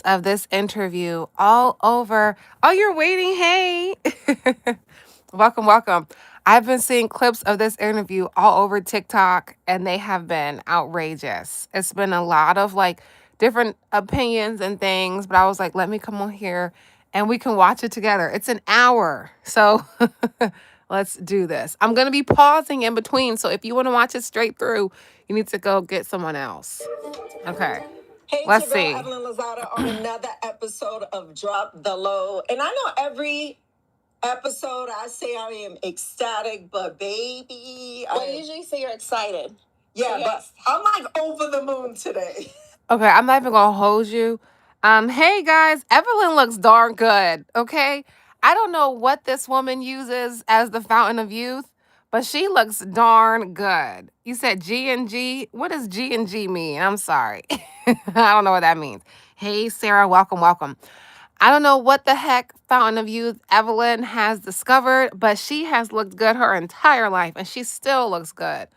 of this interview all over. Oh, you're waiting. Hey. Welcome, welcome. I've been seeing clips of this interview all over TikTok and they have been outrageous. It's been a lot of like different opinions and things, but I was like, let me come on here and we can watch it together. It's an hour. So let's do this. I'm going to be pausing in between. So if you want to watch it straight through, you need to go get someone else. Okay. Hey, it's Let's your girl see. Evelyn Lozada on another episode of Drop the Low. And I know every episode I say I am ecstatic, but baby, Well, you usually say you're excited. yeah, So but yes. I'm like over the moon today. Okay, I'm not even gonna hold you. Hey guys, Evelyn looks darn good. Okay, I don't know what this woman uses as the fountain of youth, but she looks darn good. You said G and G. What does G and G mean? I'm sorry, I don't know what that means. Hey Sarah, welcome, welcome. I don't know what the heck fountain of youth Evelyn has discovered, but she has looked good her entire life, and she still looks good.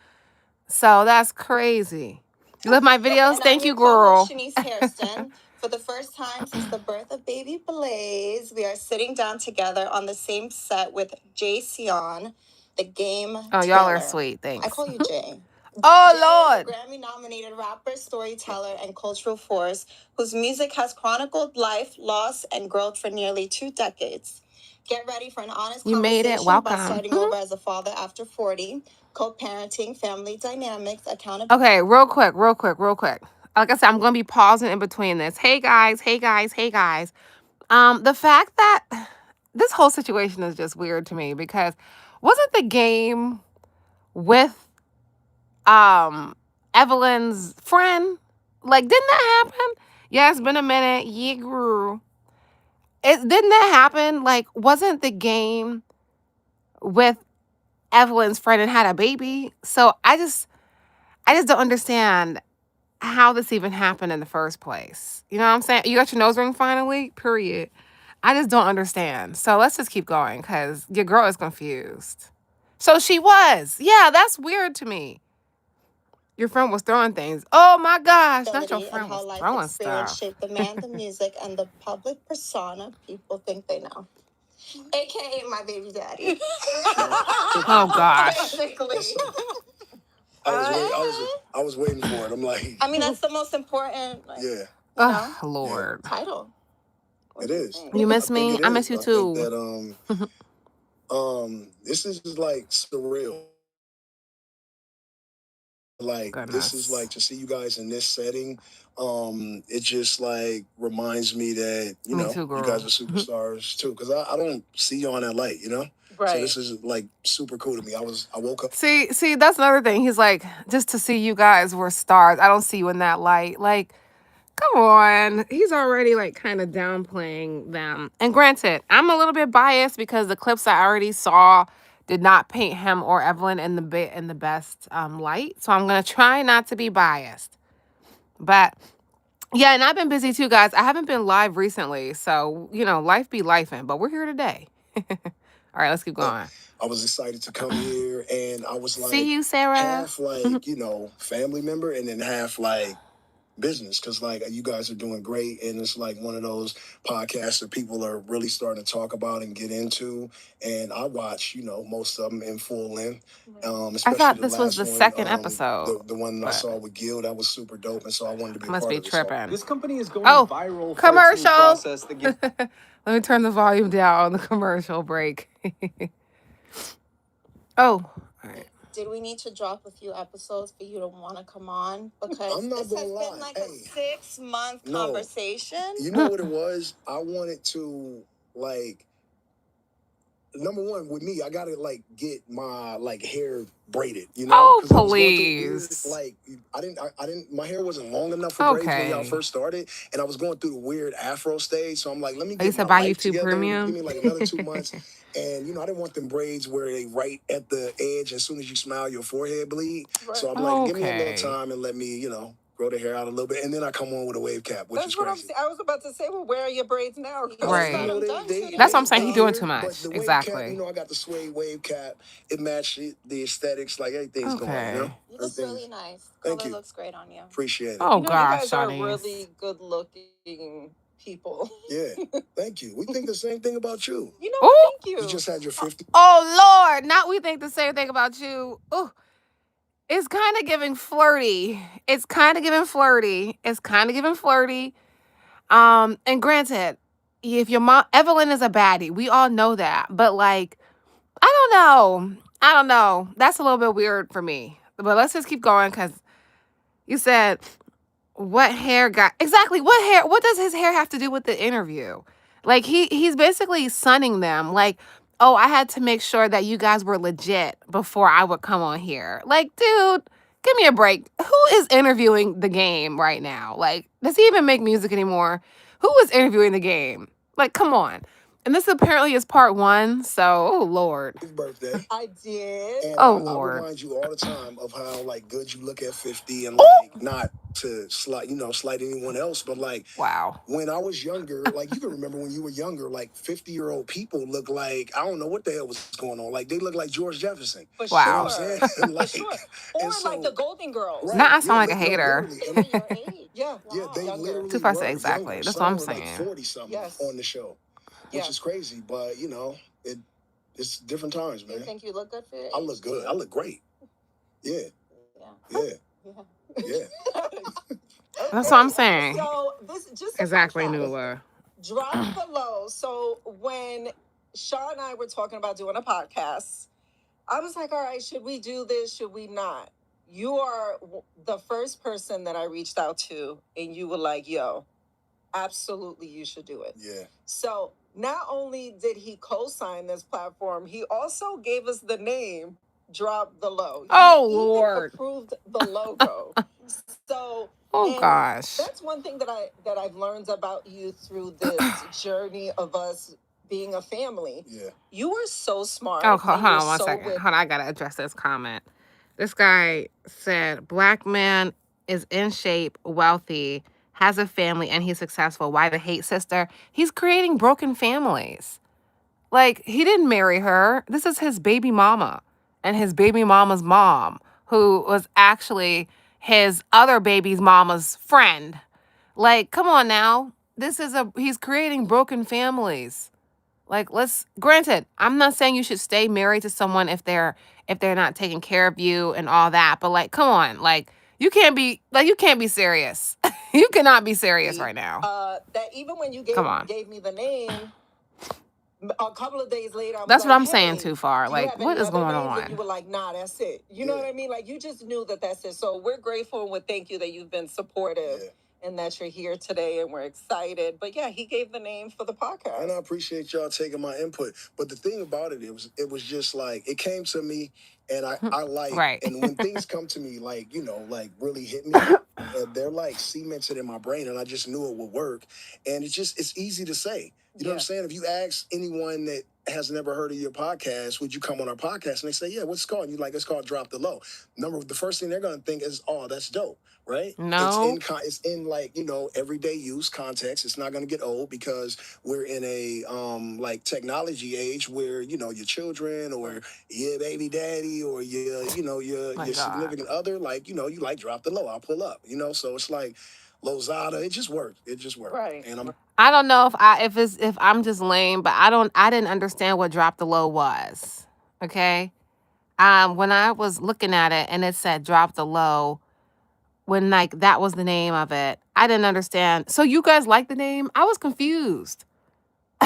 So that's crazy. You love my videos? And Thank I'm you, your co-host, girl. Shanice Hairston. For the first time since the birth of baby Blaze, we are sitting down together on the same set with Jay Sion, the game Oh, y'all are Taylor. sweet. Thanks. I call you Jay. Oh, Jay Lord. is a Grammy-nominated rapper, storyteller, and cultural force whose music has chronicled life, loss, and growth for nearly 2 decades. Get ready for an honest You made it. conversation about Welcome. starting over as a father after 40, co-parenting, family dynamics, accountability. Okay, real quick. Like I said, I'm going to be pausing in between this. Hey, guys. The fact that this whole situation is just weird to me because wasn't the game with Evelyn's friend? Like, didn't that happen? Yeah, it's been a minute. Yeah, grew. Didn't that happen? Like, wasn't the game with Evelyn's friend and had a baby? So I just don't understand how this even happened in the first place. You know what I'm saying? You got your nose ring finally? Period. I just don't understand. So let's just keep going because your girl is confused. So she was. Yeah, that's weird to me. Your friend was throwing things. Oh my gosh, not your And friend how was life throwing experience stuff. shaped the man, the music, and the public persona people think they know. AKA my baby daddy. Oh gosh. Basically. I was waiting for it. I'm like, I mean, that's the most important, like, yeah, Oh Lord. title. it is. You miss I think me? it I miss is. you I think too. that this is like surreal. Like this is like Goodness. to see you guys in this setting. It just like reminds me that Me too, you girl. guys are superstars too. Because I don't see you on that light. So Right. this is like super cool to me. I woke up. See, that's another thing. He's like, just to see you guys were stars. I don't see you in that light. Like, come on. He's already like kind of downplaying them. And granted, I'm a little bit biased because the clips I already saw did not paint him or Evelyn in the best light. So I'm gonna try not to be biased. But yeah, and I've been busy too, guys. I haven't been live recently, so life be lifing. But we're here today. All right, let's keep going. I was excited to come here, and I was like, See you, Sarah. half like family member, and then half like business, because like you guys are doing great, and it's like one of those podcasts that people are really starting to talk about and get into. And I watch most of them in full length. I Especially thought the this was last the one, second episode. the one I but saw with Gil, that was super dope, and so I wanted to be a must part be of it. So tripping. This company is going Oh, viral for its new commercial. process that gives Let me turn the volume down on the commercial break. Oh, all right. Did we need to drop a few episodes for you to want to come on? Because I'm not this has gonna lie. been like Hey, a 6-month no. conversation. You know what it was? I wanted to like, number one, with me, I gotta like get my like hair braided, Oh, 'cause I was going through weird, please. like I didn't my hair wasn't long enough for braids when y'all Okay. first started, and I was going through the weird afro stage. So I'm like, let me I used get to my buy life YouTube together. Premium. Give me like another 2 months, and I didn't want them braids where they right at the edge. As soon as you smile, your forehead bleed. Right. So I'm like, give me a little Okay. time and let me grow the hair out a little bit, and then I come on with a wave cap, which is That's what crazy. I was about to say. Well, where are your braids now? Right. That's what I'm saying. He doing here, too much. But the wave Exactly. cap, I got the suede wave cap. It matched the aesthetics, like everything's going, Okay. You look really nice. Thank Color you. looks great on you. Appreciate it. Oh you gosh, guys are Shanice. really good looking people. Yeah, thank you. We think the same thing about you. You know Ooh. what? Thank you. You just had your 50. Oh Lord, now we think the same thing about you. Ooh. It's kind of giving flirty. It's kind of giving flirty. It's kind of giving flirty. And granted, if your mom Evelyn is a baddie, we all know that. But like, I don't know. I don't know. That's a little bit weird for me. But let's just keep going because you said what hair got exactly what does his hair have to do with the interview? Like he's basically sunning them. Like, oh, I had to make sure that you guys were legit before I would come on here. Like, dude, give me a break. Who is interviewing the game right now? Like, does he even make music anymore? Who is interviewing the game? Like, come on. And this apparently is part one, so oh Lord. birthday. I did. And Oh I Lord. remind you all the time of how like good you look at 50 and like not to slight anyone else, but like Wow. when I was younger, like you can remember when you were younger, like 50-year-old people look like I don't know what the hell was going on. Like they look like George Jefferson. For Wow. You know what sure. I'm saying? Like, For sure. Or and so- like the Golden Girls. Right. Now I sound like a no, hater. literally. And Your age. Yeah. yeah, they Younger. literally Too far to were say exactly. younger. That's Some what I'm were like saying. 40 something Yes. on the show, which Yeah. is crazy. But you know, it's different times, Do man. you think you look good for your I age? look good. I look great. Yeah. Yeah. Yeah. Yeah. That's what I'm saying. So this just a Exactly, fun fact. Nula. Drop the low. So when Shaw and I were talking about doing a podcast, I was like, all right, should we do this? Should we not? You are the first person that I reached out to, and you were like, yo, absolutely, you should do it. Yeah. So not only did he co-sign this platform, he also gave us the name Drop the Low. Oh, He even Lord. approved the logo. So Oh and gosh. that's one thing that I've learned about you through this journey of us being a family. Yeah. You are so smart. Oh, hold and you're on one so second. Hold on, I gotta address this comment. This guy said, "Black man is in shape, wealthy, has a family, and he's successful. Why the hate, sister? He's creating broken families. Like he didn't marry her. This is his baby mama and his baby mama's mom, who was actually his other baby's mama's friend. Like, come on now. He's creating broken families. Like, granted, I'm not saying you should stay married to someone if they're not taking care of you and all that, but like, come on. Like, you can't be serious. You cannot be serious right now. That even when you gave me the name, a couple of days later, That's what I'm saying too far. Like, what is going on? And on? you were like, nah, that's it. You know what I mean? Like, you just knew that that's it. So we're grateful and we thank you that you've been supportive and that you're here today and we're excited. But yeah, he gave the name for the podcast. And I appreciate y'all taking my input. But the thing about it was just like it came to me and I like Right. and when things come to me like, like really hit me, they're like cemented in my brain and I just knew it would work. And it's easy to say. You know what I'm saying? If you ask anyone that has never heard of your podcast, would you come on our podcast? And they say, yeah, what's it called? And you're like, it's called Drop the Low. The first thing they're going to think is, oh, that's dope, right? No. It's in like, everyday use context. It's not going to get old because we're in a like technology age where, your children or your baby daddy or your significant other, like, you like Drop the Low. I'll pull up, so it's like Lozada. It just worked. Right. And I don't know if I'm just lame, but I didn't understand what drop the low was. Okay. When I was looking at it and it said drop the low, when like that was the name of it, I didn't understand. So you guys like the name? I was confused.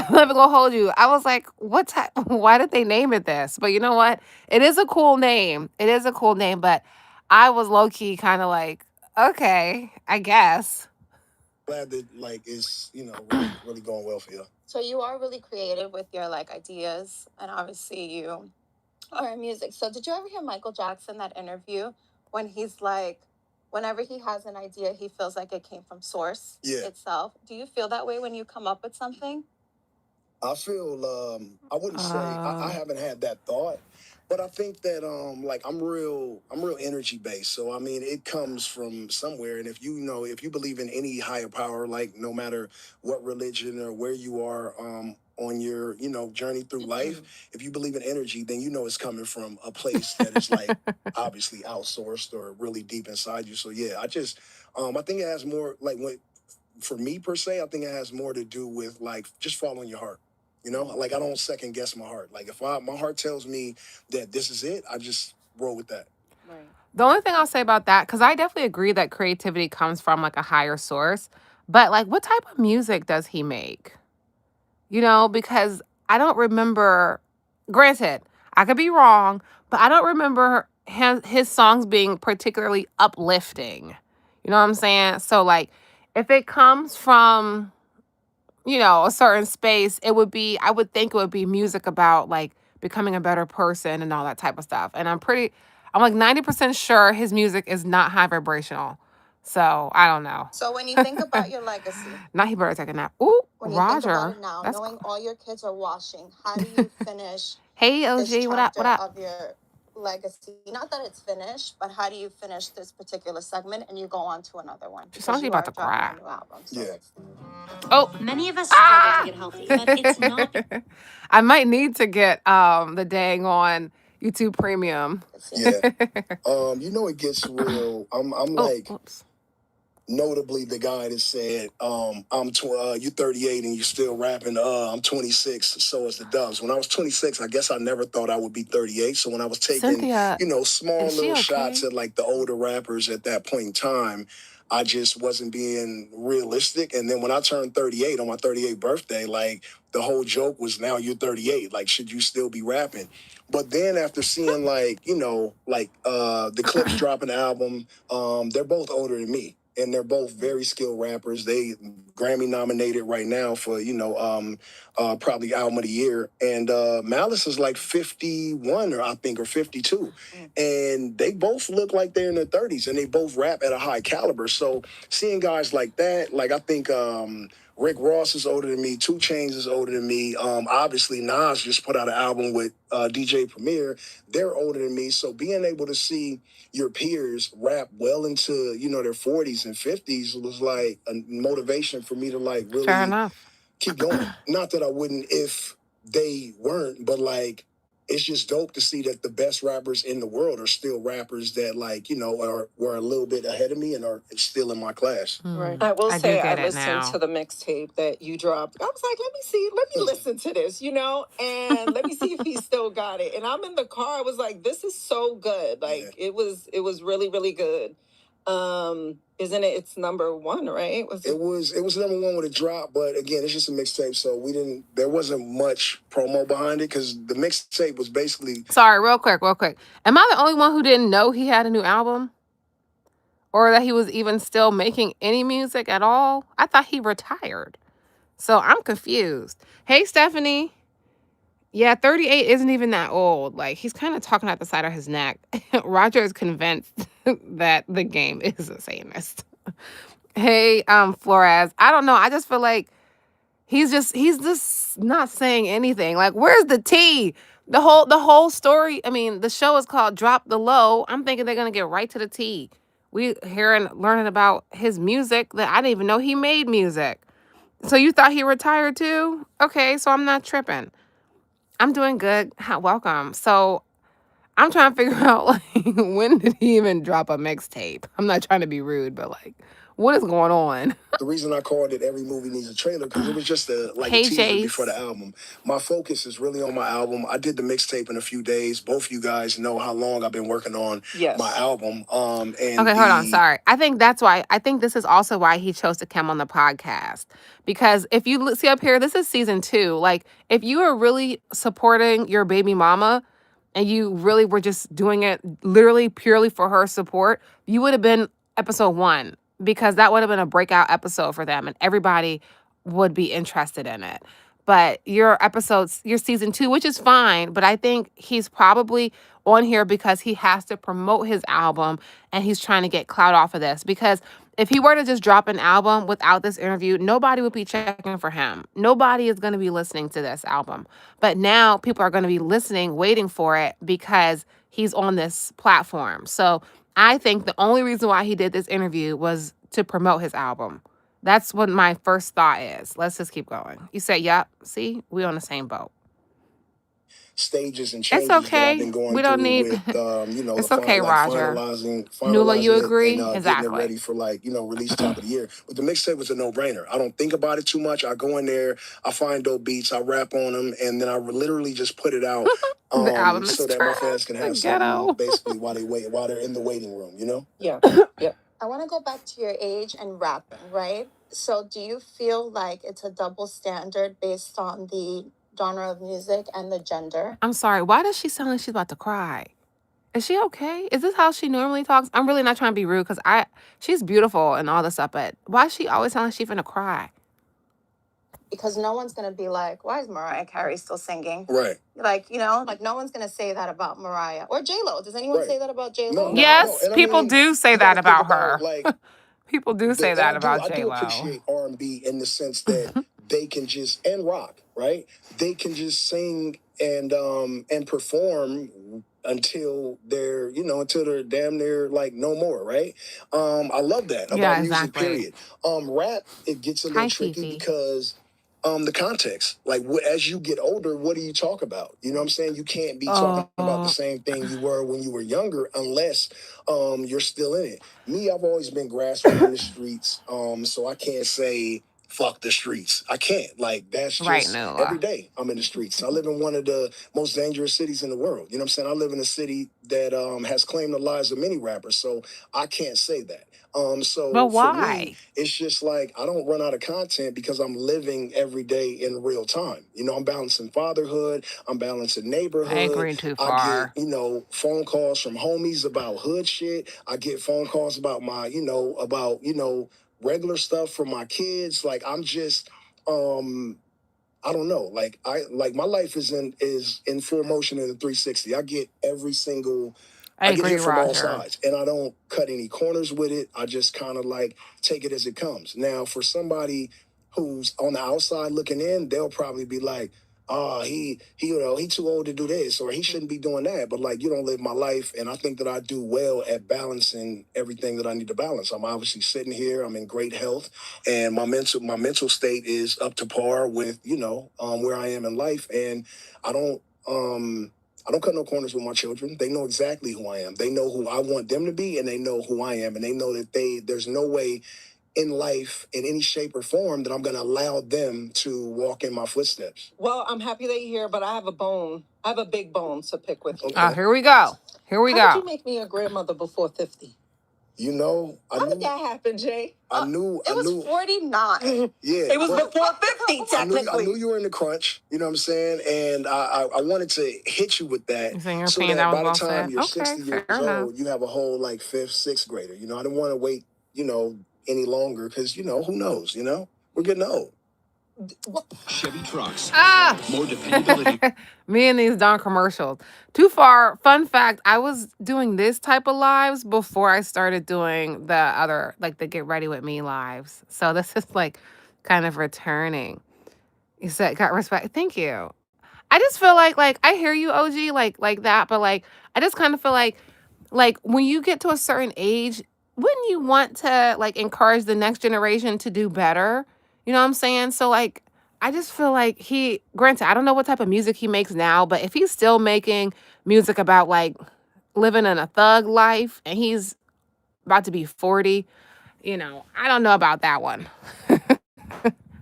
Let me go hold you. I was like, why did they name it this? But you know what? It is a cool name. It is a cool name, but I was low key kind of like, okay, I guess. glad that like it's really, really going well for you. So you are really creative with your like ideas, and obviously you are in music. So did you ever hear Michael Jackson, that interview, when he's like, whenever he has an idea, he feels like it came from source itself. Do you feel that way when you come up with something? I feel I wouldn't say I haven't had that thought, but I think that like I'm real energy based. So I mean it comes from somewhere. And if if you believe in any higher power, like no matter what religion or where you are on your journey through life, if you believe in energy, then it's coming from a place that is like obviously outsourced or really deep inside you. So yeah, I think it has more like for me per se, I think it has more to do with like just following your heart. You know, like I don't second guess my heart. Like if my heart tells me that this is it, I just roll with that. Right. The only thing I'll say about that, because I definitely agree that creativity comes from like a higher source, but like what type of music does he make? You know, because I don't remember, granted, I could be wrong, but I don't remember his songs being particularly uplifting. You know what I'm saying? So, like, if it comes from, a certain space, I would think it would be music about like becoming a better person and all that type of stuff. And I'm like 90% sure his music is not high vibrational. So, I don't know. So when you think about your legacy, Not he better take a nap. Ooh, when you think about Roger. it now, That's knowing all your kids are washing, how do you finish Hey, this OG, what up? chapter What up? of your legacy? Not that it's finished, but how do you finish this particular segment and you go on to another one? She sounds like Because you about are to dropping cry. a new album. So Yeah. let's Oh, Many of us struggle to get healthy, but it's not. I might need to get the dang on YouTube Premium. see. Yeah. You know, it gets real. I'm Oh, like whoops. notably the guy that said, you 38 and you still rapping. I'm 26, so is the Doves. When I was 26, I guess I never thought I would be 38. So when I was taking, Cynthia, small is she little okay? shots at like the older rappers at that point in time, I just wasn't being realistic. And then when I turned 38 on my 38th birthday, like the whole joke was, now you're 38. Like, should you still be rapping? But then after seeing the Clips dropping the album, they're both older than me. And they're both very skilled rappers. They Grammy nominated right now for, probably album of the year. And Malice is like 51 or 52. And they both look like they're in their 30s and they both rap at a high caliber. So seeing guys like that, like I think Rick Ross is older than me. 2 Chainz is older than me. Obviously, Nas just put out an album with DJ Premier. They're older than me. So being able to see your peers rap well into, their 40s and 50s was like a motivation for me to like Fair really enough. keep going. Not that I wouldn't if they weren't, but like it's just dope to see that the best rappers in the world are still rappers that were a little bit ahead of me and are still in my class. Right. I will say I get it listened now. to the mixtape that you dropped. I was like, let me listen to this, and let me see if he still got it. And I'm in the car. I was like, this is so good. Like it was really, really good. Isn't it? It's number 1, right? It was number 1 with a drop, but again, it's just a mixtape, so there wasn't much promo behind it because the mixtape was basically. Sorry, real quick. Am I the only one who didn't know he had a new album? Or that he was even still making any music at all? I thought he retired. So I'm confused. Hey, Stephanie. Yeah, 38 isn't even that old. Like, he's kind of talking out the side of his neck. Roger is convinced that the game is a Satanist. Hey, Flores. I don't know. I just feel like he's just not saying anything. Like, where's the tea? The whole story. I mean, the show is called Drop the Low. I'm thinking they're gonna get right to the tea. We learning about his music that I didn't even know he made music. So you thought he retired too? Okay, so I'm not tripping. I'm doing good. Welcome. So I'm trying to figure out like when did he even drop a mixtape? I'm not trying to be rude, but like, what is going on? The reason I called it Every Movie Needs a Trailer because it was just a Hey, teaser Jace. before the album. My focus is really on my album. I did the mixtape in a few days. Both of you guys know how long I've been working on my album. And okay, hold on. Sorry. I think that's why. I think this is also why he chose to come on the podcast. Because if you see up here, this is season 2. Like, if you are really supporting your baby mama and you really were just doing it literally purely for her support, you would have been episode 1 because that would have been a breakout episode for them and everybody would be interested in it. But your season 2, which is fine, but I think he's probably on here because he has to promote his album and he's trying to get clout off of this. Because if he were to just drop an album without this interview, nobody would be checking for him. Nobody is going to be listening to this album. But now people are going to be listening, waiting for it because he's on this platform. So I think the only reason why he did this interview was to promote his album. That's what my first thought is. Let's just keep going. You said, yep. See, we on the same boat. stages and It's changes that I've okay. been going We don't through need. with, It's okay, Roger. Nula, finalizing you it agree? and getting it Exactly. ready for release top of the year. But the mixtape was a no-brainer. I don't think about it too much. I go in there, I find dope beats, I rap on them, and then I literally just put it out The album is so that my fans can trash. The have something ghetto. basically while they're in the waiting room, you know? Yeah. I want to go back to your age and rapping, right? So do you feel like it's a double standard based on the genre of music and the gender? I'm sorry. Why does she sound like she's about to cry? Is she okay? Is this how she normally talks? I'm really not trying to be rude because she's beautiful and all this stuff, but why does she always sound like she's gonna cry? Because no one's going to be like, why is Mariah Carey still singing? Right. Like, you know, like no one's going to say that about Mariah or J-Lo. Does anyone say that about J-Lo? No. Yes, And I people mean, do say you that gotta think about her. like People do say that about I do J-Lo. appreciate R&B in the sense that they can just and rock, right? They can just sing and perform until they're damn near like no more, right? I love that Yeah, about music, exactly. period. Rap, it gets a little Hi, tricky Fifi. because the context, like as you get older, what do you talk about? You know what I'm saying? You can't be talking about the same thing you were when you were younger unless you're still in it. Me, I've always been grassroots in the streets, so I can't say fuck the streets. I can't. Like that's Right, just Noah. every day I'm in the streets. I live in one of the most dangerous cities in the world. You know what I'm saying? I live in a city that has claimed the lives of many rappers, so I can't say that. So But for me, why? it's just like I don't run out of content because I'm living every day in real time. You know, I'm balancing fatherhood, I'm balancing neighborhood. I agree too I far. get, phone calls from homies about hood shit. I get phone calls about regular stuff from my kids. Like I'm just I don't know. Like my life is in full motion in the 360. I get every single I get agree, hit from all Roger. sides, and I don't cut any corners with it. I just kind of like take it as it comes. Now, for somebody who's on the outside looking in, they'll probably be like, "Oh, he too old to do this, or he shouldn't be doing that." But like, you don't live my life, and I think that I do well at balancing everything that I need to balance. I'm obviously sitting here. I'm in great health, and my mental state is up to par with where I am in life, and I don't cut no corners with my children. They know exactly who I am. They know who I want them to be, and they know who I am. And they know that there's no way in life, in any shape or form, that I'm going to allow them to walk in my footsteps. Well, I'm happy that you're here, but I have a bone. I have a big bone to pick with you. Oh, here we go. Here we How go. did you make me a grandmother before 50? How did that happen, Jay? I knew. It was 49. Yeah. It was before 50, technically. I knew you were in the crunch, you know what I'm saying? And I wanted to hit you with that. You saying your So opinion that that was by the well time said? you're Okay, 60 years fair enough. old, you have a whole like fifth, sixth grader. You know, I didn't want to wait, any longer because, who knows, we're getting old. Chevy trucks. Ah! More dependability. Me and these Don commercials. Too far. Fun fact, I was doing this type of lives before I started doing the other, like the Get Ready With Me lives. So this is like kind of returning. You said got respect. Thank you. I just feel like I hear you, OG, like that, but like I just kind of feel like when you get to a certain age, wouldn't you want to like encourage the next generation to do better? You know what I'm saying? So like I just feel like granted, I don't know what type of music he makes now, but if he's still making music about like living in a thug life and he's about to be 40, I don't know about that one.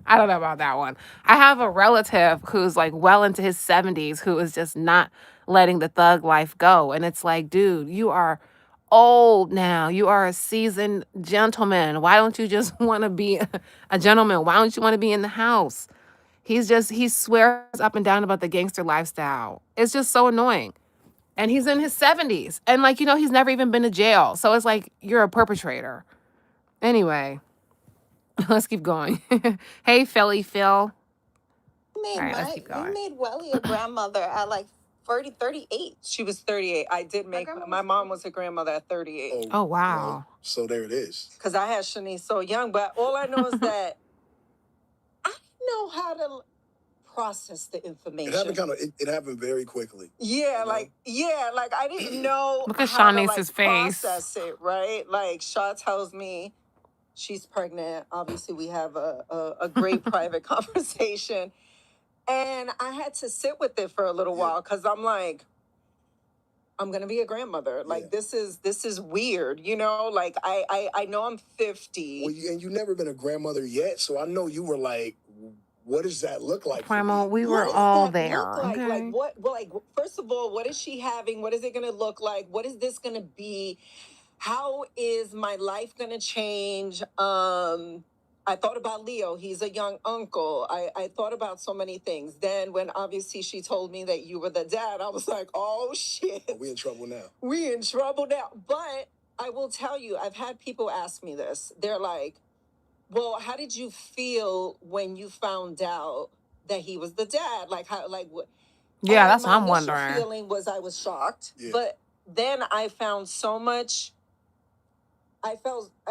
I don't know about that one. I have a relative who's like well into his 70s who is just not letting the thug life go. And it's like, dude, you are old now. You are a seasoned gentleman. Why don't you just want to be a gentleman? Why don't you want to be in the house? He swears up and down about the gangster lifestyle. It's just so annoying. And he's in his 70s. And like, he's never even been to jail. So it's like, you're a perpetrator. Anyway. Let's keep going. Hey, Philly Phil. You All right, let's keep going. made Welly a grandmother at like 38. She was 38. I did make my mom was a grandmother at 38. Oh, wow. So there it is. Because I had Shanice so young, but all I know is that I know how to process the information. It happened very quickly. Yeah, like I didn't know Look at how to Shanice's face. process it, right? Like Shaw tells me she's pregnant. Obviously, we have a great private conversation. And I had to sit with it for a little while because I'm like, I'm gonna be a grandmother. Like this is weird, you know. Like I know I'm 50. Well, and you never been a grandmother yet, so I know you were like, what does that look like for Primal, me? we were What does all that there. look like? Okay. Like what? Well, like first of all, what is she having? What is it gonna look like? What is this gonna be? How is my life gonna change? I thought about Leo. He's a young uncle. I thought about so many things. Then when obviously she told me that you were the dad, I was like, oh shit. Oh, we in trouble now. We in trouble now. But I will tell you, I've had people ask me this. They're like, well, how did you feel when you found out that he was the dad? Like how like what? Yeah, And that's what my I'm initial wondering. feeling was I was shocked. But then I found so much I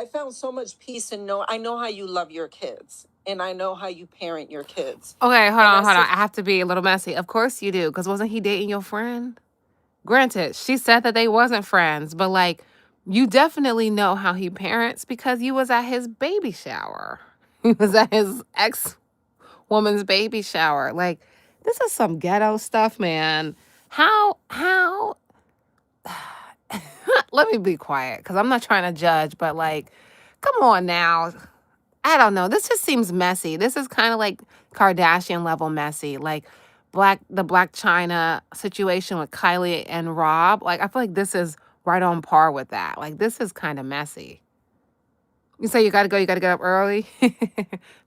found so much peace in I know how you love your kids and I know how you parent your kids. Okay, hold And on. I have to be a little messy. Of course you do, because wasn't he dating your friend? Granted, she said that they wasn't friends, but like, you definitely know how he parents because you was at his baby shower. He was at his ex-woman's baby shower. Like, this is some ghetto stuff, man. How let me be quiet because I'm not trying to judge, but like, come on now. I don't know. This just seems messy. This is kind of like Kardashian level messy. Like the Black China situation with Kylie and Rob. Like, I feel like this is right on par with that. Like, this is kind of messy. You say you got to go, you got to get up early.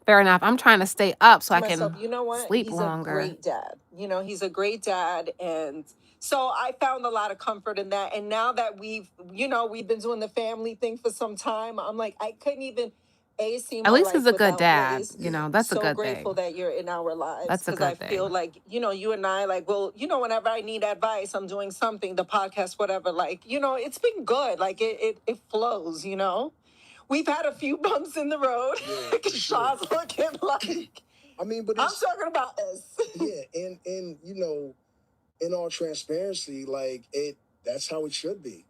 Fair enough. I'm trying to stay up so I myself, can you know what? sleep He's longer. a great dad. You know, he's a great dad. And so I found a lot of comfort in that. And now that we've been doing the family thing for some time, I'm like, I couldn't even see At my least life he's a good without dad. Blaze. You know, that's a So good grateful thing. that you're in our lives. That's a Because I good feel thing. like, you and I, like, well, whenever I need advice, I'm doing something, the podcast, whatever, like, it's been good. Like it flows, We've had a few bumps in the road. Yeah, for sure. Shaw's looking like. I mean, but I'm talking about us. Yeah, and in all transparency, like that's how it should be.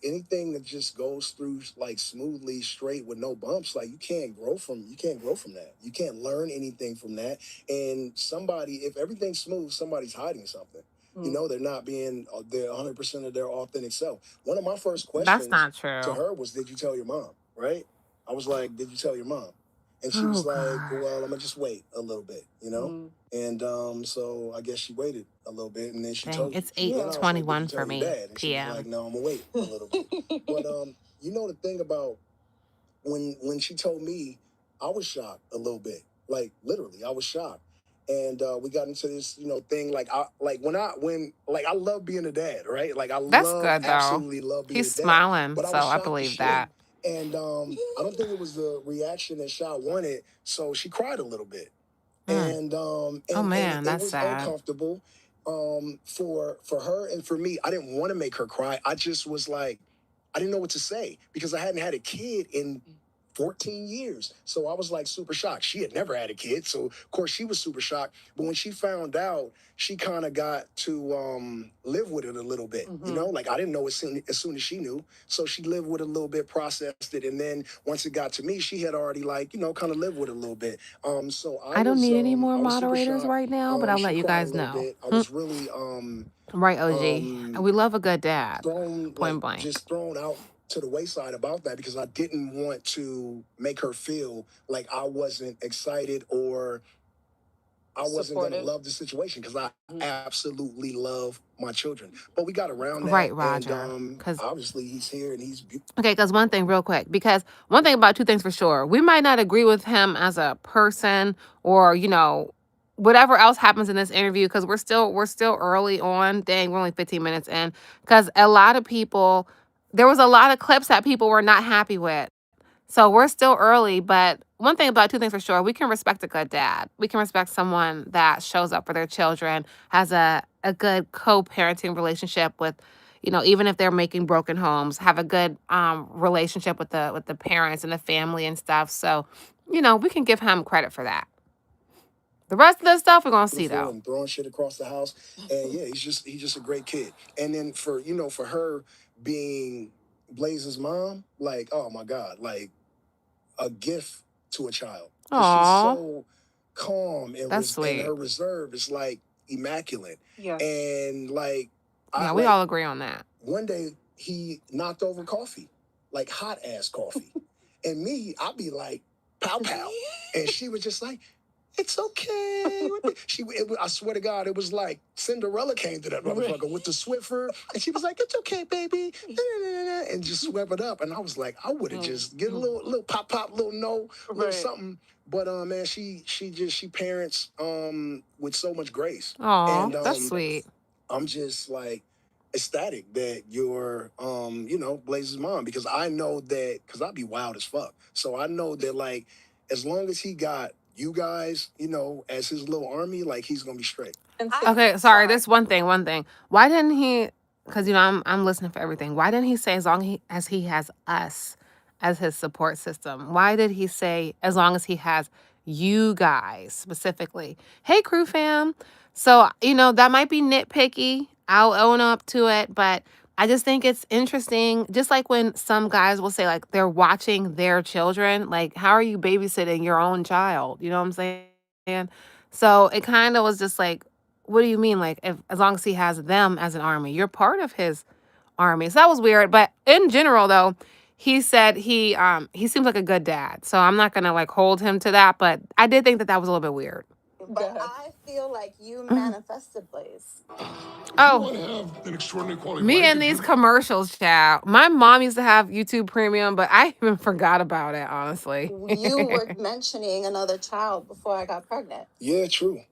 Anything that just goes through like smoothly, straight with no bumps, like you can't grow from that. You can't learn anything from that. And if everything's smooth, somebody's hiding something. They're not being their 100% of their authentic self. One of my first questions That's not true. to her was, "Did you tell your mom?" Right? I was like, "Did you tell your mom?" And she was like, "Well, I'm gonna just wait a little bit, And so I guess she waited a little bit, and then she told It's you. Then I was like, 8:21 "Did you for tell your me. dad?" And she was PM. like, "No, I'm gonna wait a little bit." But the thing about when she told me, I was shocked a little bit. Like literally, I was shocked. And we got into this, thing. Like I love being a dad, right? Like That's good though. absolutely love being He's a dad. smiling, But I so was I shocked as believe shit. that. And I don't think it was the reaction that Sha wanted, so she cried a little bit. And oh man, and that's it was sad. uncomfortable for her and for me. I didn't want to make her cry. I just was like, I didn't know what to say because I hadn't had a kid in 14 years. So I was like super shocked. She had never had a kid. So of course she was super shocked. But when she found out, she kind of got to live with it a little bit. Like I didn't know as soon as she knew. So she lived with it a little bit, processed it. And then once it got to me, she had already kind of lived with it a little bit. So I don't need any more I was super moderators shocked. right now, but I'll She let you cried guys a little know. bit. I was really Right, OG. And we love a good dad. Point blank. Just thrown out to the wayside about that because I didn't want to make her feel like I wasn't excited or I wasn't going to love the situation because I absolutely love my children. But we got around that. Right, Roger. And obviously he's here and he's beautiful. Okay, because one thing real quick, because one thing about two things for sure. We might not agree with him as a person or, whatever else happens in this interview, because we're still early on. Dang, we're only 15 minutes in. Because a lot of people, there was a lot of clips that people were not happy with. So we're still early, but one thing about two things for sure, we can respect a good dad. We can respect someone that shows up for their children, has a good co-parenting relationship with, even if they're making broken homes, have a good relationship with the parents and the family and stuff. So, we can give him credit for that. The rest of the stuff we're gonna see though. And throwing shit across the house. And yeah, he's just a great kid. And then for her being Blaze's mom, like, oh my God, like a gift to a child. 'Cause she's so calm and That's and sweet. her reserve is like immaculate. Yeah. And like Yeah, we all agree on that. one day he knocked over coffee, like hot ass coffee. And me, I'd be like, pow pow. And she was just like, it's okay. I swear to God, it was like Cinderella came to that motherfucker with the Swiffer, and she was like, "It's okay, baby," and just swept it up. And I was like, I would have just get a little pop, little no, little something. But man, she parents with so much grace. Oh, And that's sweet. I'm just like ecstatic that you're Blaze's mom, because I know that, because I'd be wild as fuck. So I know that, like, as long as he got you guys, as his little army, like, he's gonna be straight. Okay, sorry. This one thing. Why didn't he? Because I'm listening for everything. Why didn't he say as he has us as his support system? Why did he say as long as he has you guys specifically? Hey, crew fam. So that might be nitpicky. I'll own up to it, but I just think it's interesting. Just like when some guys will say like they're watching their children. Like, how are you babysitting your own child? You know what I'm saying? So it kind of was just like, what do you mean? Like, if as long as he has them as an army, you're part of his army. So that was weird. But in general, though, he said he seems like a good dad. So I'm not gonna like hold him to that. But I did think that was a little bit weird. But I feel like you manifested Blaze. Oh, Have an extraordinary quality. me and these commercials, child. My mom used to have YouTube Premium, but I even forgot about it, honestly. You were mentioning another child before I got pregnant. Yeah, true.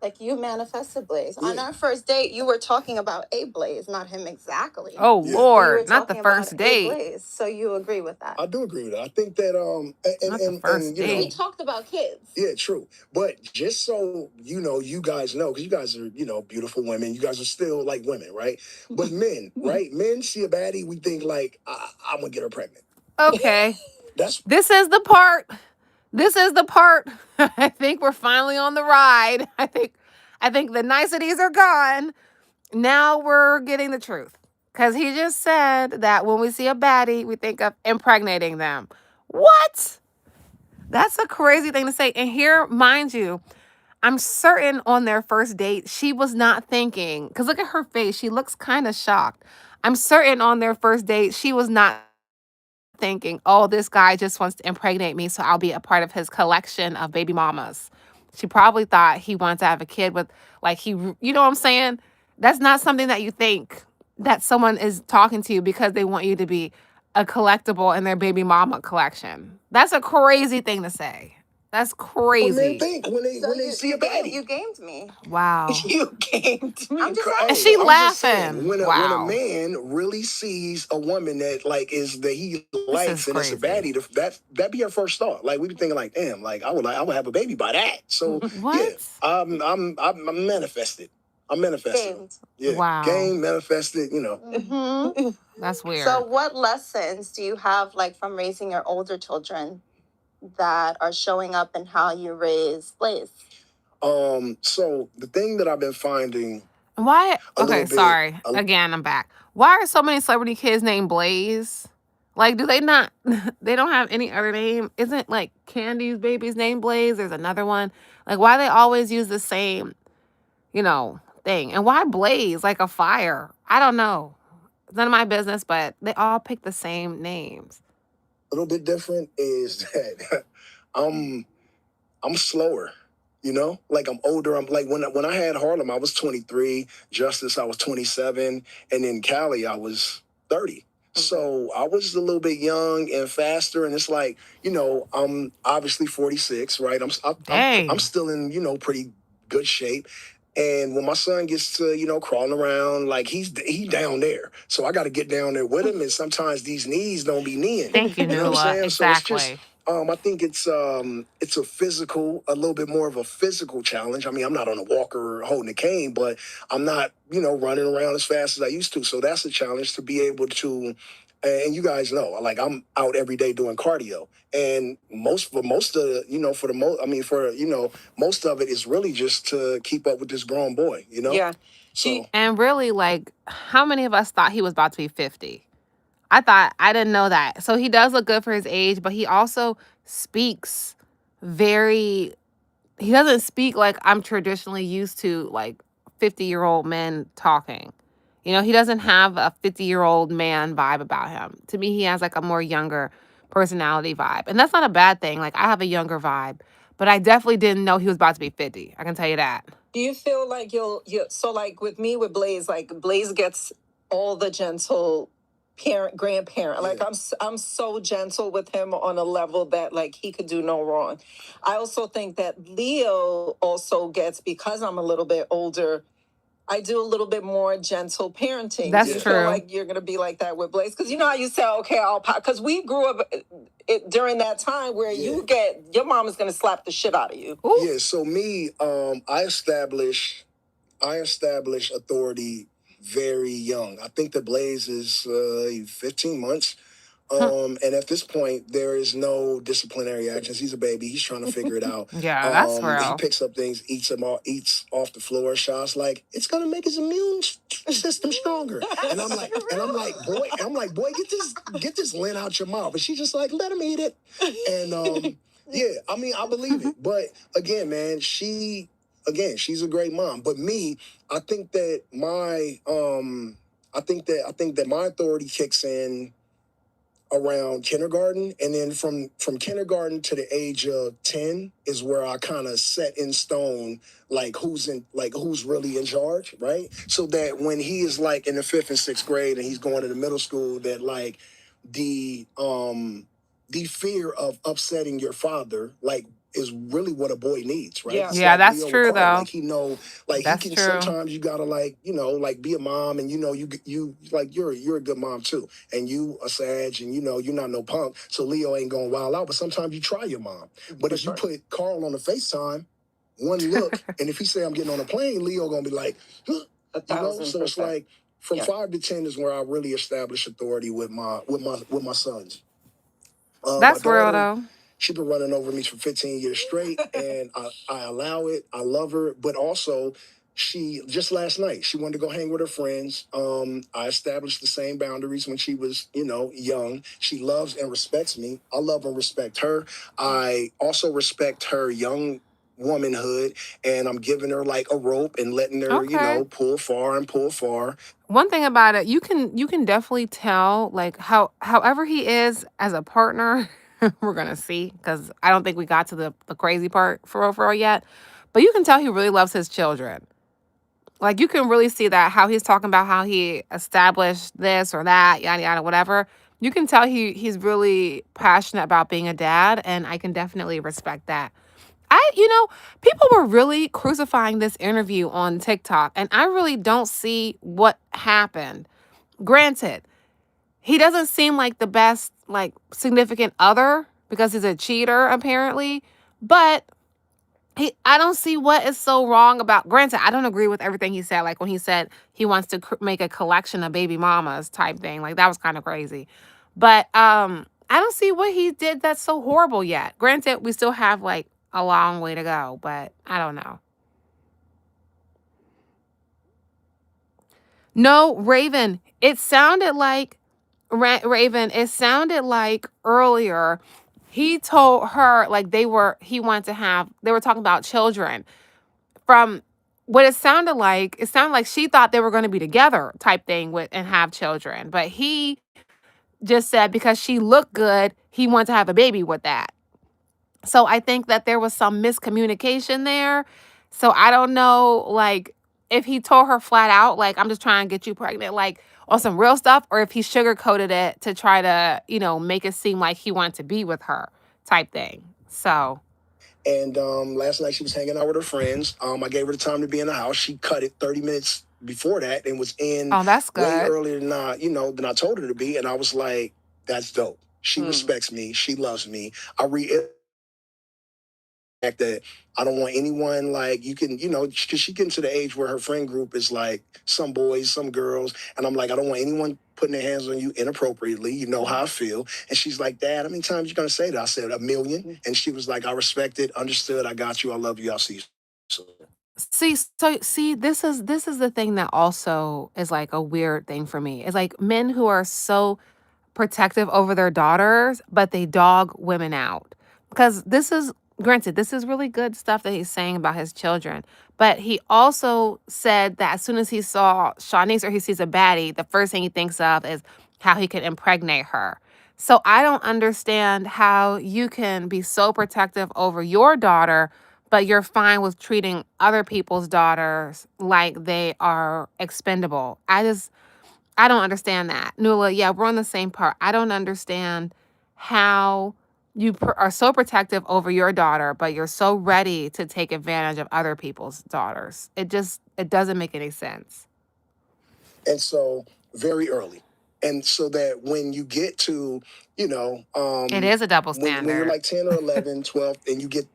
Like, you manifested Blaze. Yeah. On our first date, you were talking about a Blaze, not him exactly. Oh, Yeah. Lord, You were not the talking first about a date. Blaze, so you agree with that. I do agree with that. I think that Not the first We date. talked about kids. Yeah, true. But just so you guys know, because you guys are, beautiful women. You guys are still like women, right? But men, right? Men see a baddie, we think like, I'm gonna get her pregnant. Okay. This is the part. This is the part. I think we're finally on the ride. I think the niceties are gone. Now we're getting the truth. Because he just said that when we see a baddie, we think of impregnating them. What? That's a crazy thing to say. And here, mind you, I'm certain on their first date, she was not thinking, because look at her face. She looks kind of shocked. I'm certain on their first date, she was not thinking, oh, this guy just wants to impregnate me, so I'll be a part of his collection of baby mamas. She probably thought he wanted to have a kid with, like, you know what I'm saying? That's not something that you think that someone is talking to you because they want you to be a collectible in their baby mama collection. That's a crazy thing to say. That's what men crazy. think when they see a baddie. You gamed me. Wow. You gamed me. I'm just And she I'm just saying, laughing. when a Wow. man really sees a woman that like that he likes and it's a crazy. baddie, that be our first thought. Like, we be thinking like, damn, like I would have a baby by that. So What? yeah, I'm manifested. I'm manifested. gamed. Yeah, Wow. game manifested. That's weird. So what lessons do you have, like, from raising your older children that are showing up in how you raise Blaze? So the thing that I've been finding. Why? A Okay, little bit- sorry. Again, I'm back. Why are so many celebrity kids named Blaze? Like, do they not? They don't have any other name? Isn't like Candy's baby's name Blaze? There's another one. Like, why they always use the same, thing? And why Blaze? Like a fire? I don't know. It's none of my business, but they all pick the same names. A little bit different is that I'm slower. Like, I'm older. I'm like, when I had Harlem, I was 23. Justice, I was 27, and in Cali, I was 30. So I was a little bit young and faster, and it's like, I'm obviously 46, right? I'm still in pretty good shape. And when my son gets to crawling around, like, he down there, so I got to get down there with him. And sometimes these knees don't be kneeing. Thank you, You know what I'm Nula. saying? Exactly. So it's just, I think it's a little bit more of a physical challenge. I mean, I'm not on a walker holding a cane, but I'm not, running around as fast as I used to. So that's a challenge to be able to, and you guys know, like, I'm out every day doing cardio. And most of most of it is really just to keep up with this grown boy, Yeah. So And really, like, how many of us thought he was about to be 50? I didn't know that. So he does look good for his age, but he also speaks very he doesn't speak like I'm traditionally used to, like 50-year-old men talking. He doesn't have a 50-year-old man vibe about him. To me, he has like a more younger personality vibe. And that's not a bad thing. Like, I have a younger vibe, but I definitely didn't know he was about to be 50. I can tell you that. Do you feel like you so like with me with Blaze, like Blaze gets all the gentle grandparent. Like I'm so gentle with him on a level that like he could do no wrong. I also think that Leo also gets, because I'm a little bit older, I do a little bit more gentle parenting. That's Do you true. feel like you're going to be like that with Blaze? Because you know how you say, okay, because we grew up during that time where your mom is going to slap the shit out of you. Ooh. Yeah, so me, I established authority very young. I think the Blaze is 15 months. And at this point, there is no disciplinary actions. He's a baby. He's trying to figure it out. Yeah, that's He real. picks up things, eats off the floor. Shaw's like, it's gonna make his immune system stronger. And I'm like, boy, get this lint out your mouth. And she's just like, let him eat it. And yeah, I mean, I believe it. But again, man, she's a great mom. But me, I think that my authority kicks in around kindergarten, and then from kindergarten to the age of 10 is where I kind of set in stone who's really in charge, right? So that when he is like in the 5th and 6th grade and he's going to the middle school, that like the fear of upsetting your father is really what a boy needs, right? Yeah, that's Leo true, McCartney. though. Like he know, like That's he can true. sometimes you gotta be a mom, and you like you're a good mom too, and you a Sag, and you're not no punk, so Leo ain't gonna wild out. But sometimes you try your mom. But if you put Carl on the FaceTime, one look, and if he say I'm getting on a plane, Leo gonna be like, huh, So it's like from 5 to 10 is where I really establish authority with my sons. That's My real, daughter, though. she's been running over me for 15 years straight, and I allow it. I love her, but also she just last night she wanted to go hang with her friends. I established the same boundaries when she was, young. She loves and respects me. I love and respect her. I also respect her young womanhood, and I'm giving her like a rope and letting her, Okay. pull far and pull far. One thing about it, you can definitely tell, like, however he is as a partner. We're gonna see, because I don't think we got to the crazy part for real yet. But you can tell he really loves his children. Like, you can really see that, how he's talking about how he established this or that, yada yada, whatever. You can tell he's really passionate about being a dad, and I can definitely respect that. People were really crucifying this interview on TikTok, and I really don't see what happened. Granted, he doesn't seem like the best, like, significant other because he's a cheater, apparently. But I don't see what is so wrong about. Granted, I don't agree with everything he said. Like, when he said he wants to make a collection of baby mamas type thing, like, that was kind of crazy. But I don't see what he did that's so horrible yet. Granted, we still have like a long way to go, but I don't know. No, Raven, it sounded like Raven, it sounded like earlier he told her, like, they were talking about children. From what it sounded like she thought they were going to be together type thing with and have children. But he just said because she looked good, he wanted to have a baby with that. So I think that there was some miscommunication there. So I don't know, like, if he told her flat out, like, I'm just trying to get you pregnant, like, on some real stuff, or if he sugarcoated it to try to, make it seem like he wanted to be with her type thing. So. And last night she was hanging out with her friends. I gave her the time to be in the house. She cut it 30 minutes before that and was in That's good. way earlier than I told her to be. And I was like, that's dope. She respects me. She loves me. I reiterate that I don't want anyone like because she getting to the age where her friend group is like some boys, some girls, and I'm like, I don't want anyone putting their hands on you inappropriately. You know how I feel. And she's like, Dad, how many times you gonna say that? I said 1,000,000, and she was like, I respect it, understood, I got you, I love you, I'll see you soon. See, this is the thing that also is like a weird thing for me. It's like men who are so protective over their daughters, but they dog women out. Because this is granted, this is really good stuff that he's saying about his children, but he also said that as soon as he saw Shanice or he sees a baddie, the first thing he thinks of is how he could impregnate her. So I don't understand how you can be so protective over your daughter, but you're fine with treating other people's daughters like they are expendable. I don't understand that. Nula, yeah, we're on the same part. I don't understand how you are so protective over your daughter, but you're so ready to take advantage of other people's daughters. It doesn't make any sense. And so very early. And so that when you get to, It is a double standard. when you're like 10 or 11, 12, and you get,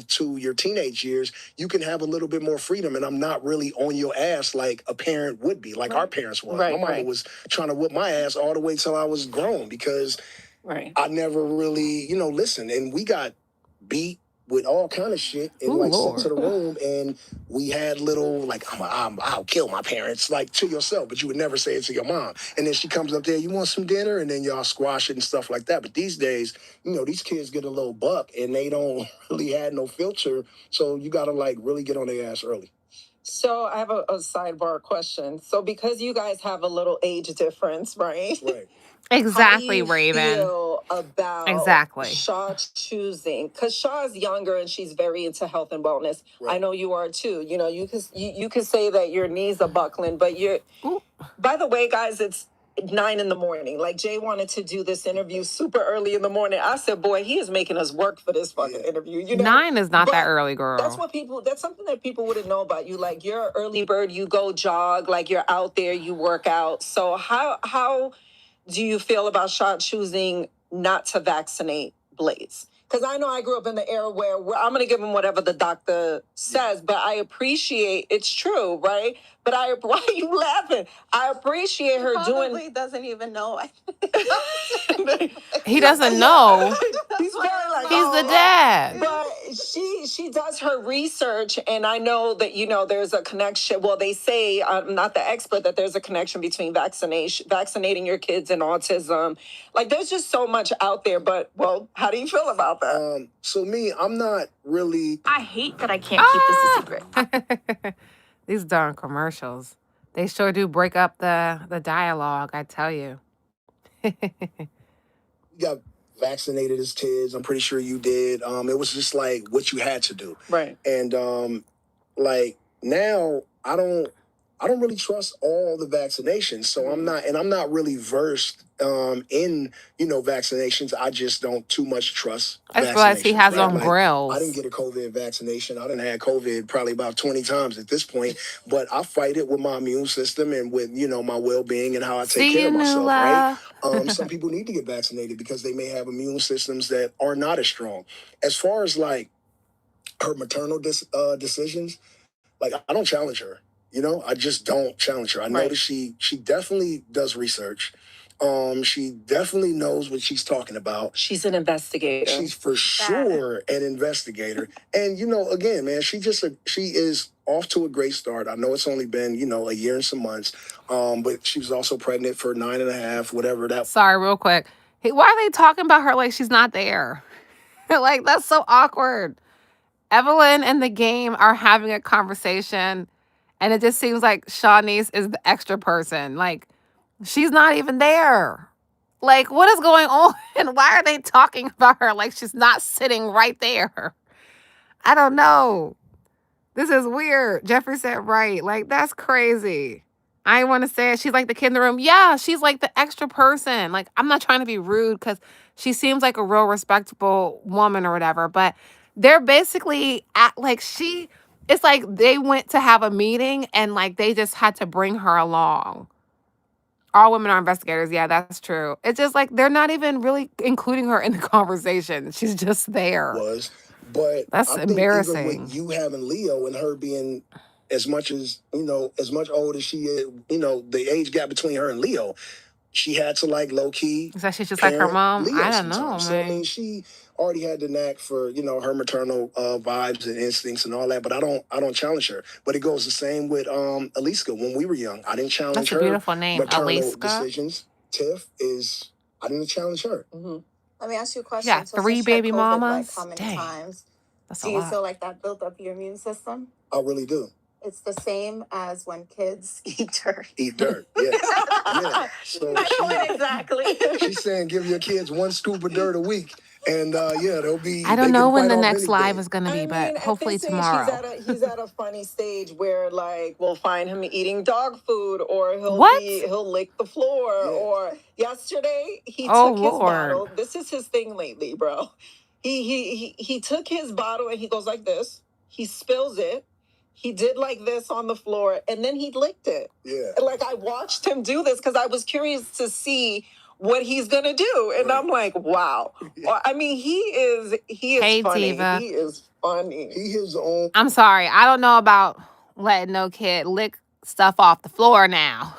to your teenage years, you can have a little bit more freedom. And I'm not really on your ass like a parent would be, like our parents were. My mama was trying to whip my ass all the way till I was grown because I never really, listened. And we got beat with all kind of shit and sent to the room, and we had little like I'll kill my parents like to yourself, but you would never say it to your mom. And then she comes up there, you want some dinner, and then y'all squash it and stuff like that. But these days, these kids get a little buck and they don't really have no filter, so you gotta like really get on their ass early. So I have a sidebar question. So because you guys have a little age difference, right? Right. Exactly, How do you Raven. feel about Shaw Exactly. choosing? Because Shaw is younger and she's very into health and wellness. Right. I know you are too. You can say that your knees are buckling, but you're. Ooh. By the way, guys, it's 9 a.m. Like Jay wanted to do this interview super early in the morning. I said, boy, he is making us work for this fucking interview. 9 is not that But early, girl. that's something that people wouldn't know about you. Like you're an early bird, you go jog, like you're out there, you work out. So how do you feel about Shaw choosing not to vaccinate Blaze? Because I know I grew up in the era where I'm going to give him whatever the doctor says, but I appreciate it's true, right? But why are you laughing? I appreciate her doing. Probably doesn't even know. He doesn't know. He's very like, He's the dad. But she does her research, and I know that there's a connection. Well, they say I'm not the expert that there's a connection between vaccinating your kids and autism. Like there's just so much out there. But well, how do you feel about that? So me, I'm not really. I hate that I can't keep this a secret. These darn commercials. They sure do break up the dialogue, I tell you. We got vaccinated as kids. I'm pretty sure you did. It was just like what you had to do. Right. And like now I don't really trust all the vaccinations. So I'm not really versed in vaccinations. I just don't too much trust. I just realized he has on grills. I didn't get a COVID vaccination. I done had COVID probably about 20 times at this point, but I fight it with my immune system and with my well-being and how I take care of myself. Right. Some people need to get vaccinated because they may have immune systems that are not as strong. As far as like her maternal decisions, like I don't challenge her. I just don't challenge her. I know that she definitely does research. She definitely knows what she's talking about. She's an investigator. She's for sure an investigator. And again, man, she is off to a great start. I know it's only been a year and some months, but she was also pregnant for 9.5, whatever that. Sorry, real quick. Hey, why are they talking about her like she's not there? Like that's so awkward. Evelyn and the game are having a conversation, and it just seems like Shanice is the extra person. Like, she's not even there. Like, what is going on? And why are they talking about her like she's not sitting right there? I don't know. This is weird. Jeffrey said right. Like, that's crazy. I want to say it. She's like the kid in the room. Yeah, she's like the extra person. Like, I'm not trying to be rude because she seems like a real respectable woman or whatever, but they're basically it's like they went to have a meeting and like they just had to bring her along. All women are investigators. Yeah, that's true. It's just like they're not even really including her in the conversation. She's just there. But that's I think embarrassing. even with you having Leo and her being as much old as she is, the age gap between her and Leo, she had to like low key. Is that she's just like her mom? Leo I don't know, man. So I mean, she already had the knack for her maternal vibes and instincts and all that. But I don't challenge her. But it goes the same with Aliska when we were young. I didn't challenge That's her a beautiful name, maternal Aliska. decisions. Tiff I didn't challenge her. Let me ask you a question. Yeah, So 3 since you had baby COVID, mamas. Like how many Dang. times That's Do a you lot. feel like that built up your immune system? I really do. It's the same as when kids eat dirt. Eat dirt. Yeah. Yeah. So I know it exactly. she's saying give your kids 1 scoop of dirt a week. And yeah, I don't they know can when fight the off next any live day. is gonna be, I but mean, at hopefully this age, tomorrow. he's at a funny stage where like we'll find him eating dog food, or What? he'll lick the floor, Yeah. or yesterday he Oh, took his Lord. bottle. This is his thing lately, bro. He took his bottle and he goes like this. He spills it. He did like this on the floor, and then he licked it. Yeah. And, like, I watched him do this because I was curious to see what he's gonna do, and Right. I'm like, wow. Yeah. I mean, he is Hey, funny. Diva. He is funny. He his own. I'm sorry. I don't know about letting no kid lick stuff off the floor now.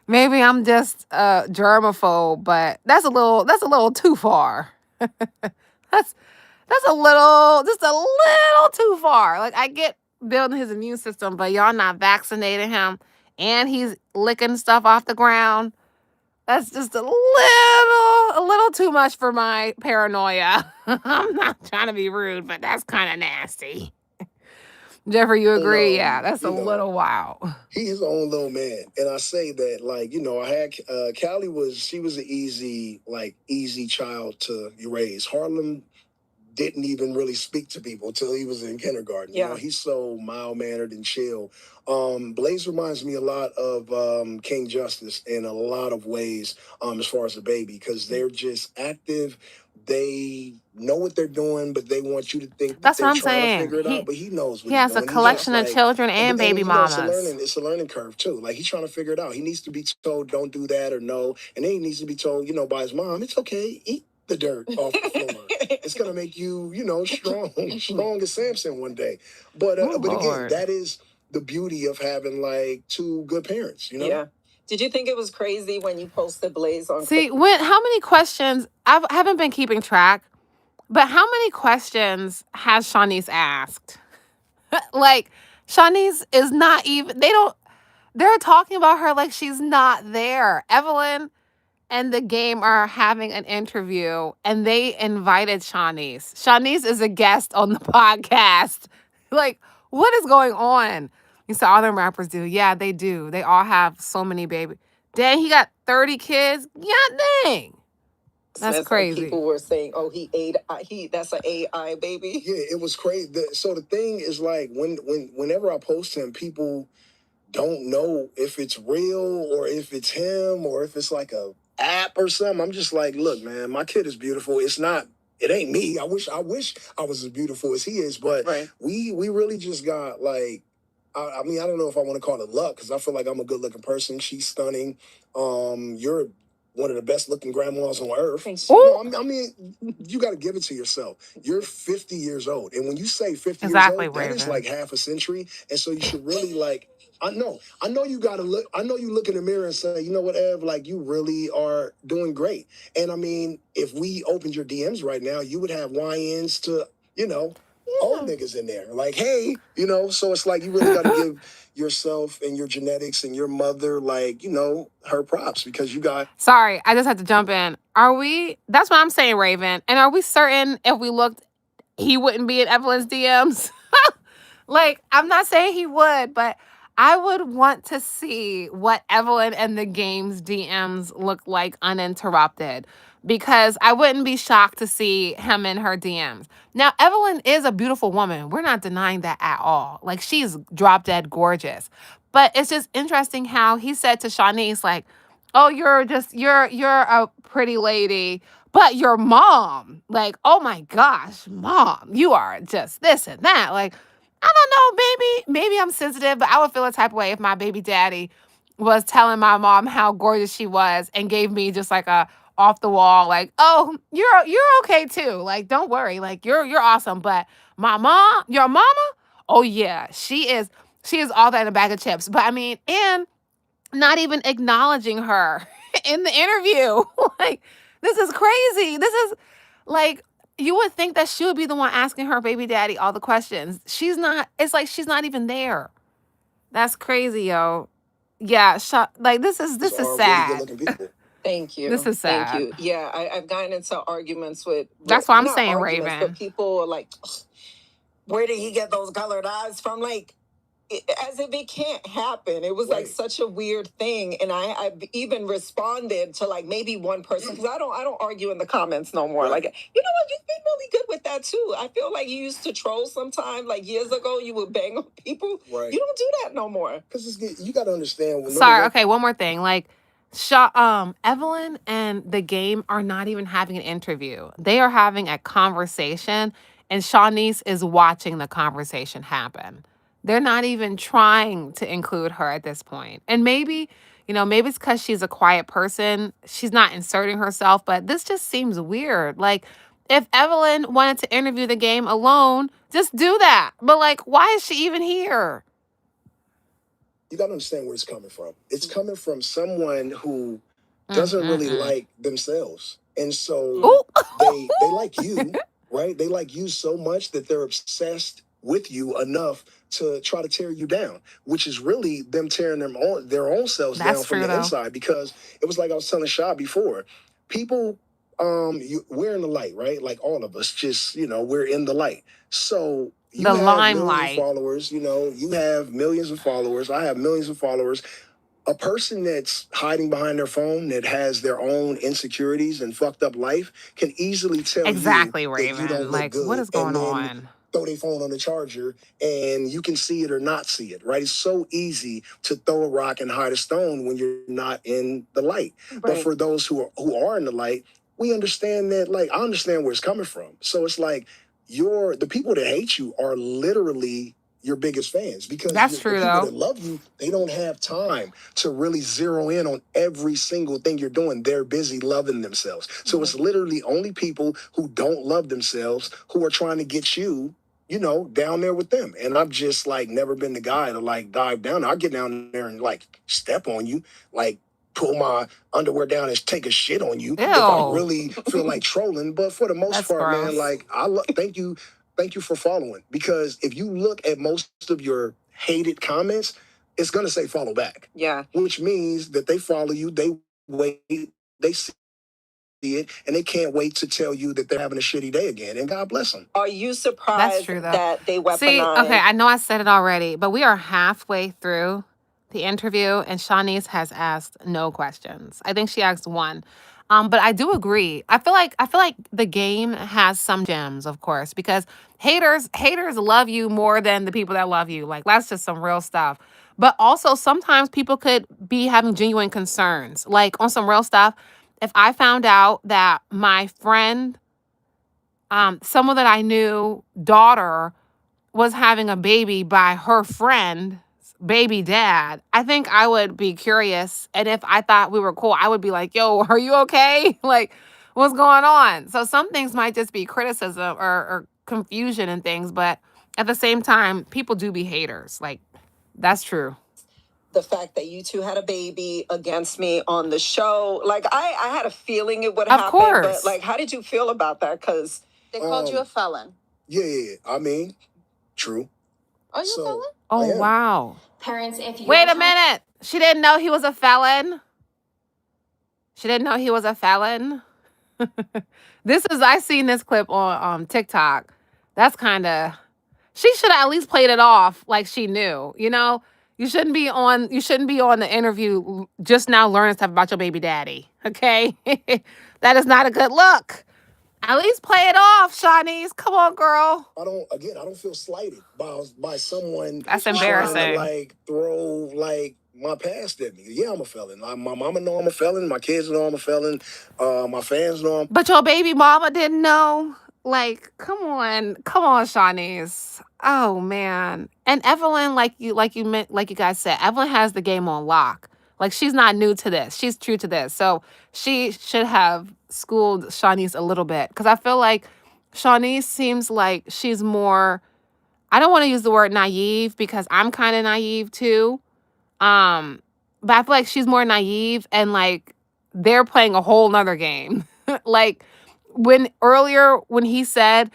Maybe I'm just germaphobe, but that's a little too far. that's just a little too far. Like, I get building his immune system, but y'all not vaccinating him and he's licking stuff off the ground. That's just a little too much for my paranoia. I'm not trying to be rude, but that's kind of nasty. Jeffrey, you agree? Yeah, that's a little wild. He's his own little man. And I say that, like, I had Callie she was an easy child to raise. Harlem didn't even really speak to people until he was in kindergarten. Yeah. He's so mild-mannered and chill. Blaze reminds me a lot of King Justice in a lot of ways, as far as a baby, because they're just active. They know what they're doing, but they want you to think That's they're what I'm trying saying. to figure it out. But he knows what He he's has doing. a collection of children and baby mamas. It's a learning curve too. Like, he's trying to figure it out. He needs to be told, "Don't do that," or "No," and then he needs to be told, by his mom, "It's okay. Eat the dirt off the floor. It's gonna make you, strong as Samson one day." But again, that is the beauty of having like two good parents. Yeah. Did you think it was crazy when you posted Blaze on? See, how many questions? I haven't been keeping track, but how many questions has Shanice asked? Like, Shanice is not even. They're talking about her like she's not there. Evelyn and the game are having an interview, and they invited Shanice. Shanice is a guest on the podcast. Like, what is going on? You said all them rappers do. Yeah, they do. They all have so many babies. Dang, he got 30 kids? Yeah, dang. That's crazy. People were saying, "Oh, that's an AI baby." Yeah, it was crazy. So the thing is, like, whenever I post him, people don't know if it's real or if it's him or if it's like a app or something. I'm just like, look, man, my kid is beautiful. It ain't me. I wish I was as beautiful as he is, but we really just got like, I mean, I don't know if I want to call it luck, because I feel like I'm a good looking person. She's stunning. You're one of the best looking grandmas on earth. I mean, you got to give it to yourself. You're 50 years old. And when you say 50 years old, that is like half a century. And so you should really I know you got to look. I know you look in the mirror and say, you know what, Ev, like, you really are doing great. And I mean, if we opened your DMs right now, you would have YNs to, old niggas in there. Like, hey, so it's like you really got to give yourself and your genetics and your mother, like, her props, because you got. Sorry, I just had to jump in. That's what I'm saying, Raven. And are we certain if we looked, he wouldn't be in Evelyn's DMs? Like, I'm not saying he would, but I would want to see what Evelyn and the game's DMs look like uninterrupted, because I wouldn't be shocked to see him in her DMs. Now, Evelyn is a beautiful woman. We're not denying that at all. Like, she's drop dead gorgeous. But it's just interesting how he said to Shanice, like, "Oh, you're a pretty lady, but your mom, like, oh my gosh, mom, you are just this and that." Like, I don't know, maybe I'm sensitive, but I would feel a type of way if my baby daddy was telling my mom how gorgeous she was and gave me just like a off the wall, like, "Oh, you're okay too. Like, don't worry. Like, you're awesome." But my mom, your mama, oh yeah, she is all that in a bag of chips. But I mean, and not even acknowledging her in the interview. Like, this is crazy. This is like, you would think that she would be the one asking her baby daddy all the questions. She's not. It's like she's not even there. That's crazy, yo. Yeah, like, this is sad. Really good-looking people. Thank you. This is Thank sad. you. Yeah, I've gotten into arguments with, That's why I'm not saying arguments, Raven. but people are like, where did he get those colored eyes from? Like, as if it can't happen. It was like such a weird thing, and I've even responded to like maybe one person, because I don't argue in the comments no more. Like, you know what, you've been really good with that too. I feel like you used to troll sometime, like years ago. You would bang on people. You don't do that no more. Because you got to understand. Sorry. Okay. One more thing. Like, Evelyn and the game are not even having an interview. They are having a conversation, and Shanice is watching the conversation happen. They're not even trying to include her at this point. And maybe, maybe it's because she's a quiet person. She's not inserting herself, but this just seems weird. Like, if Evelyn wanted to interview the game alone, just do that. But, like, why is she even here? You got to understand where it's coming from. It's coming from someone who doesn't really like themselves. And so they like you, right? They like you so much that they're obsessed with you enough to try to tear you down, which is really them tearing their own selves down from the inside. Because it was like I was telling Sha before, people, we're in the light, right? Like all of us, just, we're in the light. So you The have limelight. millions of followers, you have millions of followers. I have millions of followers. A person that's hiding behind their phone, that has their own insecurities and fucked up life, can easily tell Exactly, you Raven. that you don't look like, good. What is going and then on? Throw their phone on the charger and you can see it or not see it, right? It's so easy to throw a rock and hide a stone when you're not in the light. Right. But for those who are in the light, we understand that, like, I understand where it's coming from. So it's like the people that hate you are literally your biggest fans, because that's true, the people though. that love you, they don't have time to really zero in on every single thing you're doing. They're busy loving themselves. So it's literally only people who don't love themselves who are trying to get you, down there with them. And I've just like never been the guy to like dive down. I'll get down there and like step on you, like pull my underwear down and take a shit on you. Ew. If I really feel like trolling. But for the most part, gross. Man, like thank you for following, because if you look at most of your hated comments, it's going to say follow back. Yeah. Which means that they follow you, they wait, they see it, and they can't wait to tell you that they're having a shitty day again. And God bless them. Are you surprised that they weaponize? See, okay, I know I said it already, but we are halfway through the interview, and Shanice has asked no questions. I think she asked one. But I do agree. I feel like the game has some gems, of course, because haters love you more than the people that love you. Like, that's just some real stuff. But also sometimes people could be having genuine concerns. Like, on some real stuff, if I found out that my friend, someone that I knew, daughter was having a baby by her friend's baby dad, I think I would be curious. And if I thought we were cool, I would be like, yo, are you okay? Like, what's going on? So some things might just be criticism or confusion and things. But at the same time, people do be haters. Like, that's true. The fact that you two had a baby against me on the show, like I had a feeling it would happen. Of course. But like, how did you feel about that? Because they called you a felon. Yeah. I mean, true. Are you a felon? Oh, wow. Parents, if you wait a minute. She didn't know he was a felon? She didn't know he was a felon? I seen this clip on TikTok. That's kind of, she should have at least played it off like she knew, You shouldn't be on the interview just now learning stuff about your baby daddy, okay? That is not a good look. At least play it off, Shanice. Come on, girl. I don't feel slighted by someone that's embarrassing. Trying to, like, throw like my past at me. Yeah, I'm a felon. My mama know I'm a felon. My kids know I'm a felon. My fans know I'm. But your baby mama didn't know. Like, come on, Shanice. Oh man. And Evelyn, like you guys said, Evelyn has the game on lock. Like, she's not new to this. She's true to this. So she should have schooled Shanice a little bit. Because I feel like Shanice seems like she's more, I don't want to use the word naive because I'm kind of naive too. But I feel like she's more naive and like they're playing a whole nother game. Like when he said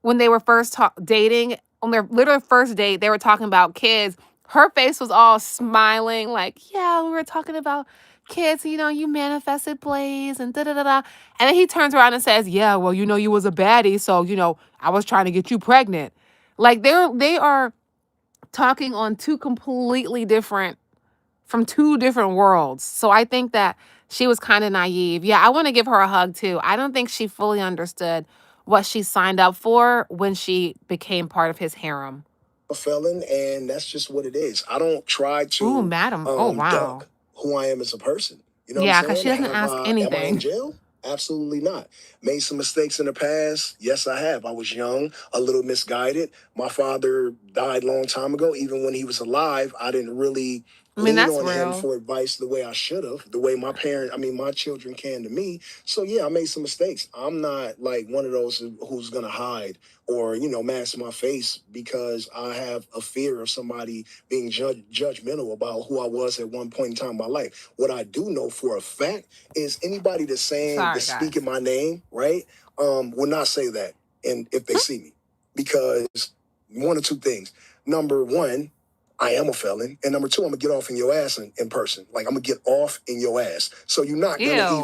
when they were first dating, on their literal first date, they were talking about kids. Her face was all smiling, like, yeah, we were talking about kids, you manifested Blaze and da da da da. And then he turns around and says, yeah, well, you was a baddie, so I was trying to get you pregnant. Like they are talking on from two different worlds. So I think that she was kind of naive. Yeah, I want to give her a hug too. I don't think she fully understood what she signed up for when she became part of his harem. A felon, and that's just what it is. I don't try Ooh, to madam. Oh, wow. duck who I am as a person. You know what Yeah, I'm because saying? she doesn't ask Am I in anything. jail? Absolutely not. Made some mistakes in the past. Yes, I have. I was young, a little misguided. My father died a long time ago. Even when he was alive, I didn't really I mean, lean that's on him real. for advice the way I should have, the way my children can to me. So yeah, I made some mistakes. I'm not like one of those who's gonna hide or mask my face because I have a fear of somebody being judgmental about who I was at one point in time in my life. What I do know for a fact is anybody Sorry, that's guys. speaking my name, right, will not say that, and if they see me, because one or two things. Number one, I am a felon, and number two, I'm gonna get off in your ass in person. Like I'm gonna get off in your ass. So you're not gonna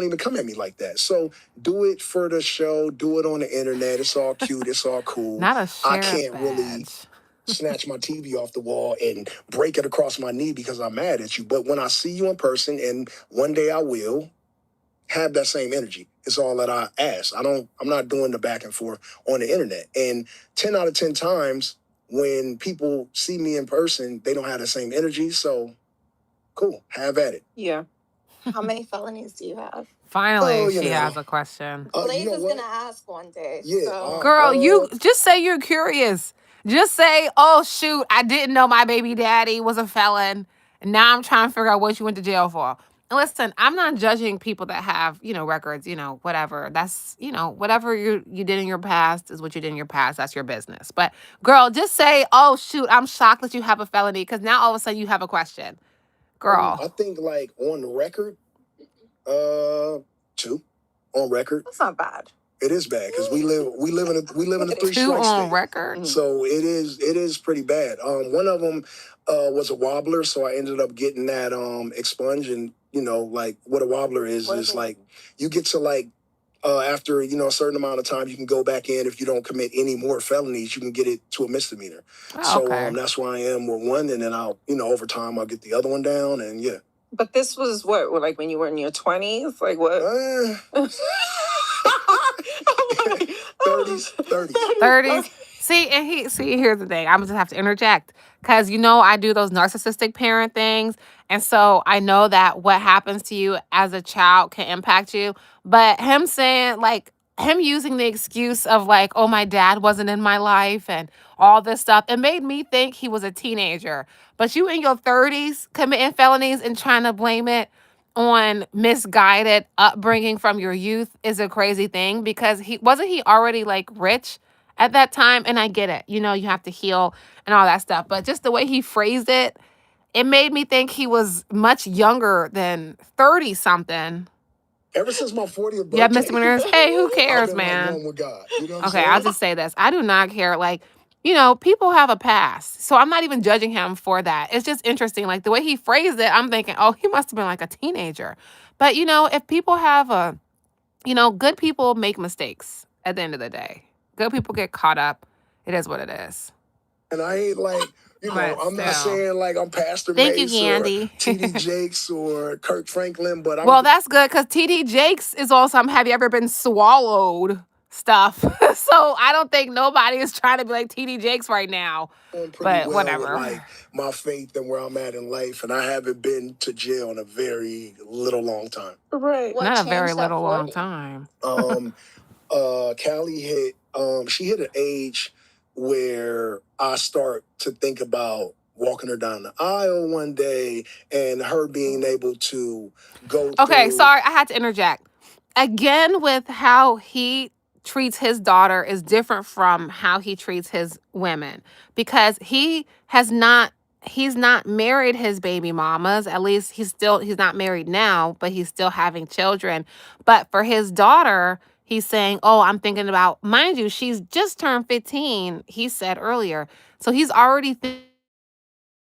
even come at me like that. So do it for the show. Do it on the internet. It's all cute. It's all cool. Not a I sheriff can't really badge. snatch my TV off the wall and break it across my knee because I'm mad at you. But when I see you in person, and one day I will, have that same energy. It's all that I ask. I'm not doing the back and forth on the internet. And 10 out of 10 times when people see me in person, they don't have the same energy. So cool. Have at it. Yeah. How many felonies do you have? Finally, she has a question. Blaze is gonna ask one day. Yeah, So. Girl, you just say you're curious. Just say, oh, shoot, I didn't know my baby daddy was a felon. And now I'm trying to figure out what you went to jail for. And listen, I'm not judging people that have, records, whatever. That's, whatever you did in your past is what you did in your past. That's your business. But girl, just say, oh, shoot, I'm shocked that you have a felony. Because now all of a sudden you have a question. Girl. I think like on the record, 2 on record. That's not bad. It is bad because we live in a 3 2 strike on state. record. So it is pretty bad. One of them was a wobbler, so I ended up getting that expunged. And like what a wobbler is like you get to like after a certain amount of time you can go back in. If you don't commit any more felonies, you can get it to a misdemeanor. Oh, okay. So that's where I am with one, and then I'll over time I'll get the other one down, and yeah. But this was what, like when you were in your 20s? Like what? 30s. See, here's the thing. I'm just have to interject because I do those narcissistic parent things, and so I know that what happens to you as a child can impact you. But him saying him using the excuse of like, oh, my dad wasn't in my life and all this stuff, it made me think he was a teenager. But you in your 30s committing felonies and trying to blame it on misguided upbringing from your youth is a crazy thing because he already like rich at that time. And I get it, you have to heal and all that stuff, but just the way he phrased it, it made me think he was much younger than 30 something. Ever since my 40th birthday. Yeah, misdemeanors. Hey, who cares, I've been man? like one with God. You know what I'm Okay, saying? I'll just say this. I do not care. Like, people have a past. So I'm not even judging him for that. It's just interesting. Like the way he phrased it, I'm thinking, oh, he must have been like a teenager. But, if people have good people make mistakes at the end of the day. Good people get caught up. It is what it is. And I ain't like, I'm not saying like I'm Pastor Thank Mace you, Yandy. or T.D. Jakes or Kirk Franklin, but well, that's good because T.D. Jakes is also have you ever been swallowed stuff. So I don't think nobody is trying to be like T.D. Jakes right now. But whatever. With, like my faith and where I'm at in life, and I haven't been to jail in a very long time. Right. Not a very long time. Callie hit she hit an age where I start to think about walking her down the aisle one day and her being able to go Okay, through... sorry, I had to interject. Again, with how he treats his daughter is different from how he treats his women because he's not married his baby mamas. At least he's not married now, but he's still having children. But for his daughter, he's saying, oh, I'm thinking about, mind you, she's just turned 15, he said earlier. So he's already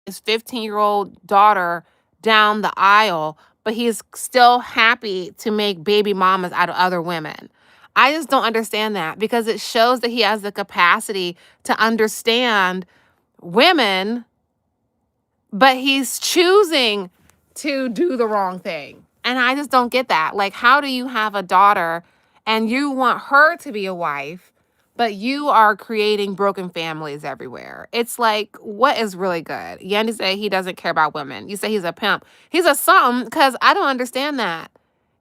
his 15-year-old daughter down the aisle, but he's still happy to make baby mamas out of other women. I just don't understand that because it shows that he has the capacity to understand women, but he's choosing to do the wrong thing. And I just don't get that. Like, how do you have a daughter and you want her to be a wife, but you are creating broken families everywhere? It's like, what is really good? Yandy say he doesn't care about women. You say he's a pimp. He's a something, because I don't understand that.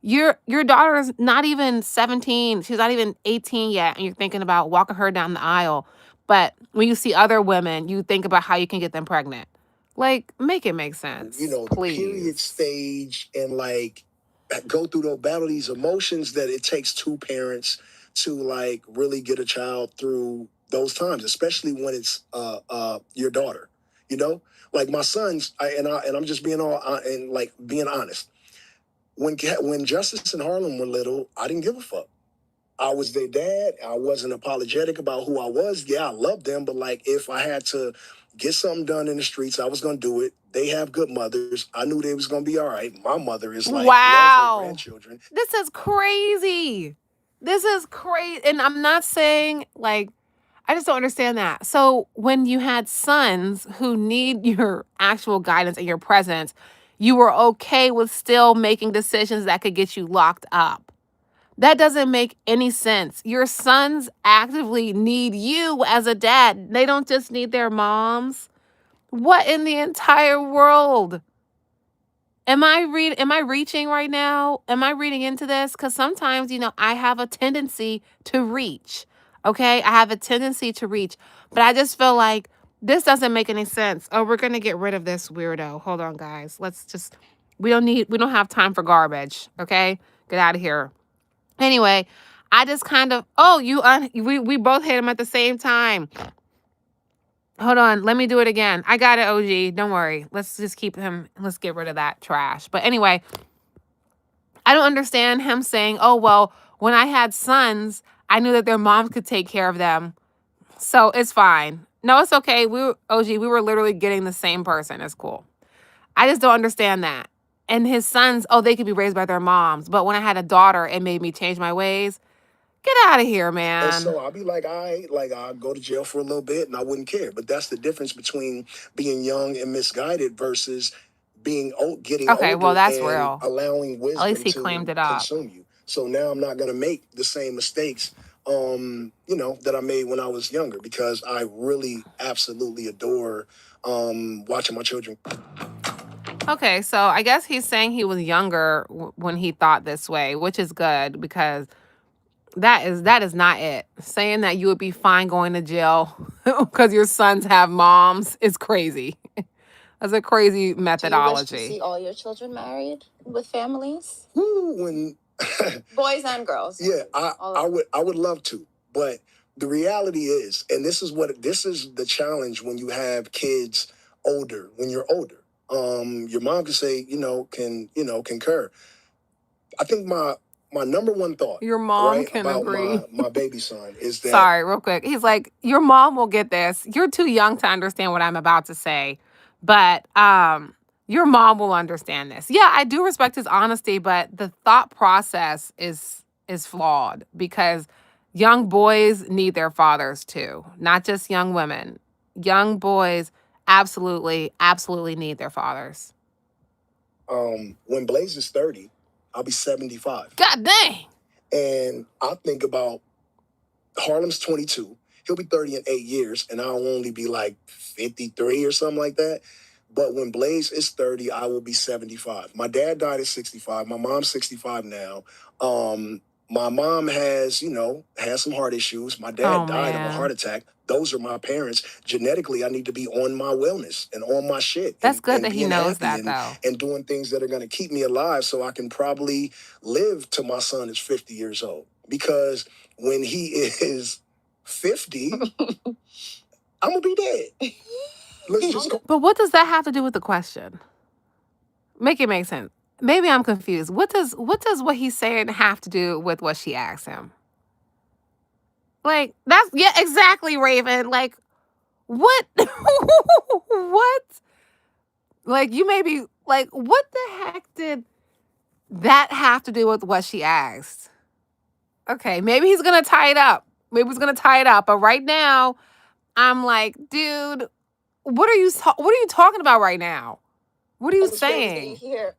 Your daughter is not even 17. She's not even 18 yet, and you're thinking about walking her down the aisle. But when you see other women, you think about how you can get them pregnant. Like, make it make sense, The period please. stage and like go through those battle these emotions that it takes two parents to like really get a child through those times, especially when it's your daughter. You know, like my sons, and I'm just being and like being honest. When Justice and Harlem were little, I didn't give a fuck. I was their dad. I wasn't apologetic about who I was. Yeah, I loved them, but like if I had to get something done in the streets, I was gonna do it. They have good mothers. I knew they was gonna be all right. My mother is like love her Wow. grandchildren. This is crazy. This is crazy. And I'm not saying, like, I just don't understand that. So when you had sons who need your actual guidance and your presence, you were okay with still making decisions that could get you locked up. That doesn't make any sense. Your sons actively need you as a dad. They don't just need their moms. What in the entire world? Am I reaching right now? Am I reading into this? Because sometimes, I have a tendency to reach. Okay? I have a tendency to reach. But I just feel like this doesn't make any sense. Oh, we're gonna get rid of this weirdo. Hold on, guys. We don't have time for garbage. Okay? Get out of here. Anyway, I just kind of, we both hit him at the same time. Hold on, let me do it again. I got it, OG. Don't worry. Let's just keep him. Let's get rid of that trash. But anyway, I don't understand him saying, oh, well, when I had sons, I knew that their moms could take care of them. So it's fine. No, it's okay. We were literally getting the same person. It's cool. I just don't understand that. And his sons, they could be raised by their moms. But when I had a daughter, it made me change my ways. Get out of here, man. And so I'll be like, I'll go to jail for a little bit and I wouldn't care. But that's the difference between being young and misguided versus getting Okay, older well, that's and real. allowing At wisdom least he to claimed it up. consume you. So now I'm not gonna make the same mistakes that I made when I was younger because I really absolutely adore watching my children. Okay, so I guess he's saying he was younger when he thought this way, which is good because that is not it. Saying that you would be fine going to jail because your sons have moms is crazy. That's a crazy Do you wish to methodology. see all your children married with families? When Boys and girls. Yeah, I would love to, but the reality is, and this is the challenge when you have kids when you're older. Your mom can say, concur. I think my number one thought, Your mom right, can about agree. my baby son is that Sorry, real quick. He's like, your mom will get this. You're too young to understand what I'm about to say, but your mom will understand this. Yeah, I do respect his honesty, but the thought process is flawed because young boys need their fathers too, not just young women. Young boys absolutely, absolutely need their fathers. when Blaze is 30, I'll be 75. God dang. And I think about Harlem's 22. He'll be 30 in 8 years, and I'll only be like 53 or something like that. But when Blaze is 30, I will be 75. My dad died at 65. My mom's 65 now. My mom has some heart issues. My dad died of a heart attack. Those are my parents. Genetically, I need to be on my wellness and on my shit. That's good that he knows that, though. And doing things that are going to keep me alive so I can probably live till my son is 50 years old. Because when he is 50, I'm going to be dead. Let's just go. But what does that have to do with the question? Make it make sense. Maybe I'm confused. What does what he's saying have to do with what she asked him? Like, exactly, Raven. Like, what? What? Like, you may be Like, what the heck did that have to do with what she asked? Okay, maybe he's gonna tie it up. Maybe he's gonna tie it up. But right now, I'm like, dude, what are you talking about right now? What are you It's crazy saying? here.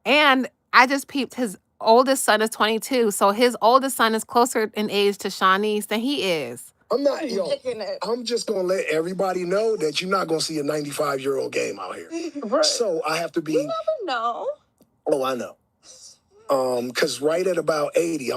And I just peeped. His oldest son is 22, so his oldest son is closer in age to Shanice than he is. I'm not, yo, Picking it. I'm just going to let everybody know that you're not going to see a 95-year-old game out here. Right. So I have to be, You never know. oh, I know. Because right at about 80,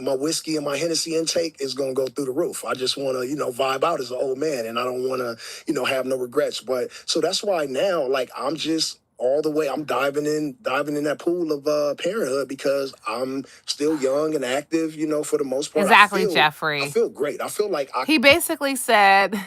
my whiskey and my Hennessy intake is going to go through the roof. I just want to, vibe out as an old man, and I don't want to, have no regrets. But so that's why now, like, I'm just all the way, I'm diving in that pool of parenthood because I'm still young and active, for the most part. Exactly, Jeffrey. I feel great. I feel like He basically said,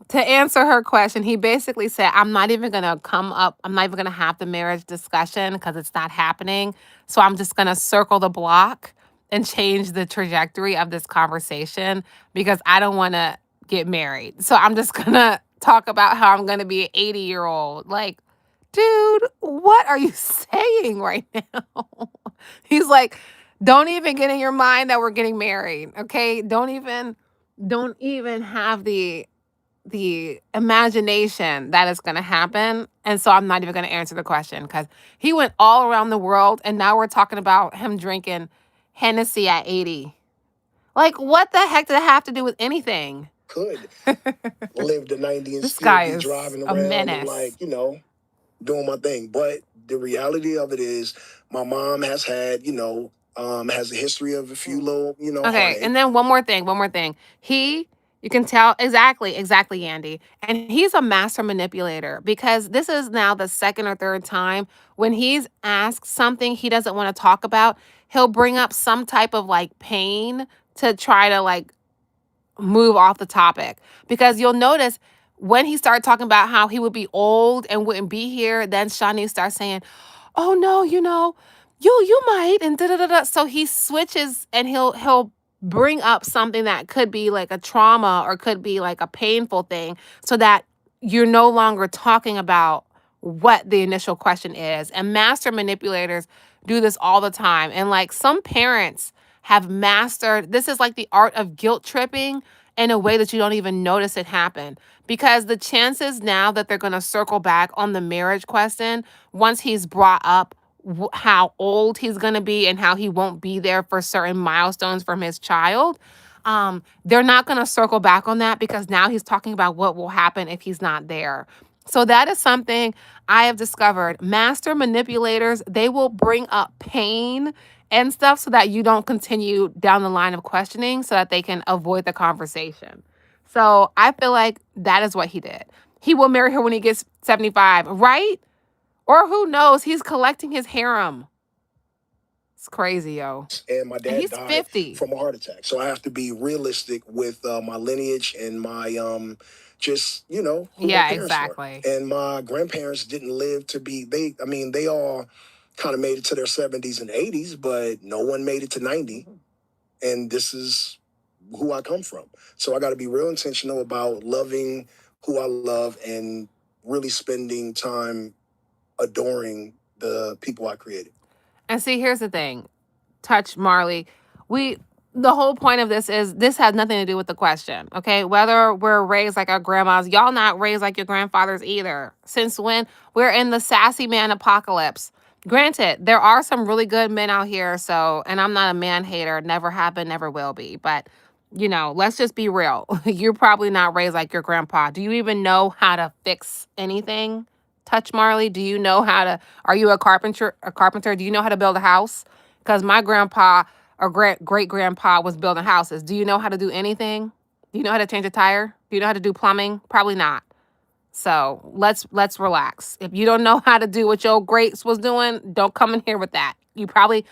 to answer her question, he basically said, I'm not even going to have the marriage discussion because it's not happening. So I'm just going to circle the block and change the trajectory of this conversation because I don't want to get married. So I'm just going to talk about how I'm going to be an 80-year-old. Like, dude, what are you saying right now? He's like, don't even get in your mind that we're getting married. Okay. Don't even have the imagination that it's going to happen. And so I'm not even going to answer the question because he went all around the world and now we're talking about him drinking Hennessy at 80. Like, what the heck did it have to do with anything? could live to 90 and This still guy be is driving a around and menace. like, doing my thing. But the reality of it is my mom has had, has a history of a few little, Okay, heartache. and then one more thing. You can tell exactly, Andy. And he's a master manipulator because this is now the second or third time when he's asked something he doesn't want to talk about, he'll bring up some type of like pain to try to like move off the topic. Because you'll notice when he started talking about how he would be old and wouldn't be here, then Shani starts saying, "Oh no, you might," and da da da da. So he switches and he'll bring up something that could be like a trauma or could be like a painful thing so that you're no longer talking about what the initial question is. And master manipulators do this all the time. And like some parents have mastered this is like the art of guilt tripping in a way that you don't even notice it happen. Because the chances now that they're going to circle back on the marriage question once he's brought up how old he's going to be and how he won't be there for certain milestones from his child, they're not going to circle back on that because now he's talking about what will happen if he's not there. So that is something I have discovered. Master manipulators, they will bring up pain and stuff so that you don't continue down the line of questioning so that they can avoid the conversation. So I feel like that is what he did. He will marry her when he gets 75, right? Or who knows? He's collecting his harem. It's crazy, yo. And my dad He's died 50. from a heart attack. So I have to be realistic with my lineage and my just, who my parents exactly. were. And my grandparents didn't live to be they all kind of made it to their 70s and 80s, but no one made it to 90. And this is who I come from. So I got to be real intentional about loving who I love and really spending time adoring the people I created. And see, here's the thing. Touch Marley. The whole point of this is this has nothing to do with the question, okay? Whether we're raised like our grandmas, y'all not raised like your grandfathers either. Since when? We're in the sassy man apocalypse. Granted, there are some really good men out here, and I'm not a man hater, never have been, never will be, but let's just be real. You're probably not raised like your grandpa. Do you even know how to fix anything? Touch Marley, do you know are you a carpenter? Do you know how to build a house? Because my grandpa or great grandpa was building houses. Do you know how to do anything? Do you know how to change a tire? Do you know how to do plumbing? Probably not. So let's relax. If you don't know how to do what your greats was doing, don't come in here with that. You probably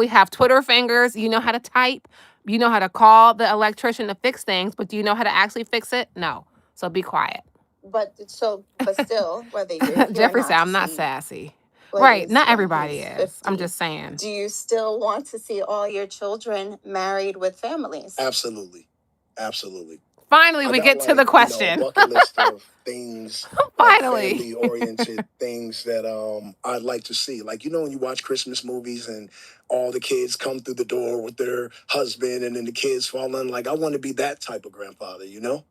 have Twitter fingers. You know how to type. You know how to call the electrician to fix things, but do you know how to actually fix it? No. So be quiet. But still, whether you're here Jeffrey or said, not I'm to not see sassy. what Right. he's Not when everybody he's is. I'm 50, just saying. do you still want to see all your children married with families? Absolutely. Absolutely. Finally, I we got get to the like, you know, a question. bucket list of things like Finally. family oriented things that I'd like to see. Like, you know, when you watch Christmas movies and all the kids come through the door with their husband and then the kids fall in, like I want to be that type of grandfather, you know?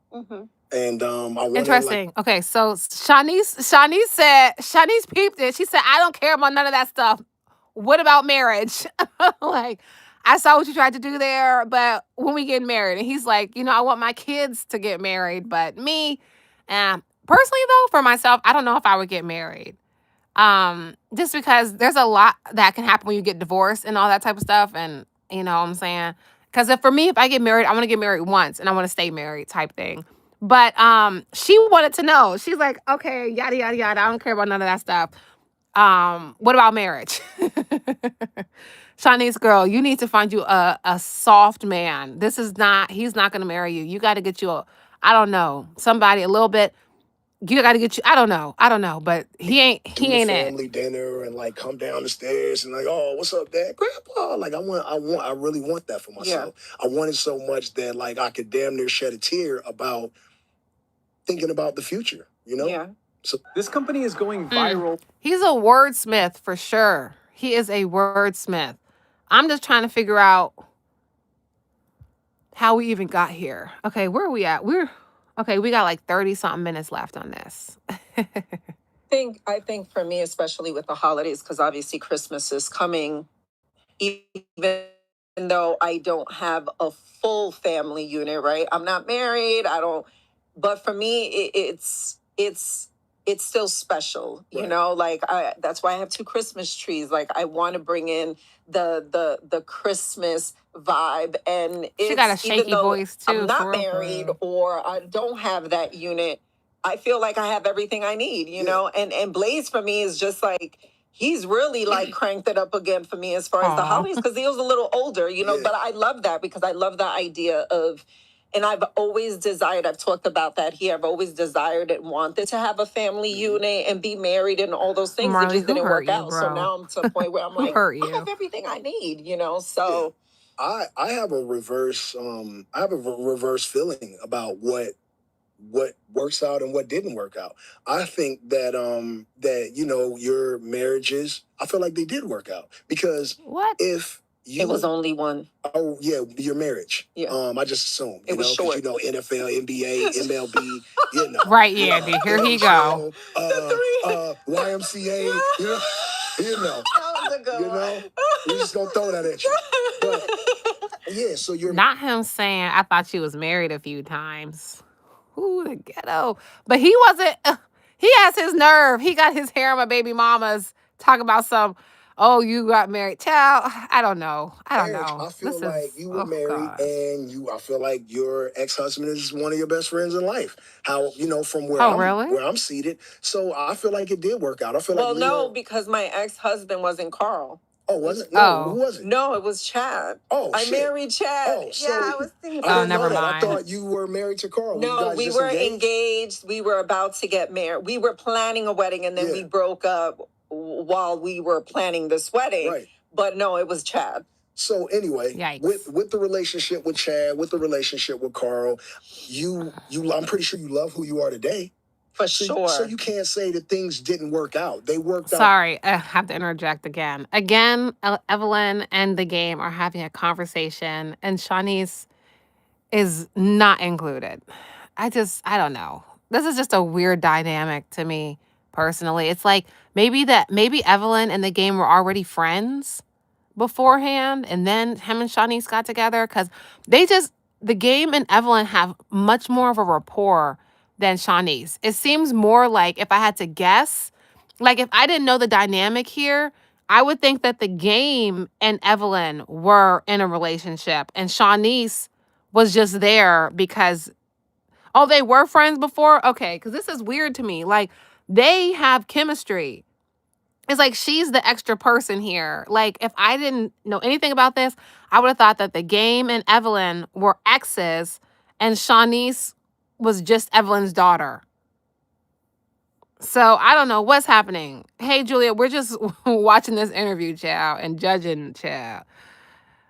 And I want to like Interesting. Okay, so Shanice peeped it. She said, I don't care about none of that stuff. What about marriage? Like, I saw what you tried to do there, but when we get married, and he's like, I want my kids to get married, but me, personally though, for myself, I don't know if I would get married. Just because there's a lot that can happen when you get divorced and all that type of stuff, and you know what I'm saying? Because for me, if I get married, I want to get married once and I want to stay married type thing. But she wanted to know. She's like, okay, yada yada yada. I don't care about none of that stuff. What about marriage? Chinese girl, you need to find you a soft man. He's not gonna marry you. You gotta get you I don't know, somebody a little bit. You gotta get you, I don't know, but do he the ain't it. family dinner and like come down the stairs and like, oh, what's up, Dad? Grandpa. Like I really want that for myself. I want it so much that like I could damn near shed a tear about thinking about the future, you know? Yeah. So This company is going viral. He's a wordsmith for sure. He is a wordsmith. I'm just trying to figure out how we even got here. Okay, where are we at? We got like 30 something minutes left on this. I think for me, especially with the holidays, because obviously Christmas is coming, even though I don't have a full family unit, right? I'm not married. I don't. But for me, it's still special, you Right. know. Like that's why I have two Christmas trees. Like I want to bring in the Christmas vibe, and She got a it's even shaky though voice too. I'm not for real, for married real. or I don't have that unit, I feel like I have everything I need, you Yeah. know. And Blaze for me is just like he's really like cranked it up again for me as far as the Aw. holidays because he was a little older, you know. Yeah. But I love that because I love the idea of, and I've always desired. I've talked about that here. I've always desired and wanted to have a family unit and be married and all those things. It Marley, just who didn't hurt work you, out. So bro? now I'm to a point where I'm Who like, hurt I have you? everything I need, you know. So I have a reverse reverse feeling about what works out and what didn't work out. I think that that you know your marriages, I feel like they did work out because What? if you it was only one. oh yeah your marriage Yeah. I just assume It you was know because you short. know NFL NBA MLB you know Right, Andy. Here he go. YMCA you know That was a good you know one. we're just gonna throw that at you but yeah so you're Not him saying, I thought she was married a few times. Ooh, the ghetto. But he wasn't, he has his nerve. He got his hair on my baby mama's talk about oh, you got married. Child, I don't know. marriage, I feel This is, like you were oh, married gosh. and I feel like your ex-husband is one of your best friends in life. How, you know, from where Oh, really? I'm seated. So I feel like it did work out. I feel Well, like no, because my ex-husband wasn't Carl. Oh, was it? No, Oh. who was it? No, it was Chad. Oh, I shit. married Chad. Oh, so yeah, I was thinking. I didn't never know that. mind. I thought you were married to Carl. Were you No, guys we just were engaged. We were about to get married. We were planning a wedding, and then we broke up while we were planning this wedding. Right. But no, it was Chad. So anyway, Yikes. with the relationship with Chad, with the relationship with Carl, I'm pretty sure you love who you are today. For sure. So you can't say that things didn't work out. They worked out. Sorry, I have to interject again. Evelyn and the game are having a conversation, and Shanice is not included. I don't know. This is just a weird dynamic to me personally. It's like maybe Evelyn and the game were already friends beforehand, and then him and Shanice got together because the game and Evelyn have much more of a rapport than Shanice. It seems more like, if I had to guess, like if I didn't know the dynamic here, I would think that the game and Evelyn were in a relationship and Shanice was just there because, oh, they were friends before? Okay, because this is weird to me. Like, they have chemistry. It's like she's the extra person here. Like, if I didn't know anything about this, I would have thought that the game and Evelyn were exes and Shanice was just Evelyn's daughter. So I don't know what's happening. Hey, Julia, we're just watching this interview, child, and judging, child.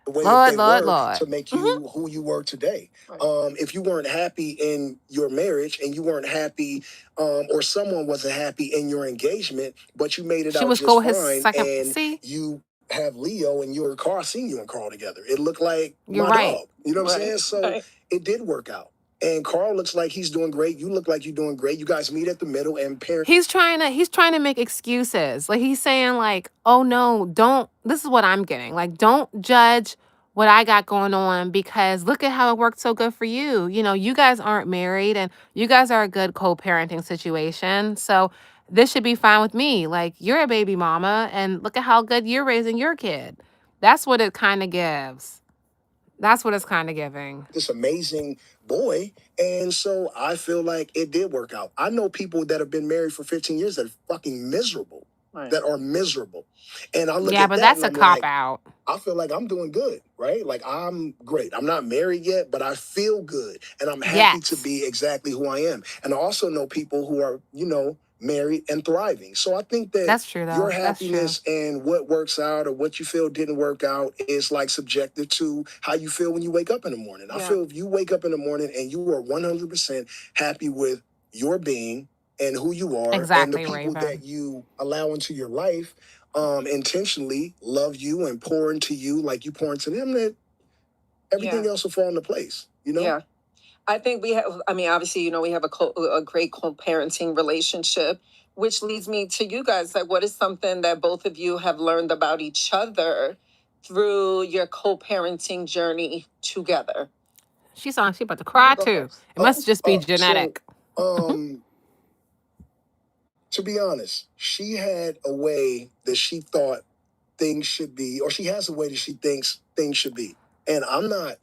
the way Lord, that they Lord, were Lord. to make you who you were today. Right. If you weren't happy in your marriage and you weren't happy, or someone wasn't happy in your engagement, but you made it She out was just cool with his fine, second. and See, you have Leo and your car, seen you and Carl together. It looked like you're my right. dog. You know what I'm Right, saying? So right. it did work out. And Carl looks like he's doing great. You look like you're doing great. You guys meet at the middle and parent. He's trying to make excuses. Like he's saying like, "Oh no, don't this is what I'm getting. Like don't judge what I got going on because look at how it worked so good for you. You know, you guys aren't married and you guys are a good co-parenting situation. So this should be fine with me. Like you're a baby mama and look at how good you're raising your kid." That's what it kind of gives. That's what it's kind of giving. This amazing boy. And so I feel like it did work out. I know people that have been married for 15 years that are fucking miserable, Right. that are miserable. And I look Yeah, at but that that's and a I'm cop like, out. I feel like I'm doing good, right? Like I'm great. I'm not married yet, but I feel good. And I'm happy to Yes. be exactly who I am. And I also know people who are, married and thriving. So I think that That's true though. your That's true. happiness and what works out or what you feel didn't work out is like subjective to how you feel when you wake up in the morning. I Yeah. feel if you wake up in the morning and you are 100% happy with your being and who you are and the Exactly, people Raven. that you allow into your life, intentionally love you and pour into you like you pour into them, that everything Yeah. else will fall into place, Yeah. I think we have, obviously, we have a great co-parenting relationship, which leads me to you guys. Like, what is something that both of you have learned about each other through your co-parenting journey together? She about to cry Go too. first. It must just be So, genetic. to be honest, she had a way that she thought things should be, or she has a way that she thinks things should be. And I'm not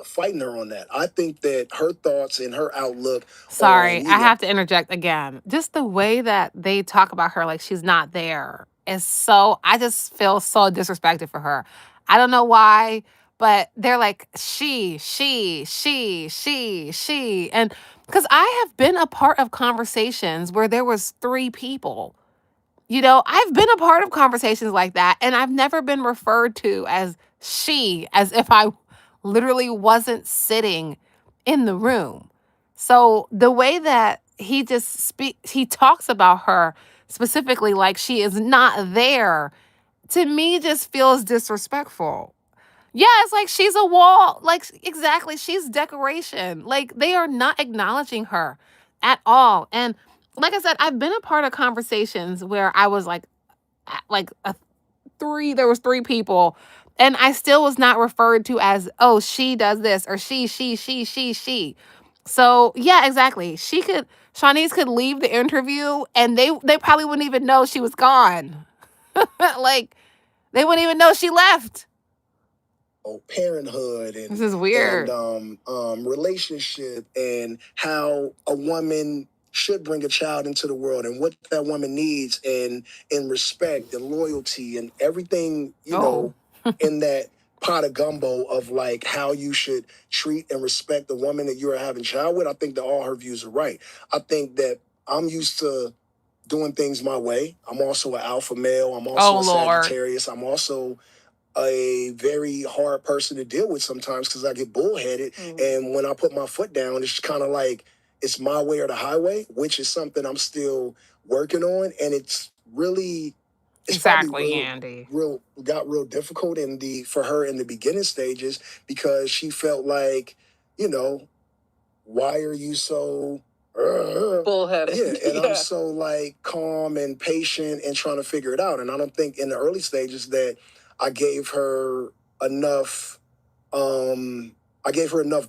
fighting her on that. I think that her thoughts and her outlook Sorry, on, I have to interject again. Just the way that they talk about her like she's not there is so, I just feel so disrespected for her. I don't know why, but they're like, she. And because I have been a part of conversations where there was 3 people. You know, I've been a part of conversations like that, and I've never been referred to as she, as if I literally wasn't sitting in the room. So the way that he talks about her specifically like she is not there, to me just feels disrespectful. Yeah, it's like she's a wall. Like, exactly. She's decoration. Like, they are not acknowledging her at all. And like I said, I've been a part of conversations where I was like there was 3 people, and I still was not referred to as, oh, she does this, or she. So yeah, exactly. Shanice could leave the interview and they probably wouldn't even know she was gone. Like, they wouldn't even know she left. Parenthood This is weird. and relationship and how a woman should bring a child into the world and what that woman needs and respect and loyalty and everything, in that pot of gumbo of like how you should treat and respect the woman that you're having a child with. I think that all her views are right. I think that I'm used to doing things my way. I'm also an alpha male. I'm also a Sagittarius. I'm also a very hard person to deal with sometimes because I get bullheaded. And when I put my foot down, it's kind of like it's my way or the highway, which is something I'm still working on. And it's Exactly, probably Andy. got real difficult for her in the beginning stages because she felt like, why are you so bullheaded? Yeah, and I'm so like calm and patient and trying to figure it out. And I don't think in the early stages that I gave her enough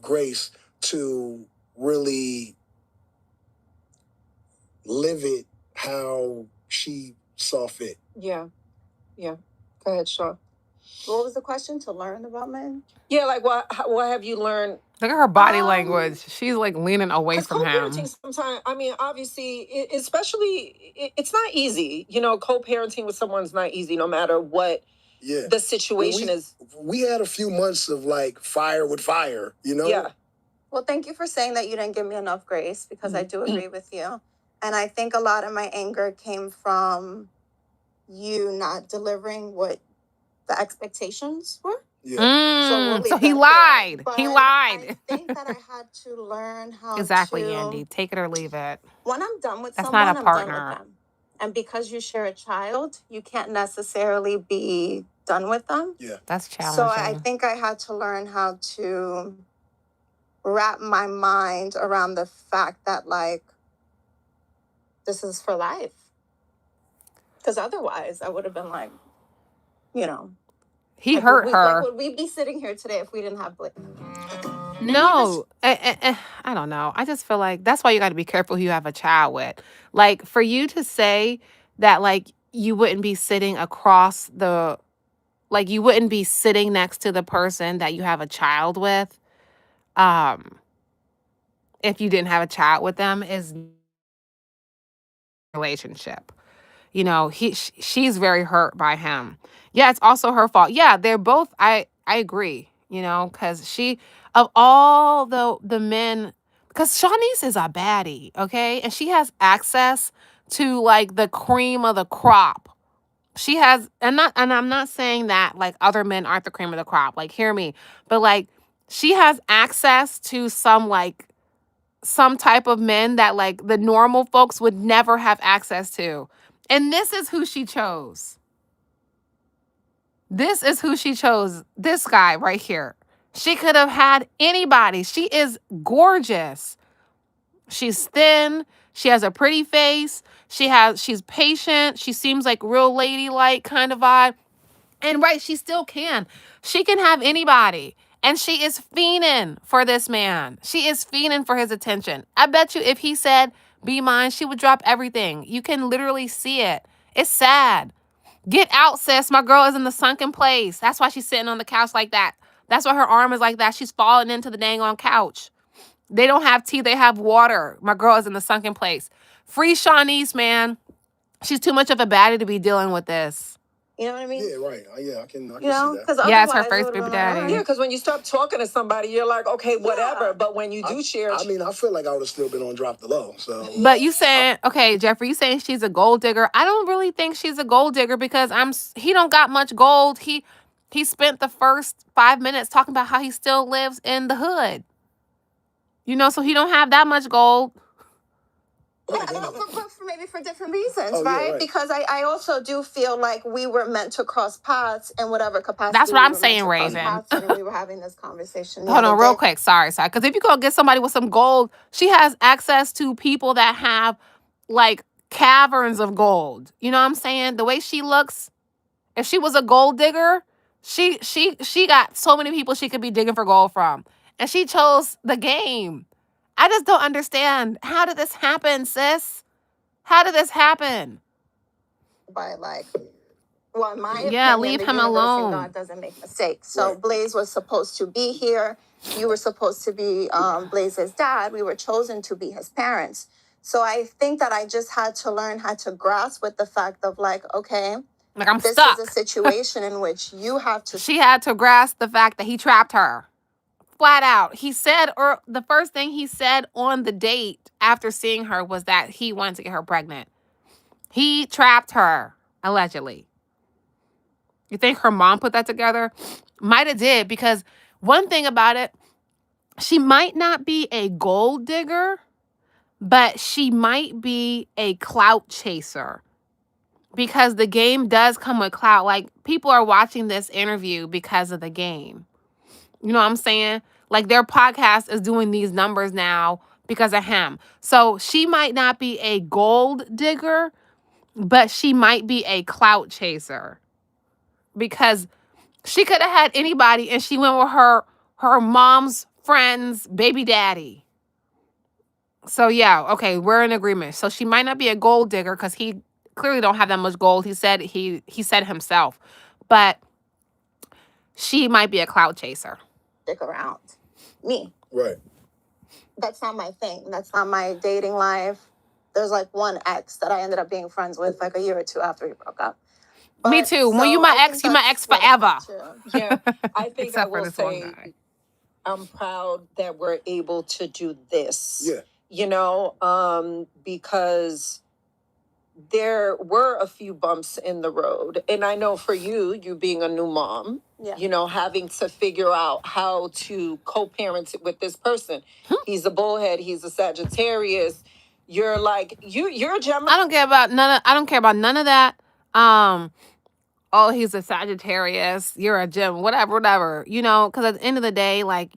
grace to really live it how she saw fit. Yeah. Go ahead, Shaw. What was the question? To learn about men? Yeah, like what have you learned? Look at her body language. She's like leaning away from him. Sometimes, obviously, it's not easy. Co-parenting with someone's not easy, no matter what the situation is. We had a few months of like fire with fire, Yeah. Well, thank you for saying that you didn't give me enough grace, because I do agree with you. And I think a lot of my anger came from you not delivering what the expectations were. Yeah. So we'll So leave he that there. lied. He But lied. I think that I had to learn how Exactly, to, Andy. Take it or leave it. when I'm done with That's not someone, a I'm done with partner. them. And because you share a child, you can't necessarily be done with them. Yeah. That's So I challenging. think I had to learn how to wrap my mind around the fact that, like, this is for life. Because otherwise, I would have been like, you know, He like, hurt her. would we be sitting here today if we didn't have Blake? No, I don't know. I just feel like that's why you got to be careful who you have a child with. Like, for you to say that, like, you wouldn't be sitting across the, like, you wouldn't be sitting next to the person that you have a child with, if you didn't have a child with them, is relationship. You know, she's very hurt by him. Yeah, it's also her fault. Yeah, they're both. I agree. You know, because she, of all the men, because Shanice is a baddie, okay, and she has access to like the cream of the crop. She has, and I'm not saying that like other men aren't the cream of the crop. Like, hear me, but like she has access to some type of men that like the normal folks would never have access to. And this is who she chose. This is who she chose. This guy right here. She could have had anybody. She is gorgeous. She's thin. She has a pretty face. She's patient. She seems like real ladylike kind of vibe. And right, she still can. She can have anybody. And she is fiending for this man. She is fiending for his attention. I bet you if he said, be mine, she would drop everything. You can literally see it. It's sad. Get out, sis. My girl is in the sunken place. That's why she's sitting on the couch like that. That's why her arm is like that. She's falling into the dang on couch. They don't have tea. They have water. My girl is in the sunken place. Free Shanice, man. She's too much of a baddie to be dealing with this. You know what I mean? Yeah, right. Yeah, I can You know, see that. because Yeah, it's her otherwise it first would've baby been like, daddy. Yeah, because when you stop talking to somebody, you're like, okay, whatever. Yeah. But when you do share, I mean, I feel like I would have still been on drop the low. So, But you saying, okay, Jeffrey, you saying she's a gold digger. I don't really think she's a gold digger because he don't got much gold. He spent the first 5 minutes talking about how he still lives in the hood. You know, so he don't have that much gold. Yeah, but maybe for different reasons, Oh, yeah, right? right. Because I also do feel like we were meant to cross paths in whatever capacity. That's what we I'm were meant saying, to cross Raven. paths in, and we were having this conversation. Hold on, real quick. Sorry. Because if you go get somebody with some gold, she has access to people that have like caverns of gold. You know what I'm saying? The way she looks, if she was a gold digger, she got so many people she could be digging for gold from. And she chose the game. I just don't understand. How did this happen, sis? How did this happen? By like, well, in my Yeah, opinion, leave the him universe alone. and God doesn't make mistakes. So Right. Blaze was supposed to be here. You were supposed to be Blaze's dad. We were chosen to be his parents. So I think that I just had to learn how to grasp with the fact of like, okay, Like, I'm this stuck. is a situation in which you have to. She had to grasp the fact that he trapped her. Flat out. He said, or the first thing he said on the date after seeing her was that he wanted to get her pregnant. He trapped her, allegedly. You think her mom put that together? Might have did, because one thing about it, she might not be a gold digger, but she might be a clout chaser. Because the game does come with clout. Like, people are watching this interview because of the game. You know what I'm saying? Like, their podcast is doing these numbers now because of him. So she might not be a gold digger, but she might be a clout chaser. Because she could have had anybody and she went with her mom's friend's baby daddy. So yeah, okay, we're in agreement. So she might not be a gold digger because he clearly don't have that much gold. He said himself. But she might be a clout chaser. Stick around. Me. Right. That's not my thing. That's not my dating life. There's like one ex that I ended up being friends with like a year or two after we broke up. Me too. When you my ex, you my ex forever. yeah, I think I Except for will this one say guy. I'm proud that we're able to do this. Yeah. You know, because there were a few bumps in the road. And I know for you being a new mom, having to figure out how to co-parent with this person. He's a bullhead, he's a Sagittarius. You're like, you're a Gemini. I don't care about none of that. Oh, he's a Sagittarius, you're a Gem, whatever. Because at the end of the day, like,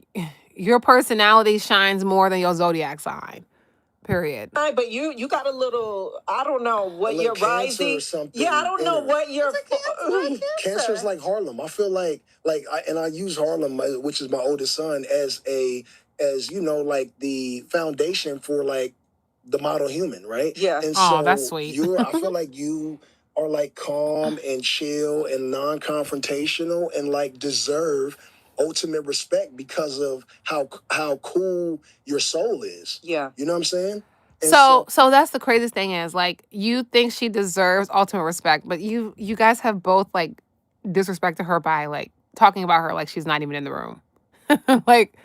your personality shines more than your zodiac sign. Period. But you got a little, I don't know what you're rising. Yeah, I don't know what you're. Cancer is like Harlem. I feel like I use Harlem, which is my oldest son, as like the foundation for like the model human, right? Yeah. And Oh, so that's sweet. I feel like you are like calm and chill and non-confrontational and like deserve ultimate respect because of how cool your soul is. Yeah. You know what I'm saying? And So that's the craziest thing is, like, you think she deserves ultimate respect, but you guys have both, like, disrespected her by, like, talking about her like she's not even in the room. Like,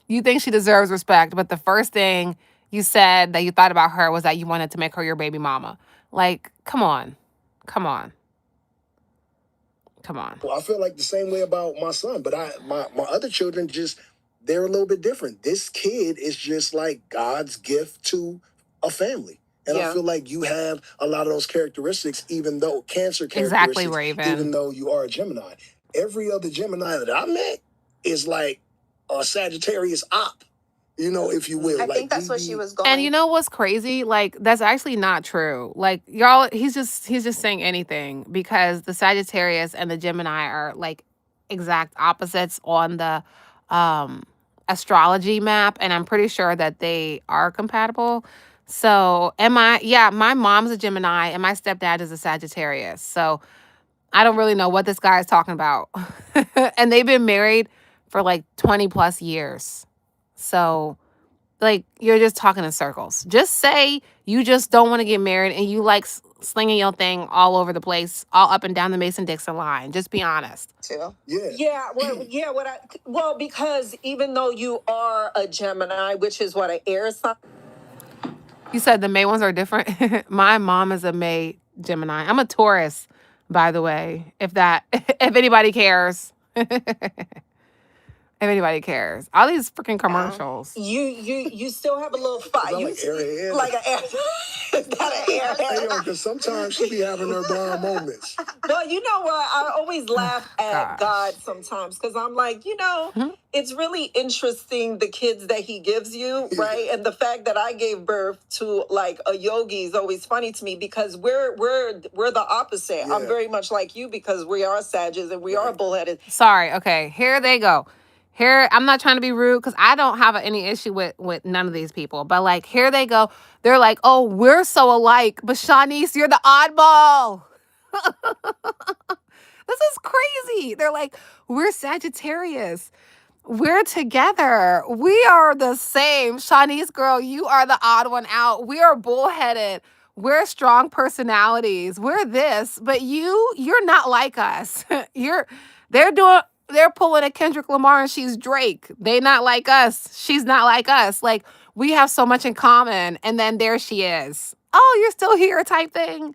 you think she deserves respect, but the first thing you said that you thought about her was that you wanted to make her your baby mama. Like, come on. Well, I feel like the same way about my son, but my other children they're a little bit different. This kid is just like God's gift to a family. And I feel like you have a lot of those characteristics, even though Cancer characteristics, Exactly, Raven. even though you are a Gemini. Every other Gemini that I met is like a Sagittarius op, if you will. I think that's what she was going. And you know what's crazy? Like, that's actually not true. Like, y'all, he's just saying anything, because the Sagittarius and the Gemini are like exact opposites on the astrology map, and I'm pretty sure that they are compatible. So, my mom's a Gemini and my stepdad is a Sagittarius. So, I don't really know what this guy is talking about. And they've been married for like 20 plus years. So, like, you're just talking in circles. Just say you just don't want to get married and you like slinging your thing all over the place, all up and down the Mason-Dixon line. Just be honest. Too. Yeah. Well, because even though you are a Gemini, which is what, an air sign. You said the May ones are different. My mom is a May Gemini. I'm a Taurus, by the way, if anybody cares. If anybody cares. All these freaking commercials. You still have a little fight. Like an air. Because sometimes she be having her blind moments. Well, you know what? I always laugh at God sometimes, because I'm like, it's really interesting the kids that he gives you, right? And the fact that I gave birth to like a yogi is always funny to me, because we're the opposite. Yeah. I'm very much like you, because we are Sagittarius and we are bullheaded. Sorry. Okay. Here they go. Here, I'm not trying to be rude, because I don't have any issue with none of these people. But, like, here they go. They're like, oh, we're so alike. But, Shanice, you're the oddball. This is crazy. They're like, we're Sagittarius. We're together. We are the same. Shanice, girl, you are the odd one out. We are bullheaded. We're strong personalities. We're this. But you're not like us. They're pulling a Kendrick Lamar and she's Drake. They not like us. She's not like us. Like, we have so much in common. And then there she is. Oh, you're still here type thing.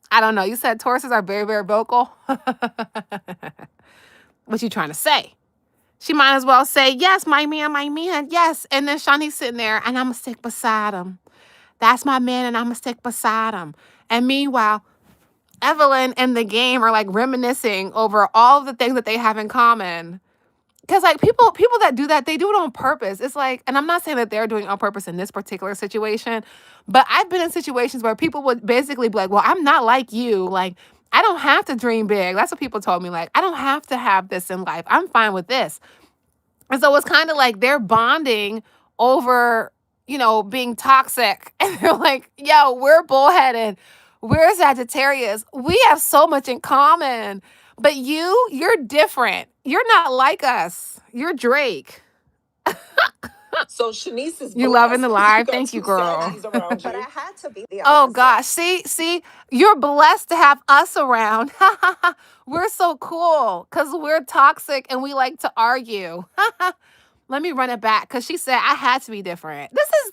I don't know. You said Tauruses are very, very vocal. What you trying to say? She might as well say, yes, my man, yes. And then Shani's sitting there, and I'm going to stick beside him. That's my man, and I'm going to stick beside him. And meanwhile, Evelyn and the game are like reminiscing over all of the things that they have in common. Because like people that do that, they do it on purpose. It's like, and I'm not saying that they're doing it on purpose in this particular situation, but I've been in situations where people would basically be like, well, I'm not like you. Like, I don't have to dream big. That's what people told me. Like, I don't have to have this in life. I'm fine with this. And so it's kind of like they're bonding over, being toxic. And they're like, yo, we're bullheaded. We're Sagittarius. We have so much in common. But you're different. You're not like us. You're Drake. So Shanice is You loving the live? Thank you, girl. But I had to be the opposite. Oh gosh. See, you're blessed to have us around. We're so cool because we're toxic and we like to argue. Let me run it back because she said I had to be different. This is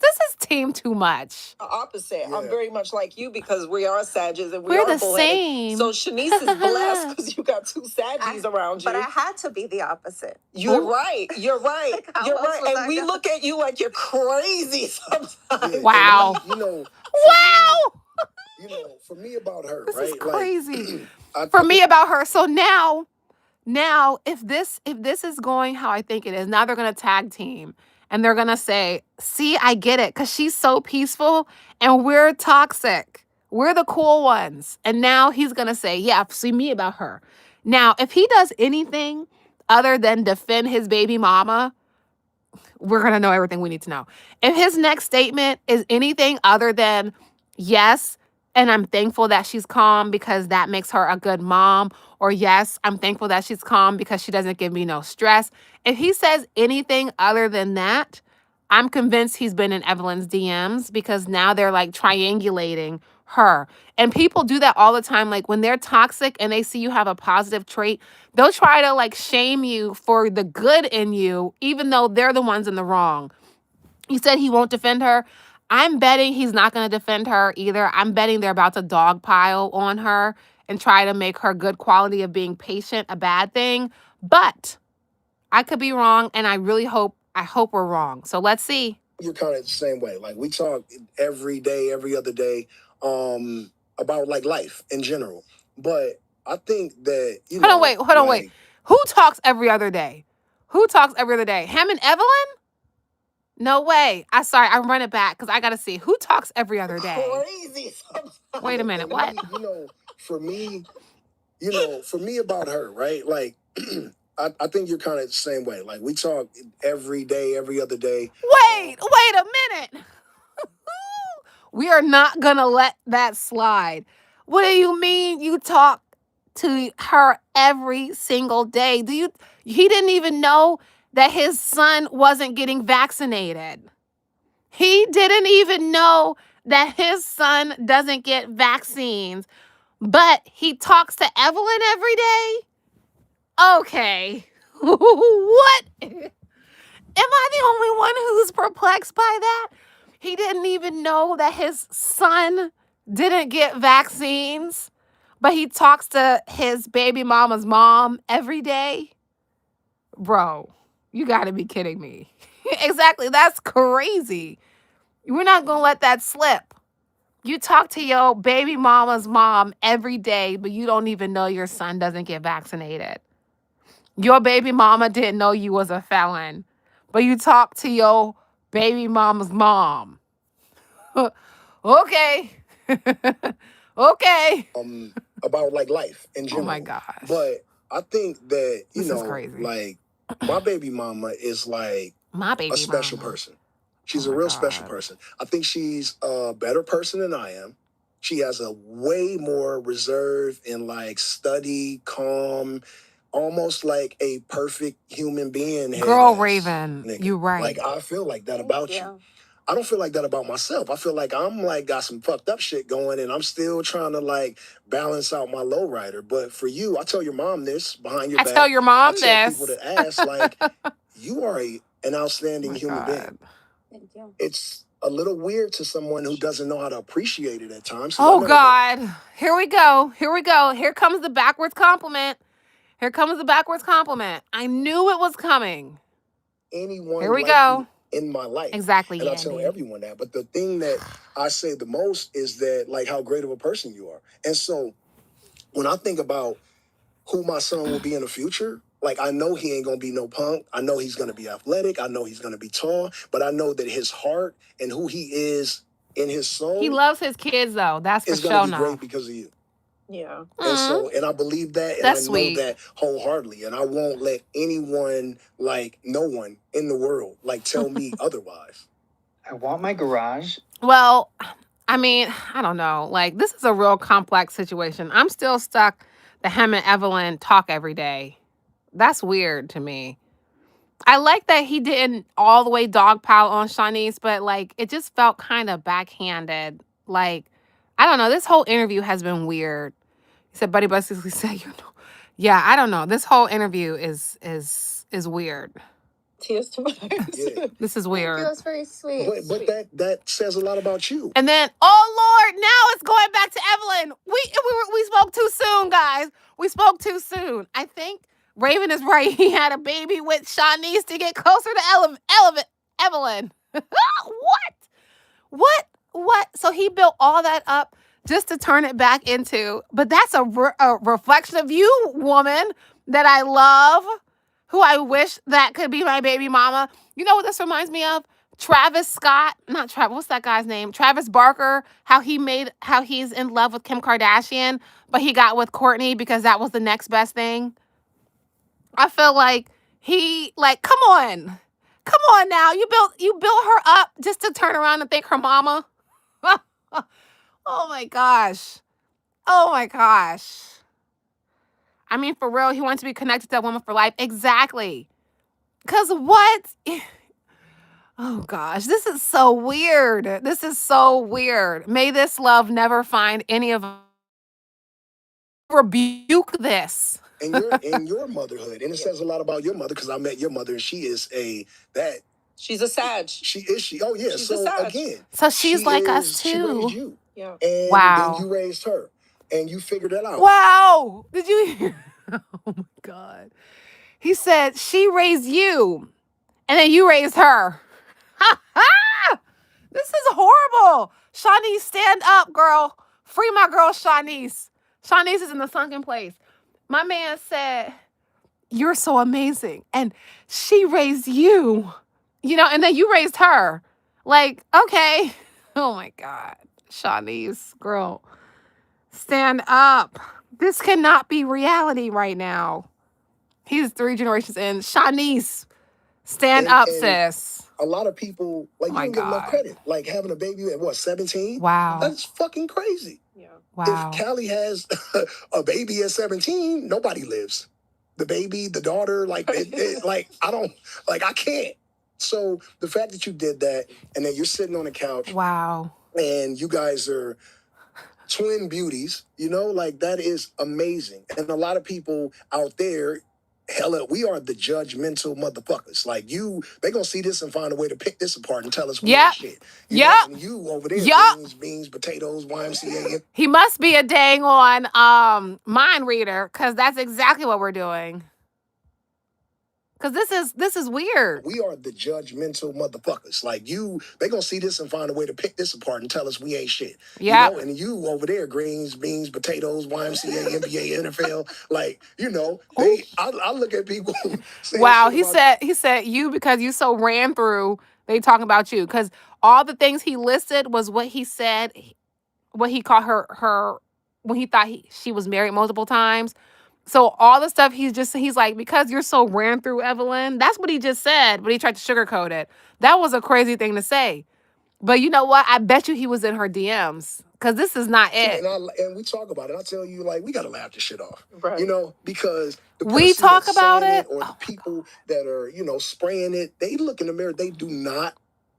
team too much. Opposite. Yeah. I'm very much like you because we are Sagittarius and we We're are the bullheaded. same. So Shanice is blessed because you got two Saggies around you. But I had to be the opposite. You're right. You're right. Like, how You're else right. was And I we gonna- look at you like you're crazy sometimes. Yeah, Wow. and me, Wow. For me about her, This right? is crazy. Like, For me about her. So now if this is going how I think it is, now they're gonna tag team and they're gonna say, see, I get it, because she's so peaceful and we're toxic. We're the cool ones. And now he's gonna say, yeah, see me about her. Now, if he does anything other than defend his baby mama, we're going to know everything we need to know. If his next statement is anything other than, yes, and I'm thankful that she's calm because that makes her a good mom, or yes, I'm thankful that she's calm because she doesn't give me no stress. If he says anything other than that, I'm convinced he's been in Evelyn's DMs, because now they're like triangulating her. And people do that all the time. Like when they're toxic and they see you have a positive trait, they'll try to like shame you for the good in you, even though they're the ones in the wrong. He said he won't defend her. I'm betting he's not going to defend her either. I'm betting they're about to dogpile on her and try to make her good quality of being patient a bad thing. But I could be wrong, and I hope we're wrong. So let's see. You're kind of the same way. Like we talk every day, every other day, about like life in general. But I think that Hold on, wait. Who talks every other day? Who talks every other day? Him and Evelyn? No way. I run it back because I gotta see who talks every other day. Crazy sometimes. Wait a minute. And What? for me about her, right? Like I think you're kind of the same way. Like we talk every day, every other day. Wait a minute. We are not gonna let that slide. What do you mean you talk to her every single day? He didn't even know that his son wasn't getting vaccinated. He didn't even know that his son doesn't get vaccines, but he talks to Evelyn every day? Okay. What? Am I the only one who's perplexed by that? He didn't even know that his son didn't get vaccines, but he talks to his baby mama's mom every day? Bro, you gotta be kidding me. Exactly, that's crazy. We're not gonna let that slip. You talk to your baby mama's mom every day, but you don't even know your son doesn't get vaccinated. Your baby mama didn't know you was a felon, but you talk to your baby mama's mom. Okay. Okay. About like life in general. Oh my gosh. But I think that, This is crazy. like my baby mama is like My baby a special mama. person. She's Oh a my real special God. person. I think she's a better person than I am. She has a way more reserved and like steady, calm, almost like a perfect human being. Girl, head ass Raven, nigga. you right. Like I feel like that Thank about you. you. I don't feel like that about myself. I feel like I'm like got some fucked up shit going and I'm still trying to like balance out my lowrider. But for you, I tell your mom this behind your I back. tell your mom I tell this. people that ask, like, you are an outstanding Oh my human being. God. Thank you. It's a little weird to someone who doesn't know how to appreciate it at times. Oh God. Here we go. Here comes the backwards compliment. I knew it was coming. Anyone Here we like go. you in my life. Exactly, And I tell Yandy. everyone that. But the thing that I say the most is that like how great of a person you are. And so when I think about who my son will be in the future, like I know he ain't gonna be no punk. I know he's gonna be athletic. I know he's gonna be tall. But I know that his heart and who he is in his soul, He loves his kids though. That's for is sure gonna be now. great because of you. Yeah. And I believe that, and That's I know sweet. that wholeheartedly. And I won't let anyone, like no one in the world, like tell me otherwise. I want my garage. Well, I mean, I don't know. Like, this is a real complex situation. I'm still stuck that him and Evelyn talk every day. That's weird to me. I like that he didn't all the way dogpile on Shanice, but like it just felt kind of backhanded. Like, I don't know. This whole interview has been weird. He said, Buddy basically said, yeah, I don't know. This whole interview is weird. Tears to my eyes. Yeah. This is Thank you. weird. That's very sweet. But that says a lot about you. And then, oh Lord, now it's going back to Evelyn. We spoke too soon, guys. We spoke too soon. I think Raven is right. He had a baby with Shanice to get closer to Evelyn. What? So he built all that up just to turn it back into, but that's a reflection of you, woman, that I love, who I wish that could be my baby mama. You know what this reminds me of? Travis Scott, not Travis, what's that guy's name? Travis Barker, how he's in love with Kim Kardashian, but he got with Kourtney because that was the next best thing. I feel like come on. Come on now. You built her up just to turn around and thank her mama. Oh my gosh. I mean, for real, he wants to be connected to that woman for life. Exactly. Because what? Oh gosh, this is so weird. May this love never find any of us. Rebuke this. In your motherhood. And it says a lot about your mother because I met your mother and she is She's a Sag. Oh yeah. She's a Sag. Again. So she's like us She too. raised you. Yeah. And Wow. then you raised her. And you figured that out. Wow. Did you hear? Oh my God. He said she raised you and then you raised her. This is horrible. Shanice, stand up, girl. Free my girl, Shanice. Shanice is in the sunken place. My man said, you're so amazing. And she raised you, and then you raised her. Like, okay. Oh my God. Shanice, girl, stand up. This cannot be reality right now. He's 3 generations in. Shanice, stand up, sis. A lot of people, you don't give enough credit. Like having a baby at 17? Wow. That's fucking crazy. Yeah. Wow. If Callie has a baby at 17, nobody lives. The baby, the daughter, I can't. So the fact that you did that and then you're sitting on the couch. Wow. And you guys are twin beauties, that is amazing. And a lot of people out there, hella, we are the judgmental motherfuckers. They gonna see this and find a way to pick this apart and tell us we ain't shit. And you over there, beans, potatoes, YMCA. He must be a dang on mind reader, because that's exactly what we're doing. Because this is weird. We are the judgmental motherfuckers. They gonna see this and find a way to pick this apart and tell us we ain't shit. Yeah. And you over there, greens, beans, potatoes, YMCA, NBA, NFL. I look at people. Wow. He said you because you so ran through. They talking about you because all the things he listed was what he said. What he called her when he thought she was married multiple times. So all the stuff he's like, because you're so ran through, Evelyn. That's what he just said, but he tried to sugarcoat it. That was a crazy thing to say. But you know what? I bet you he was in her DMs because this is not it. And we talk about it. I tell you, we got to laugh this shit off. Right. Because the we person talk that's about saying it, or the people that are, spraying it, they look in the mirror. They do not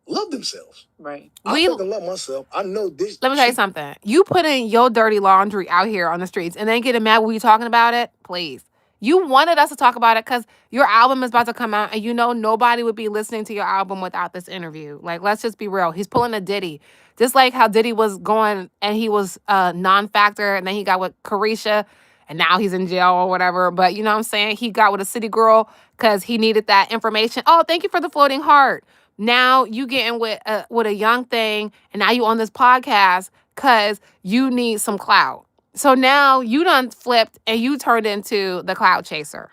love themselves. Right. I fucking love myself. I know this. Let me tell you something. You putting your dirty laundry out here on the streets and then getting mad when you talking about it, please. You wanted us to talk about it because your album is about to come out and nobody would be listening to your album without this interview. Let's just be real. He's pulling a Diddy. Just like how Diddy was going and he was a non-factor and then he got with Carisha and now he's in jail or whatever. But you know what I'm saying? He got with a city girl because he needed that information. Oh, thank you for the floating heart. Now you getting with a young thing and now you on this podcast because you need some clout. So now you done flipped and you turned into the cloud chaser.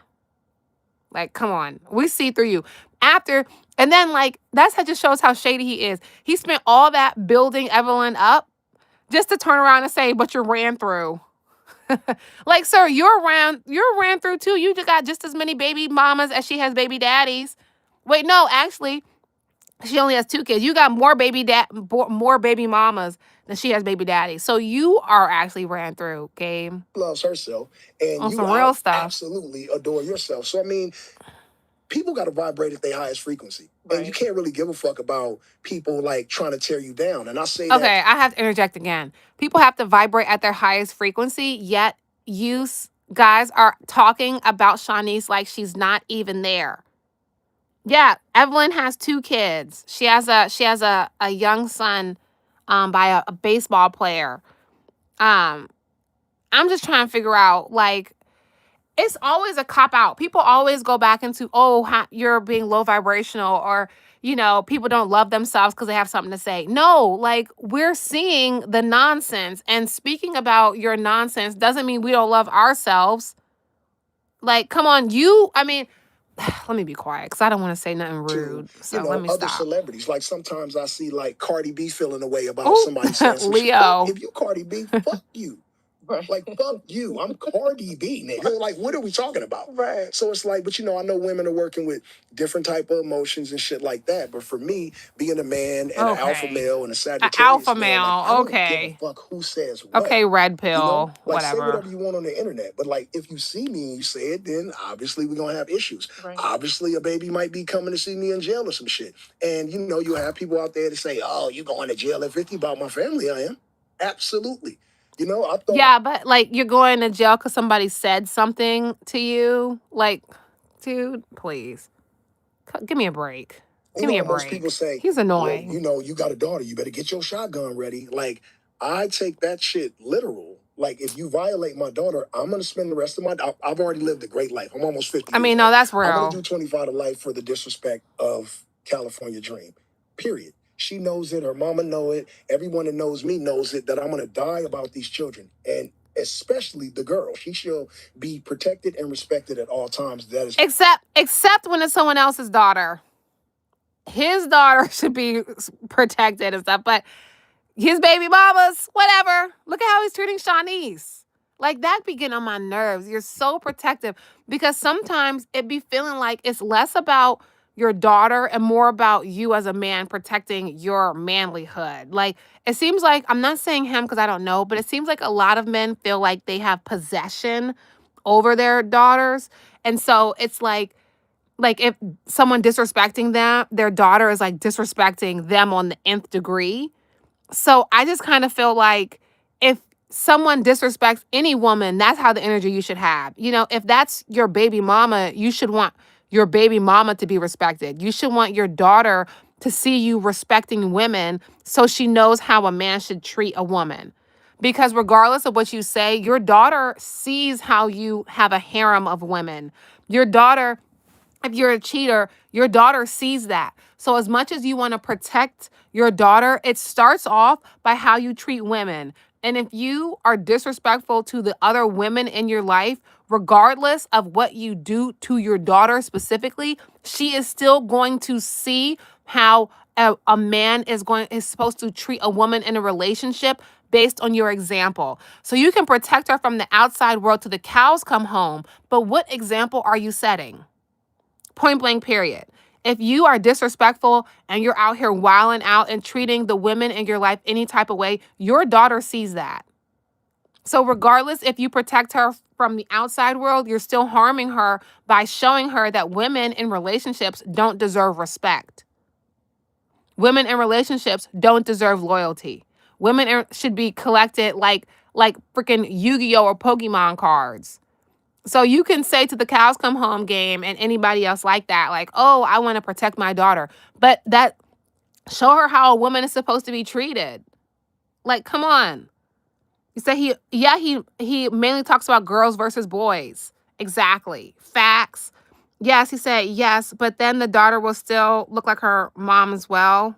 Come on. We see through you. And then that just shows how shady he is. He spent all that building Evelyn up just to turn around and say, but you ran through. Sir, you're ran through too. You just got just as many baby mamas as she has baby daddies. Wait, no, actually, she only has 2 kids. You got more baby mamas than she has baby daddies. So you are actually ran through, Gabe. Loves herself. And on you some real stuff. Absolutely adore yourself. So, people got to vibrate at their highest frequency. Right. And you can't really give a fuck about people trying to tear you down. And I say that. Okay, I have to interject again. People have to vibrate at their highest frequency, yet you guys are talking about Shanice like she's not even there. Yeah, Evelyn has 2 kids. She has a young son by a baseball player. Um I'm just trying to figure out, like, it's always a cop out. People always go back into, oh, you're being low vibrational, or, people don't love themselves because they have something to say. No, like, we're seeing the nonsense, and speaking about your nonsense doesn't mean we don't love ourselves. Like, come on, let me be quiet because I don't want to say nothing To, rude. So let me other stop. celebrities. Like sometimes I see like Cardi B feeling a way about somebody saying some shit. Leo. If you Cardi B, fuck you. Like, fuck you. I'm Cardi B, nigga. Like, what are we talking about? Right. So it's like, but I know women are working with different type of emotions and shit like that. But for me, being a man and an alpha male and a Sagittarius alpha man, like, male, I don't give okay. a fuck who says what. Okay, red pill, Like, say whatever. whatever you want on the internet. But like, if you see me and you say it, then obviously we're gonna have issues. Right. Obviously, a baby might be coming to see me in jail or some shit. And you have people out there to say, "Oh, you going to jail at 50?" About my family, I am. Absolutely. I thought. Yeah, but like, you're going to jail because somebody said something to you. Like, dude, please, give me a break. Give me a break. Most people say, he's annoying. Well, you got a daughter, you better get your shotgun ready. Like, I take that shit literal. Like, if you violate my daughter, I'm gonna spend the rest of I've already lived a great life. I'm almost 50. No, that's real. I'm gonna do 25 to life for the disrespect of California Dream. Period. She knows it. Her mama know it. Everyone that knows me knows it. That I'm gonna die about these children, and especially the girl. She shall be protected and respected at all times. That is except when it's someone else's daughter. His daughter should be protected and stuff, but his baby mamas, whatever. Look at how he's treating Shanice. Like, that be getting on my nerves. You're so protective, because sometimes it be feeling like it's less about your daughter and more about you as a man protecting your manlyhood. Like, it seems like, I'm not saying him because I don't know, but it seems like a lot of men feel like they have possession over their daughters. And so it's like if someone disrespecting their daughter is like disrespecting them on the nth degree. So I just kind of feel like if someone disrespects any woman, that's how the energy you should have. If that's your baby mama, you should want your baby mama to be respected. You should want your daughter to see you respecting women so she knows how a man should treat a woman. Because regardless of what you say, your daughter sees how you have a harem of women. Your daughter, if you're a cheater, your daughter sees that. So as much as you want to protect your daughter, it starts off by how you treat women. And if you are disrespectful to the other women in your life, regardless of what you do to your daughter specifically, she is still going to see how a man is supposed to treat a woman in a relationship based on your example. So you can protect her from the outside world till the cows come home, but what example are you setting? Point blank, period. If you are disrespectful and you're out here wilding out and treating the women in your life any type of way, your daughter sees that. So regardless if you protect her from the outside world, you're still harming her by showing her that women in relationships don't deserve respect. Women in relationships don't deserve loyalty. Women should be collected like freaking Yu-Gi-Oh or Pokemon cards. So you can say to the cows come home game and anybody else like that, like, oh, I want to protect my daughter. But show her how a woman is supposed to be treated. Like, come on. You say he mainly talks about girls versus boys. Exactly. Facts. Yes, he said yes, but then the daughter will still look like her mom as well.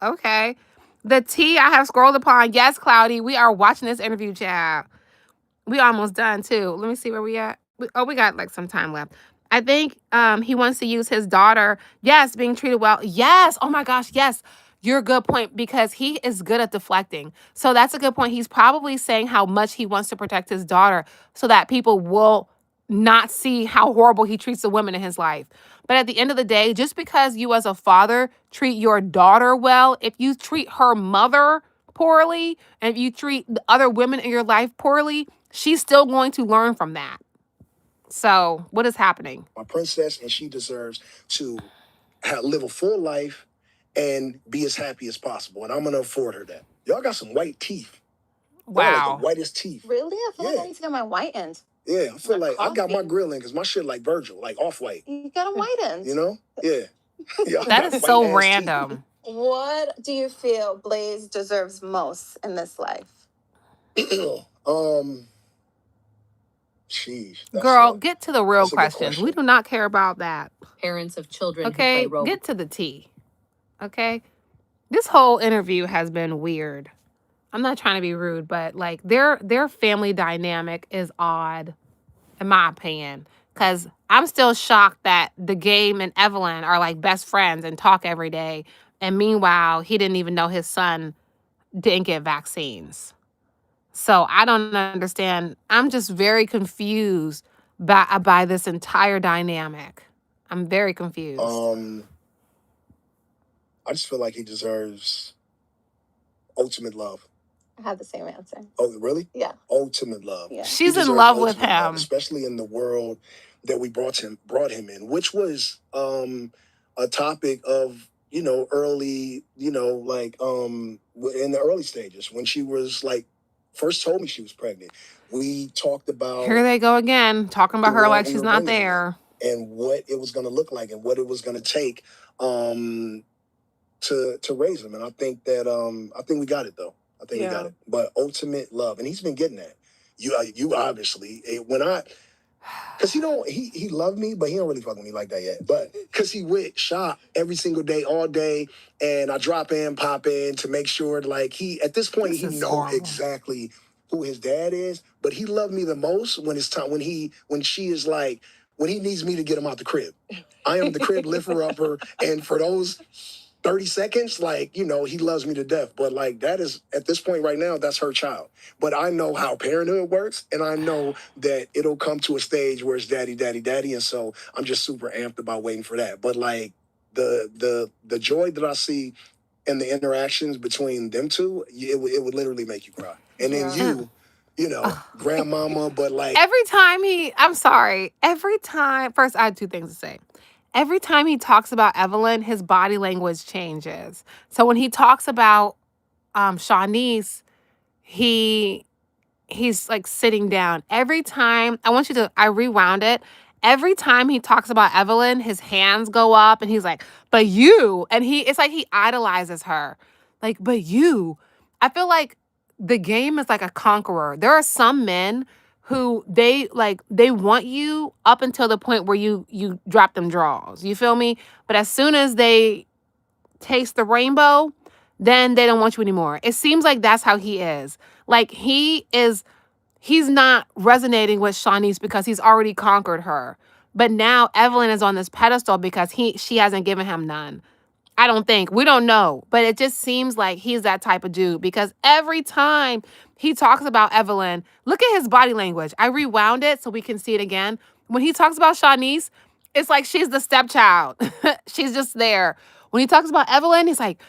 Okay. The tea I have scrolled upon. Yes, Cloudy, we are watching this interview, child. We almost done too. Let me see where we at. We got like some time left. I think he wants to use his daughter. Yes, being treated well. Yes. Oh my gosh. Yes. You're a good point, because he is good at deflecting. So that's a good point. He's probably saying how much he wants to protect his daughter so that people will not see how horrible he treats the women in his life. But at the end of the day, just because you as a father treat your daughter well, if you treat her mother poorly and if you treat the other women in your life poorly, she's still going to learn from that. So what is happening? My princess, and she deserves to live a full life and be as happy as possible. And I'm going to afford her that. Y'all got some white teeth. Y'all like Wow. the whitest teeth. Really? I feel like Yeah. I need to get my white end. Yeah, I feel Not like I got my coffee. grill in because my shit like Virgil, like off-white. You got a white end. You know? Yeah. Yeah, I That got is so white-ass teeth. random. What do you feel Blaze deserves most in this life? Sheesh. Girl, get to the real that's a good questions. We question. do not care about that. Parents of children who Okay? play roles. Get to the tea. Okay? This whole interview has been weird. I'm not trying to be rude, but like their family dynamic is odd, in my opinion. Cause I'm still shocked that the Game and Evelyn are like best friends and talk every day. And meanwhile, he didn't even know his son didn't get vaccines. So I don't understand. I'm just very confused by this entire dynamic. I'm very confused. I just feel like he deserves ultimate love. I had the same answer. Oh, really? Yeah. Ultimate love. Yeah. She's He in deserves love with ultimate love, him. especially in the world that we brought him in, which was a topic of, early, like in the early stages when she was like first told me she was pregnant. We talked about Here they go again, talking about the her world like we she's were not bringing him in there. and what it was going to look like and what it was going to take to raise him. And I think that I think we got it though. I think we got it. But ultimate love, and he's been getting that. You obviously when I. Cause he loved me, but he don't really fuck with me like that yet. But cause he went shop every single day, all day, and I drop in, pop in to make sure like he at this point This he is know horrible. exactly who his dad is. But he loved me the most when it's time when she is like when he needs me to get him out the crib. I am the crib lifter upper, and for those 30 seconds, like, he loves me to death. But like that is at this point right now, that's her child. But I know how parenthood works, and I know that it'll come to a stage where it's daddy, daddy, daddy. And so I'm just super amped about waiting for that. But like the joy that I see in the interactions between them two, it would literally make you cry. And then grandmama, but like Every time first I had two things to say. Every time he talks about Evelyn, his body language changes. So when he talks about Shanice, he's like sitting down. Every time, I rewound it. Every time he talks about Evelyn, his hands go up and he's like, but you, and it's like he idolizes her. Like, but you. I feel like the Game is like a conqueror. There are some men who they want you up until the point where you drop them draws. You feel me? But as soon as they taste the rainbow, then they don't want you anymore. It seems like that's how he is. Like he's not resonating with Shanice because he's already conquered her. But now Evelyn is on this pedestal because she hasn't given him none. I don't think. We don't know. But it just seems like he's that type of dude because every time he talks about Evelyn, look at his body language. I rewound it so we can see it again. When he talks about Shanice, it's like she's the stepchild. She's just there. When he talks about Evelyn, he's like,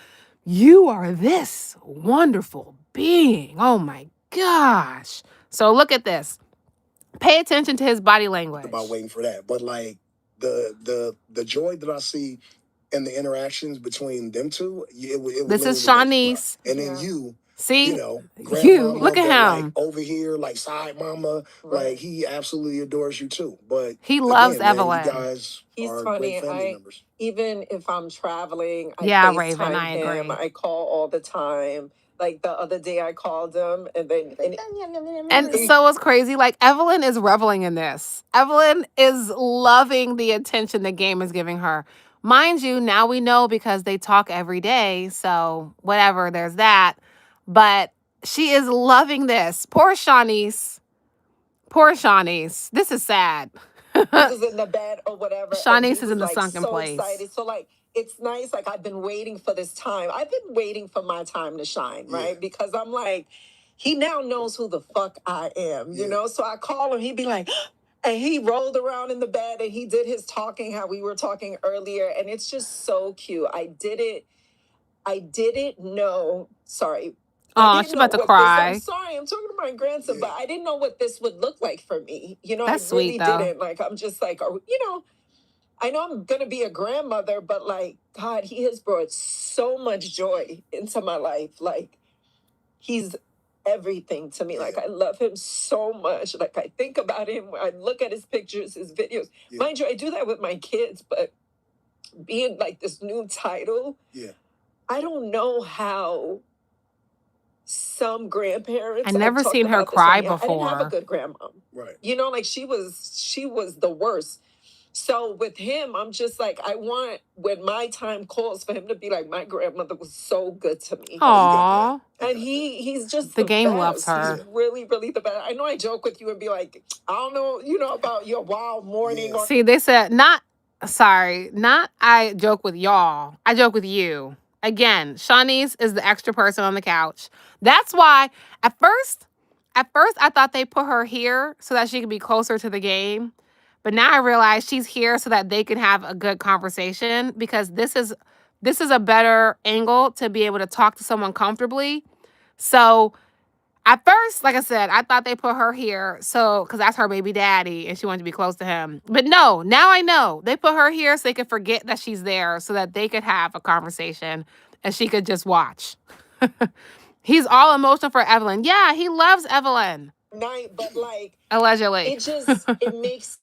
you are this wonderful being. Oh my gosh. So look at this. Pay attention to his body language. About waiting for that. But like the joy that I see in the interactions between them two, it this is Shanice. And then you see, grandmama, look at him. Like, over here, like side mama, like he absolutely adores you too. But he loves again, Evelyn. Man, you guys are great family members. Even if I'm traveling, I Raven, I agree. him. I call all the time. Like the other day I called him and so it's crazy. Like Evelyn is reveling in this. Evelyn is loving the attention the Game is giving her. Mind you, now we know because they talk every day. So whatever, there's that. But she is loving this. Poor Shanice. This is sad. is in the bed or whatever. Shanice is in the sunken place. Excited. So like it's nice. Like I've been waiting for this time. I've been waiting for my time to shine, right? Because I'm like, he now knows who the fuck I am, you know? So I call him, he'd be like, and he rolled around in the bed and he did his talking, how we were talking earlier. And it's just so cute. I didn't know, sorry. Oh, she's about to cry. I'm sorry, I'm talking to my grandson, but I didn't know what this would look like for me. You know, that's I really sweet, though. didn't. Like, I'm just like, I know I'm going to be a grandmother, but like, God, he has brought so much joy into my life. Like, he's everything to me. Like, I love him so much. Like, I think about him. I look at his pictures, his videos. Mind you, I do that with my kids, but being like this new title, I don't know how some grandparents. I never I've talked seen her about this on cry the air. I didn't have a before. good grandmom. Right. You know, like she was the worst. So with him, I'm just like, I want when my time calls for him to be like, my grandmother was so good to me. Aww. And he's just The the game best. loves her. He's really, really the best. I know I joke with you and be like, I don't know, about your wild morning. Or See, they said not I joke with y'all. I joke with you. Again, Shanice is the extra person on the couch. That's why at first I thought they put her here so that she could be closer to the game. But now I realize she's here so that they can have a good conversation, because this is a better angle to be able to talk to someone comfortably. So at first, like I said, I thought they put her here because that's her baby daddy and she wanted to be close to him. But no, now I know. They put her here so they could forget that she's there, so that they could have a conversation and she could just watch. He's all emotional for Evelyn. Yeah, he loves Evelyn. night, but like Allegedly. it makes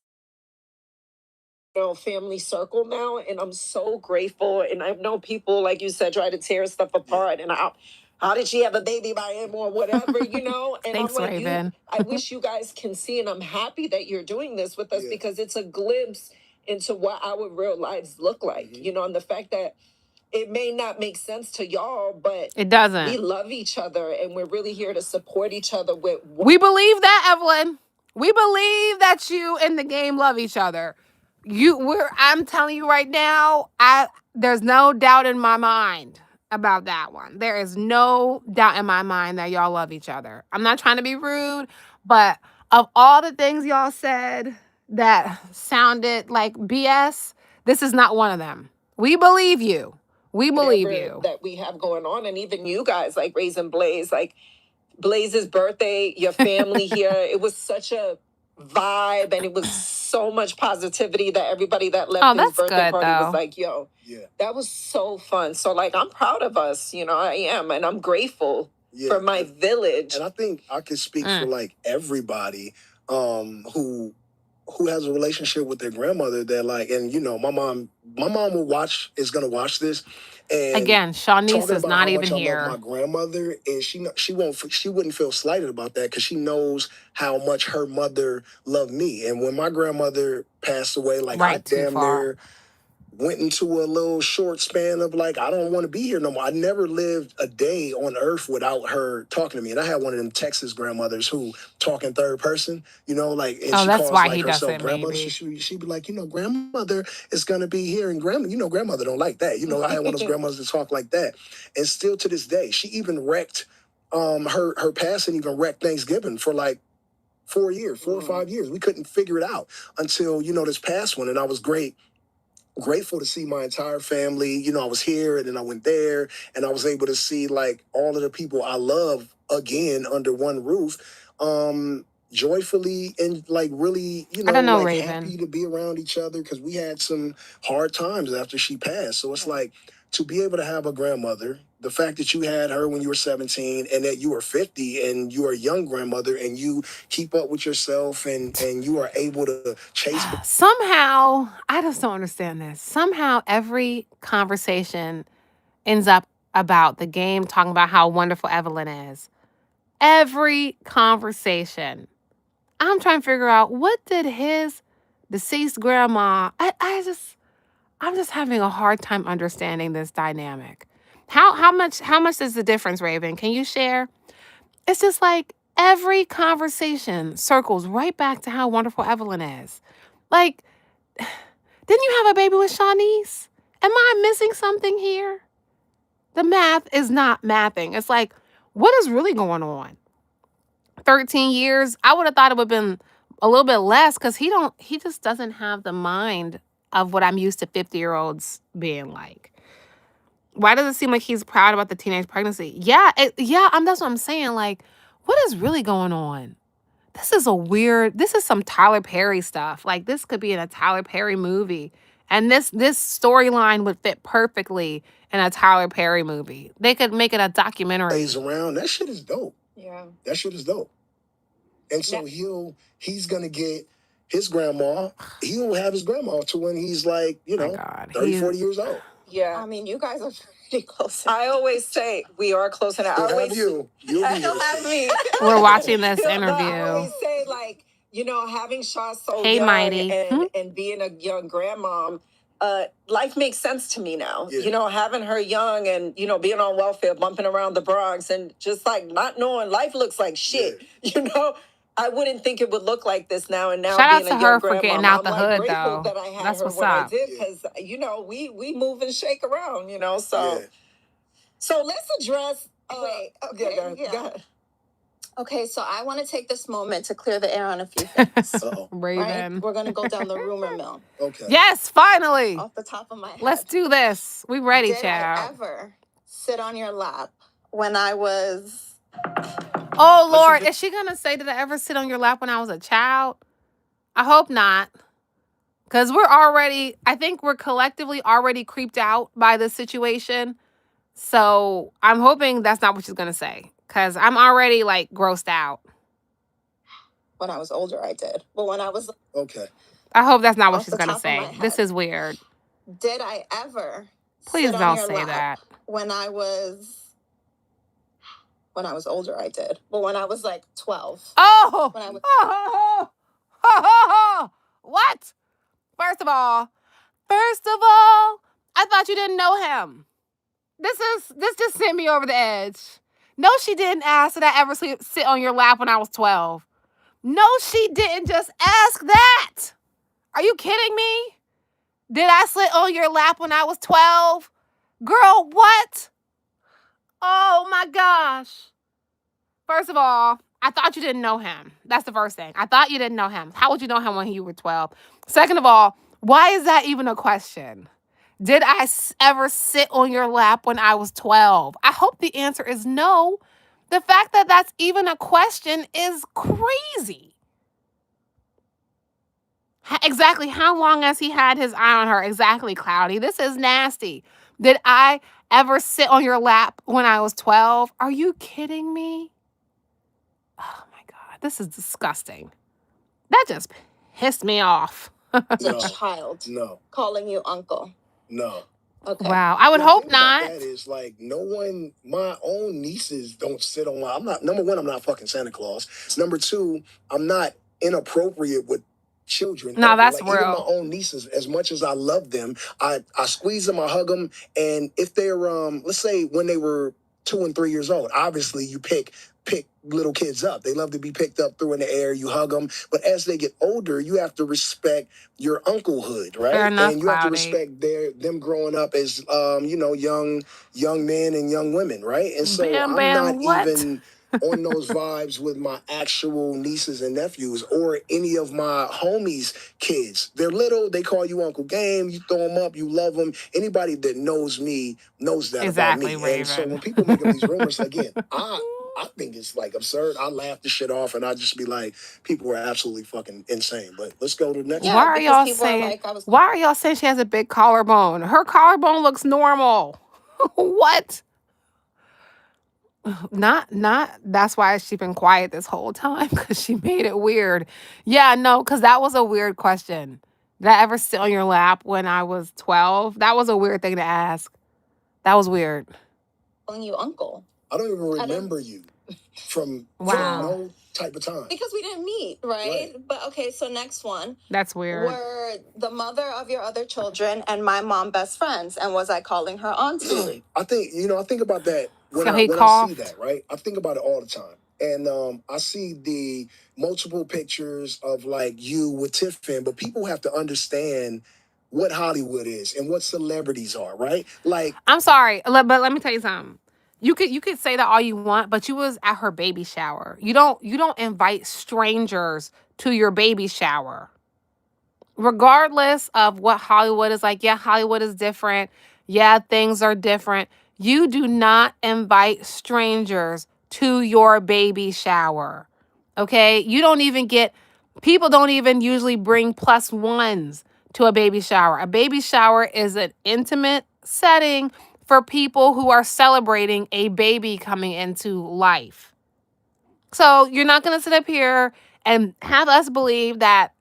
family circle now, and I'm so grateful. And I know people, like you said, try to tear stuff apart, and how did she have a baby by him or whatever, And Thanks, I'm like, Raven. I wish you guys can see, and I'm happy that you're doing this with us, because it's a glimpse into what our real lives look like, and the fact that it may not make sense to y'all, but It doesn't. We love each other, and we're really here to support each other with. We believe that, Evelyn. We believe that you and the game love each other. I'm telling you right now, there's no doubt in my mind about that one. There is no doubt in my mind that y'all love each other. I'm not trying to be rude, but of all the things y'all said that sounded like BS, this is not one of them. We believe you. We believe you. That we have going on, and even you guys, like raising Blaze, like Blaze's birthday, your family here. It was such a vibe, and it was so much positivity that everybody that left his birthday party was like, yo, that was so fun. So like, I'm proud of us, I am, and I'm grateful for my village. And I think I can speak for like everybody who has a relationship with their grandmother that like, and my mom is gonna watch this. And again, Shanice is not even here. I love my grandmother, and she wouldn't feel slighted about that, because she knows how much her mother loved me. And when my grandmother passed away, like I damn near went into a little short span of like, I don't want to be here no more. I never lived a day on earth without her talking to me. And I had one of them Texas grandmothers who talk in third person, like, and she that's calls why like he herself doesn't, grandmother. maybe. She'd be like, grandmother is going to be here, and grandmother don't like that. I had one of those grandmothers to talk like that. And still to this day, she even wrecked, her passing even wrecked Thanksgiving for like 4 or 5 years. We couldn't figure it out until, this past one. And I was grateful to see my entire family. I was here, and then I went there, and I was able to see like all of the people I love again under one roof, joyfully, and like really, I don't know, like Raven. happy to be around each other, because we had some hard times after she passed. So it's like, to be able to have a grandmother, the fact that you had her when you were 17, and that you were 50 and you are a young grandmother, and you keep up with yourself, and you are able to chase. Somehow, I just don't understand this. Somehow every conversation ends up about the game, talking about how wonderful Evelyn is. Every conversation. I'm trying to figure out, what did his deceased grandma... I'm just having a hard time understanding this dynamic. How much is the difference, Raven? Can you share? It's just like every conversation circles right back to how wonderful Evelyn is. Like, didn't you have a baby with Shanice? Am I missing something here? The math is not mathing. It's like, what is really going on? 13 years? I would have thought it would have been a little bit less, because he just doesn't have the mind of what I'm used to 50-year-olds being like. Why does it seem like he's proud about the teenage pregnancy? Yeah, that's what I'm saying. Like, what is really going on? This is some Tyler Perry stuff. Like, this could be in a Tyler Perry movie. And this storyline would fit perfectly in a Tyler Perry movie. They could make it a documentary. Around. That shit is dope. Yeah. That shit is dope. And so he's gonna get his grandma. He'll have his grandma to when he's like, My God. 30, 40 years old. Yeah. I mean, you guys are pretty close. I always say we are close enough. He'll have you. You'll be He'll have me. We're watching this I interview. always say, like, having Shaw so Hey, young Mighty. and being a young grandmom, life makes sense to me now. Yeah. Having her young and, being on welfare, bumping around the Bronx and just like not knowing life looks like shit, I wouldn't think it would look like this now. And now Shout out being to a her young for grandma, getting out I'm the like hood, grateful though. that I had That's her what's when up. I did, because we move and shake around, so. Yeah. So let's address. Wait, okay, go ahead. Okay, so I want to take this moment to clear the air on a few things. Uh-oh. Raven. Right? We're going to go down the rumor mill. Okay. Yes, finally. Off the top of my head. Let's do this. We ready, Did child. I ever sit on your lap when I was... Oh, Lord. Is she going to say, did I ever sit on your lap when I was a child? I hope not. Because I think we're collectively already creeped out by this situation. So I'm hoping that's not what she's going to say. Because I'm already, grossed out. When I was older, I did. But when I was... Okay. I hope that's not what Off she's the going to top of say. my head. This is weird. Did I ever Please sit on don't your say lap that. when I was older, I did. But when I was 12. Oh! When I was... What? First of all, I thought you didn't know him. This just sent me over the edge. No, she didn't ask, did I ever sit on your lap when I was 12? No, she didn't just ask that. Are you kidding me? Did I sit on your lap when I was 12? Girl, what? Oh my gosh. First of all, I thought you didn't know him. That's the first thing. I thought you didn't know him. How would you know him when you were 12? Second of all, why is that even a question? Did I ever sit on your lap when I was 12? I hope the answer is no. The fact that that's even a question is crazy. Exactly how long has he had his eye on her? Exactly, Cloudy. This is nasty. Did I ever sit on your lap when I was 12? Are you kidding me? Oh my God, this is disgusting. That just pissed me off. No. Child. No. Calling you uncle. No. Okay. Wow. I would The hope thing about not. That is no one, my own nieces don't sit on number one, I'm not fucking Santa Claus. Number two, I'm not inappropriate with children. No, ever. that's Even my real. own nieces, as much as I love them, I squeeze them, I hug them. And if they're, let's say when they were 2 and 3 years old, obviously you pick little kids up. They love to be picked up, through in the air, you hug them. But as they get older, you have to respect your unclehood, right? Fair enough, and you have to Cloudy. respect them growing up as young men and young women, right? And so Bam, I'm not what? even on those vibes with my actual nieces and nephews or any of my homies' kids. They're little, they call you Uncle Game, you throw them up, you love them. Anybody that knows me knows that Exactly, about me. Raven. And so when people make up these rumors, again, I think it's absurd. I laugh the shit off and I just be like, people are absolutely fucking insane. But let's go to the next Yeah, Why are y'all people are saying? like, Why are y'all saying she has a big collarbone? Her collarbone looks normal. What? Not. That's why she's been quiet this whole time, because she made it weird. Yeah, no, because that was a weird question. Did I ever sit on your lap when I was 12? That was a weird thing to ask. That was weird. calling you uncle. I don't even remember you from Wow. no type of time. Because we didn't meet, right? But okay, so next one. That's weird. Were the mother of your other children and my mom best friends? And was I calling her auntie? I think about that when So I he see coughed. that, right? I think about it all the time. And I see the multiple pictures of you with Tiffany, but people have to understand what Hollywood is and what celebrities are, right? I'm sorry, but let me tell you something. You could say that all you want, but you was at her baby shower. You don't invite strangers to your baby shower. Regardless of what Hollywood is like, yeah, Hollywood is different. Yeah, things are different. You do not invite strangers to your baby shower. Okay? People don't even usually bring plus ones to a baby shower. A baby shower is an intimate setting for people who are celebrating a baby coming into life. So you're not going to sit up here and have us believe that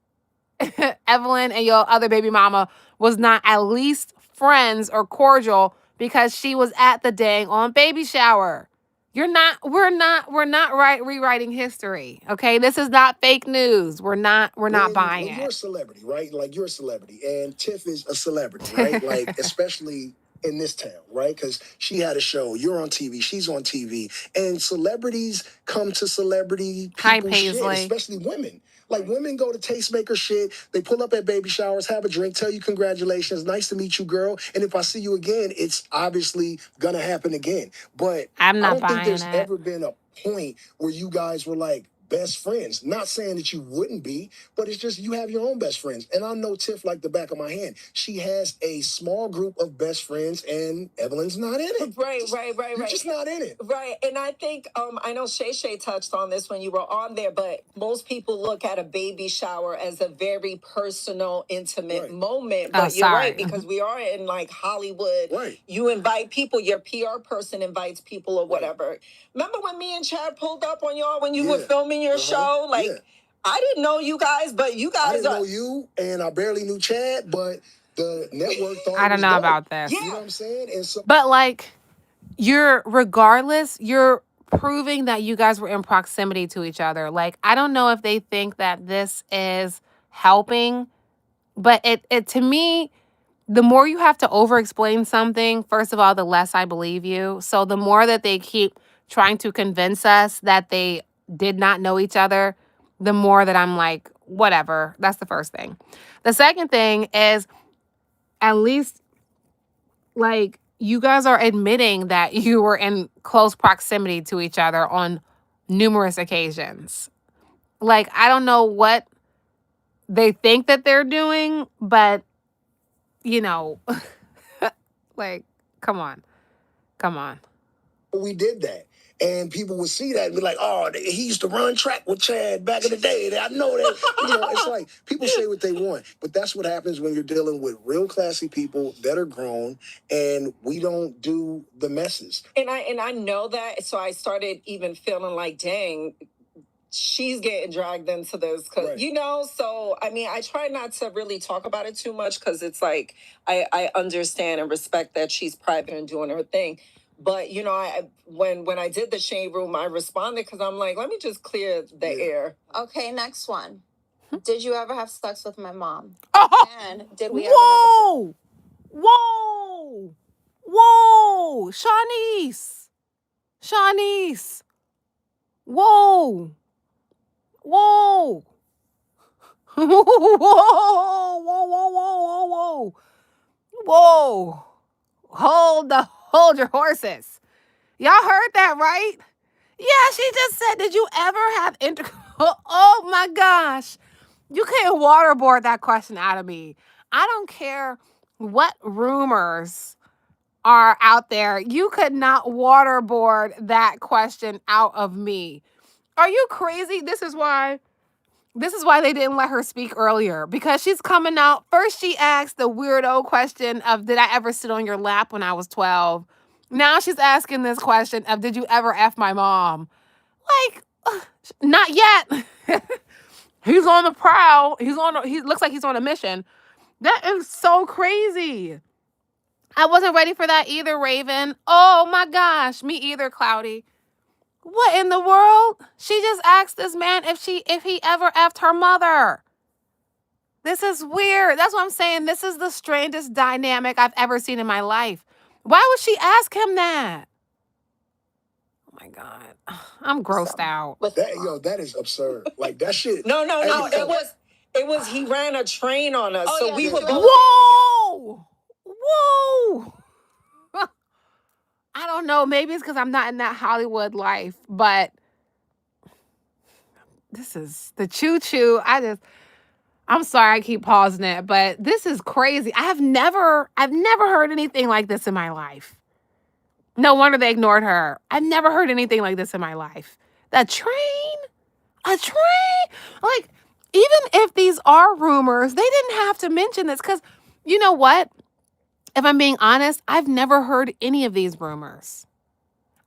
Evelyn and your other baby mama was not at least friends or cordial because she was at the dang on baby shower. We're not rewriting history. Okay. This is not fake news. We're not buying You're a it. celebrity, right? Like you're a celebrity, and Tiff is a celebrity, right? Like especially in this town, right? Because she had a show. You're on TV. She's on TV, and celebrities come to celebrity Hi, people shit, Paisley. especially women. Like women go to tastemaker shit. They pull up at baby showers, have a drink, tell you congratulations, nice to meet you, girl. And if I see you again, it's obviously gonna happen again. But I'm I not don't think buying there's it. ever been a point where you guys were like best friends. Not saying that you wouldn't be, but it's just you have your own best friends. And I know Tiff like the back of my hand. She has a small group of best friends, and Evelyn's not in it. Right. You're just not in it. Right. And I think I know Shay touched on this when you were on there, but most people look at a baby shower as a very personal, intimate Right. moment. Oh, But you're sorry. right, because we are in like Hollywood. Right. You invite people, your PR person invites people or whatever. Remember when me and Chad pulled up on y'all when you were filming your show? Like, I didn't know you guys, but you guys I didn't know you, and I barely knew Chad, but the network thought I it don't was know dope. about this. You know what I'm saying? And so, But like, you're proving that you guys were in proximity to each other. Like, I don't know if they think that this is helping, but it to me, the more you have to over explain something, first of all, the less I believe you. So the more that they keep trying to convince us that they did not know each other, the more that I'm like, whatever. That's the first thing. The second thing is, at least, like, you guys are admitting that you were in close proximity to each other on numerous occasions. Like, I don't know what they think that they're doing, but you know, like, come on. we did that. And people would see that and be like, oh, he used to run track with Chad back in the day. I know that. It's like people say what they want. But that's what happens when you're dealing with real classy people that are grown, and we don't do the messes. And I know that. So I started even feeling like, dang, she's getting dragged into this, because so I mean, I try not to really talk about it too much, because it's like I understand and respect that she's private and doing her thing. But when I did the shade room, I responded because I'm like, let me just clear the air. Okay, next one. Did you ever have sex with my mom? Oh, And did we ever have Whoa, Shanice, whoa, whoa, whoa. Hold your horses. Y'all heard that, right? Yeah, she just said, did you ever have Oh my gosh. You can't waterboard that question out of me. I don't care what rumors are out there. You could not waterboard that question out of me. Are you crazy? This is why they didn't let her speak earlier, because she's coming out. First, she asked the weirdo question of, did I ever sit on your lap when I was 12? Now she's asking this question of, did you ever F my mom? Like, not yet. He's on the prowl. He looks like he's on a mission. That is so crazy. I wasn't ready for that either, Raven. Oh my gosh, me either, Cloudy. What in the world? She just asked this man if he ever effed her mother. This is weird. That's what I'm saying. This is the strangest dynamic I've ever seen in my life. Why would she ask him that? Oh my God. I'm grossed out. That is absurd. Like that shit. No. It was he ran a train on us. So we were both. Whoa. I don't know. Maybe it's because I'm not in that Hollywood life, but this is the choo-choo. I'm sorry I keep pausing it, but this is crazy. I've never heard anything like this in my life. No wonder they ignored her. I've never heard anything like this in my life. A train? Like, even if these are rumors, they didn't have to mention this, because you know what? If I'm being honest, I've never heard any of these rumors.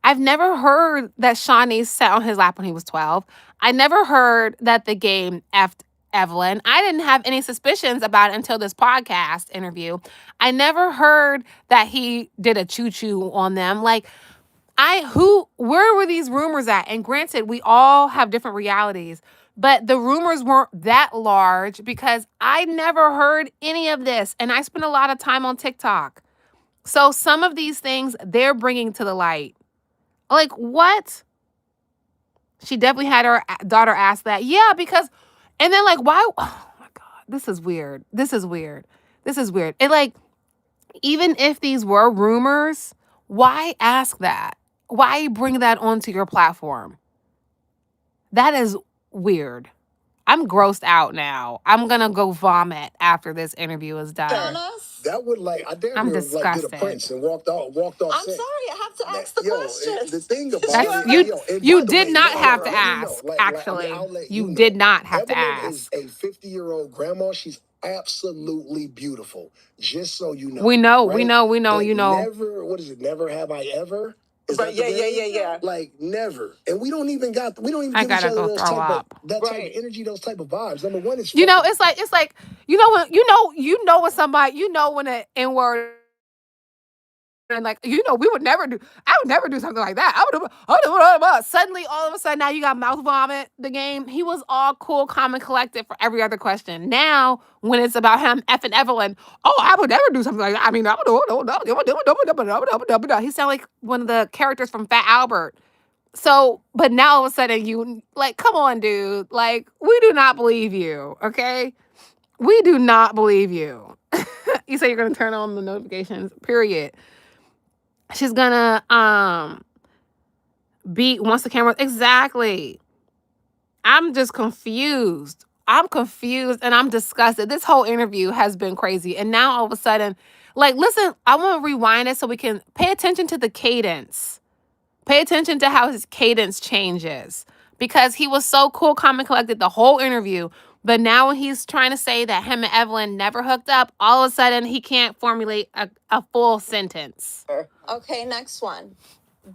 I've never heard that Shanice sat on his lap when he was 12. I never heard that the game effed Evelyn. I didn't have any suspicions about it until this podcast interview. I never heard that he did a choo-choo on them. Like, where were these rumors at? And granted, we all have different realities, but the rumors weren't that large because I never heard any of this. And I spent a lot of time on TikTok. So some of these things they're bringing to the light. Like, what? She definitely had her daughter ask that. Yeah, because, and then like, why? Oh my God, this is weird. This is weird. This is weird. And like, even if these were rumors, why ask that? Why bring that onto your platform? That is weird. I'm grossed out now. I'm gonna go vomit after this interview is done. Honest? That would like I damn I'm near like did a disgusted. Prince and walked off. I'm Set. sorry, I have to ask the Yo, question. the thing about That's it, you. yo, and You by the did way, not let- have let to me know. ask. Like, I mean, Actually, I'll let you know. did not have to Evelyn ask. is a 50-year-old grandma. She's absolutely beautiful. Just so you know. We know. Right? We know. We know. But You know. never, what is it? Never have I ever? Is Right, that the game? yeah. Like never. And we don't even I give each gotta other go those throw type up. of that type Right. of energy, those type of vibes. Number one is You know, fucking it's like when somebody, when an N word, and like, we would never do. I would never do something like that. Suddenly, all of a sudden, now you got mouth vomit. The game. He was all cool, calm, and collected for every other question. Now, when it's about him effing Evelyn, I would never do something like that. I mean, he sounded like one of the characters from Fat Albert. So, but now all of a sudden, you like, come on, dude. Like, we do not believe you. Okay, we do not believe you. You say you're gonna turn on the notifications. Period. She's gonna beat once the camera exactly. I'm just confused. I'm confused and I'm disgusted. This whole interview has been crazy. And now all of a sudden, like, listen, I want to rewind it so we can pay attention to the cadence. Pay attention to how his cadence changes. Because he was so cool, calm, and collected the whole interview. But now when he's trying to say that him and Evelyn never hooked up, all of a sudden he can't formulate a full sentence. Okay, next one.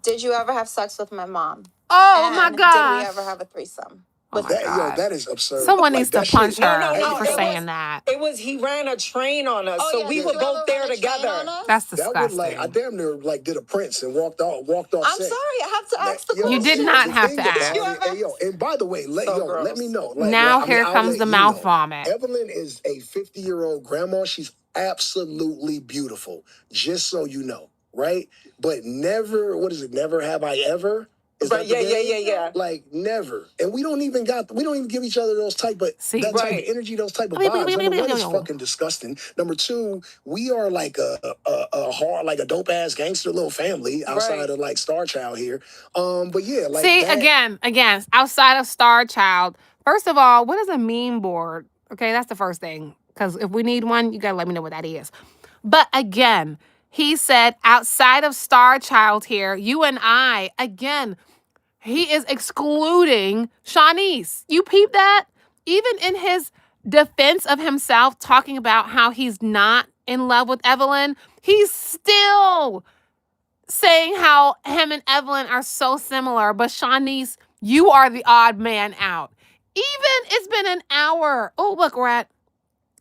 Did you ever have sex with my mom? Oh And my did gosh. we ever have a threesome? Oh With my that. Yo, God. that is absurd. Someone Like, needs to that punch shit- her No, for it saying was- that. It was he ran a train on us, so we did were you both ever there run a train together. on us? That's That disgusting. would like I damn near like did a Prince and walked off I'm set. sorry, I have to ask the Yo, You question. did not the have thing to about ask. it- hey, yo, and by the way, let gross. me know. Now I mean, here I'll comes let the you mouth know. vomit. Evelyn is a 50-year-old grandma. She's absolutely beautiful. Just so you know, right? But never, what is it? Never have I ever? Is Right, that the game? yeah. Like never. And we don't even give each other those type of See, that type right. of energy, those type of vibes. Number one is fucking disgusting. Number two, we are like a hard, like a dope ass gangster little family outside Right. of like Star Child here. But yeah, like See, that, again, outside of Star Child, first of all, what is a meme board? Okay, that's the first thing. Because if we need one, you gotta let me know what that is. But again, he said outside of Star Child here, you and I, again, he is excluding Shanice. You peep that? Even in his defense of himself, talking about how he's not in love with Evelyn, he's still saying how him and Evelyn are so similar. But Shanice, you are the odd man out. Even it's been an hour. Oh, look, we're at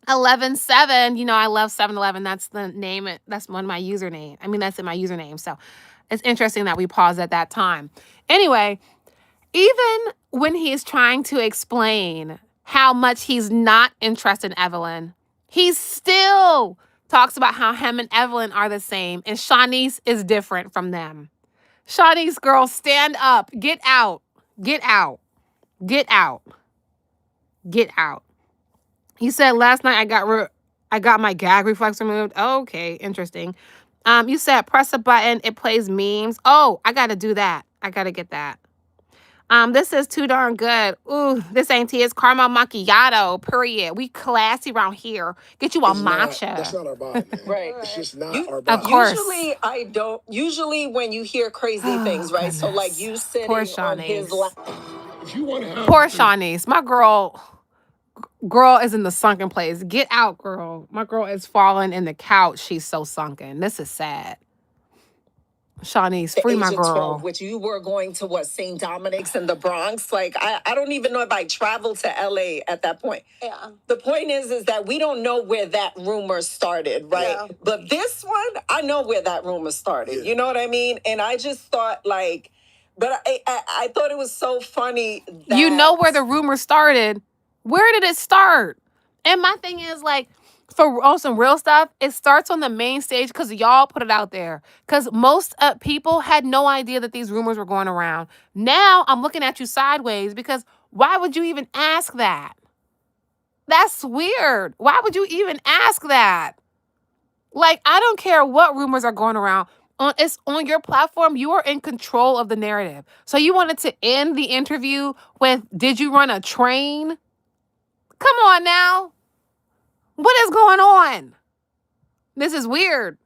11:07. You know, I love 7-Eleven. That's the name. That's one of my username. I mean, that's in my username. So it's interesting that we paused at that time. Anyway, even when he's trying to explain how much he's not interested in Evelyn, he still talks about how him and Evelyn are the same and Shanice is different from them. Shanice, girl, stand up. Get out. Get out. Get out. Get out. He said last night I got my gag reflex removed. Okay, interesting. You said press a button, it plays memes. Oh, I gotta do that. I gotta get that. This is too darn good. Ooh, this ain't tea. It's caramel macchiato. Period. We classy around here. Get you a matcha. That's not our vibe, man. Right. It's just not You- our vibe. Of course. Usually I don't. Usually when you hear crazy Oh, things, right? So like goodness. you sitting Poor on his Shanice. lap. If you want to have Poor Shanice. My girl is in the sunken place. Get out, girl. My girl is falling in the couch. She's so sunken. This is sad. Shanice, the free age my of girl. 12, which you were going to what, St. Dominic's in the Bronx? Like, I don't even know if I traveled to LA at that point. Yeah. The point is that we don't know where that rumor started, right? Yeah. But this one, I know where that rumor started. Yeah. You know what I mean? And I just thought, like, but I thought it was so funny that You know where the rumor started. Where did it start? And my thing is, like, on some real stuff, it starts on the main stage because y'all put it out there. Because most people had no idea that these rumors were going around. Now I'm looking at you sideways because why would you even ask that? That's weird. Why would you even ask that? Like, I don't care what rumors are going around. It's on your platform. You are in control of the narrative. So you wanted to end the interview with, did you run a train? Come on now. What is going on? This is weird.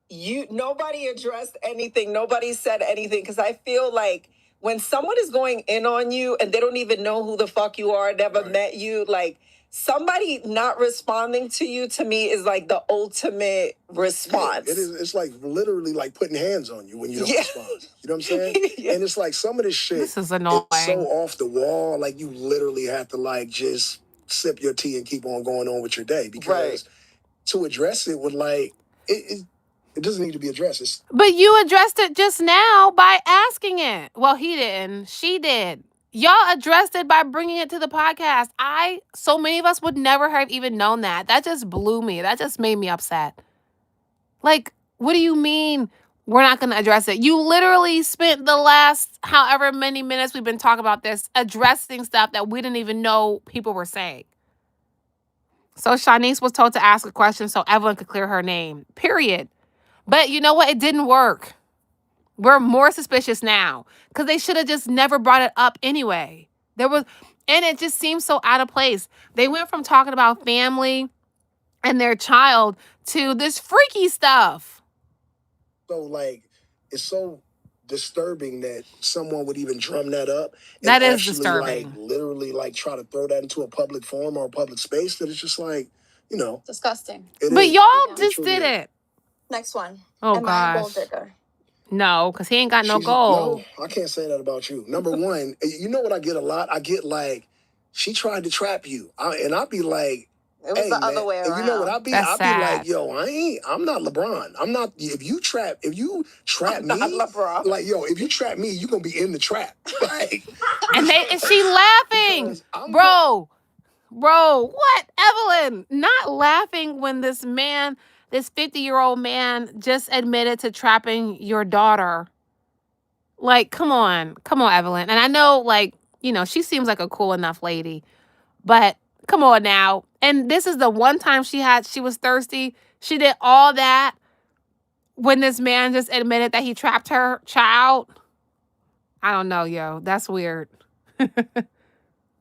Nobody addressed anything. Nobody said anything because I feel like when someone is going in on you and they don't even know who the fuck you are, never met you, like somebody not responding to you, to me, is like the ultimate response. Yeah, it is. It's like literally like putting hands on you when you don't respond. You know what I'm saying? And it's like some of this shit This is annoying. It's so off the wall. Like you literally have to like just sip your tea and keep on going on with your day because to address it with like it doesn't need to be addressed. But you addressed it just now by asking it. Well, he didn't. She did. Y'all addressed it by bringing it to the podcast. So many of us would never have even known that. That just blew me. That just made me upset. Like, what do you mean we're not going to address it? You literally spent the last however many minutes we've been talking about this addressing stuff that we didn't even know people were saying. So Shanice was told to ask a question so Evelyn could clear her name. Period. But you know what? It didn't work. We're more suspicious now because they should have just never brought it up anyway. And it just seems so out of place. They went from talking about family and their child to this freaky stuff. So like, it's so disturbing that someone would even drum that up. And that is actually, disturbing. Like literally like try to throw that into a public forum or a public space that it's just like, you know. Disgusting. But y'all just did it. Next one. Oh, Am I a gold digger? No, because he ain't got no gold. No, I can't say that about you. Number one, you know what I get a lot? I get like, she tried to trap you. And I'd be like, it was the other way around. And you know what I'd be? That's I'd be like, yo, I'm not LeBron. I'm not, if you trap me, not LeBron. Like, yo, if you trap me, you're going to be in the trap. Like, and she laughing. Bro, what? Evelyn, not laughing when this 50-year-old man just admitted to trapping your daughter. Like, come on, Evelyn. And I know, like, you know, she seems like a cool enough lady, but come on now. And this is the one time she was thirsty. She did all that when this man just admitted that he trapped her child. I don't know, yo. That's weird.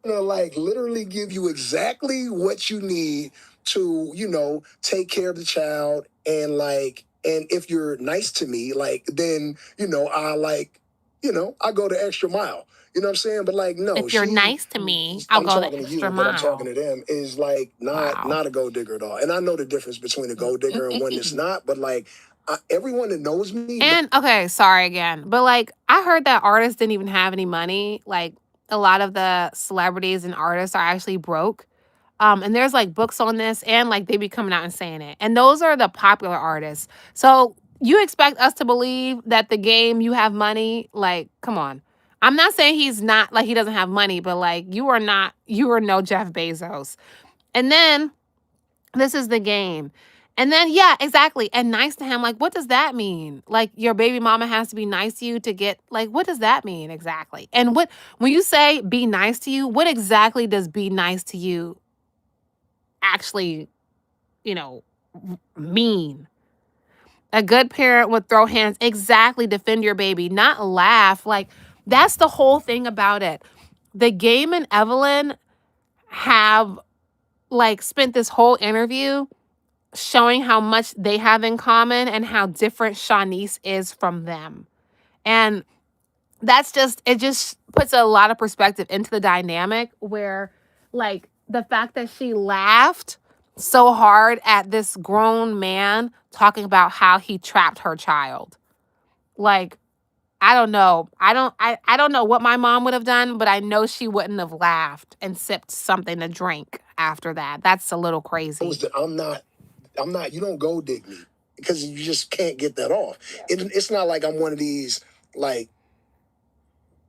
Like literally give you exactly what you need to, you know, take care of the child. And like, and if you're nice to me, like, then, you know, I go the extra mile. You know what I'm saying? But like, no. If you're nice to me, I'll go the extra mile. But I'm talking to them is like not a gold digger at all. And I know the difference between a gold digger and one that's not. But like, everyone that knows me. And okay, sorry again, but like, I heard that artists didn't even have any money. Like, a lot of the celebrities and artists are actually broke. And there's like books on this, and like they be coming out and saying it. And those are the popular artists. So you expect us to believe that the game, you have money? Like, come on. I'm not saying he's not, like, he doesn't have money, but like, you are no Jeff Bezos. And then this is the game. And then, yeah, exactly. And nice to him. Like, what does that mean? Like, your baby mama has to be nice to you to get, like, what does that mean exactly? And when you say be nice to you, what exactly does be nice to you actually, you know, mean? A good parent would throw hands. Exactly. Defend your baby, not laugh. Like, that's the whole thing about it. The Game and Evelyn have, like, spent this whole interview showing how much they have in common and how different Shanice is from them. And it just puts a lot of perspective into the dynamic where, like, the fact that she laughed so hard at this grown man talking about how he trapped her child. like, I don't know. I don't know what my mom would have done, but I know she wouldn't have laughed and sipped something to drink after that. That's a little crazy. I'm not, you don't go dig me because you just can't get that off. It's not like I'm one of these, like,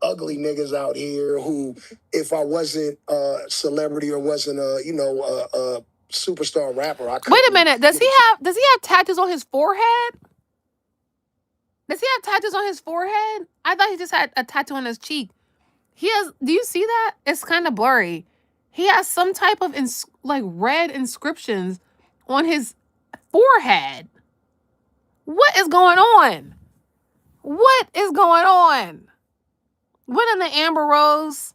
ugly niggas out here who, if I wasn't a celebrity or wasn't a superstar rapper, I couldn't. Wait a minute. Does he have tattoos on his forehead? Does he have tattoos on his forehead? I thought he just had a tattoo on his cheek. He has. Do you see that? It's kind of blurry. He has some type of red inscriptions on his forehead. What is going on? What is going on? When in the Amber Rose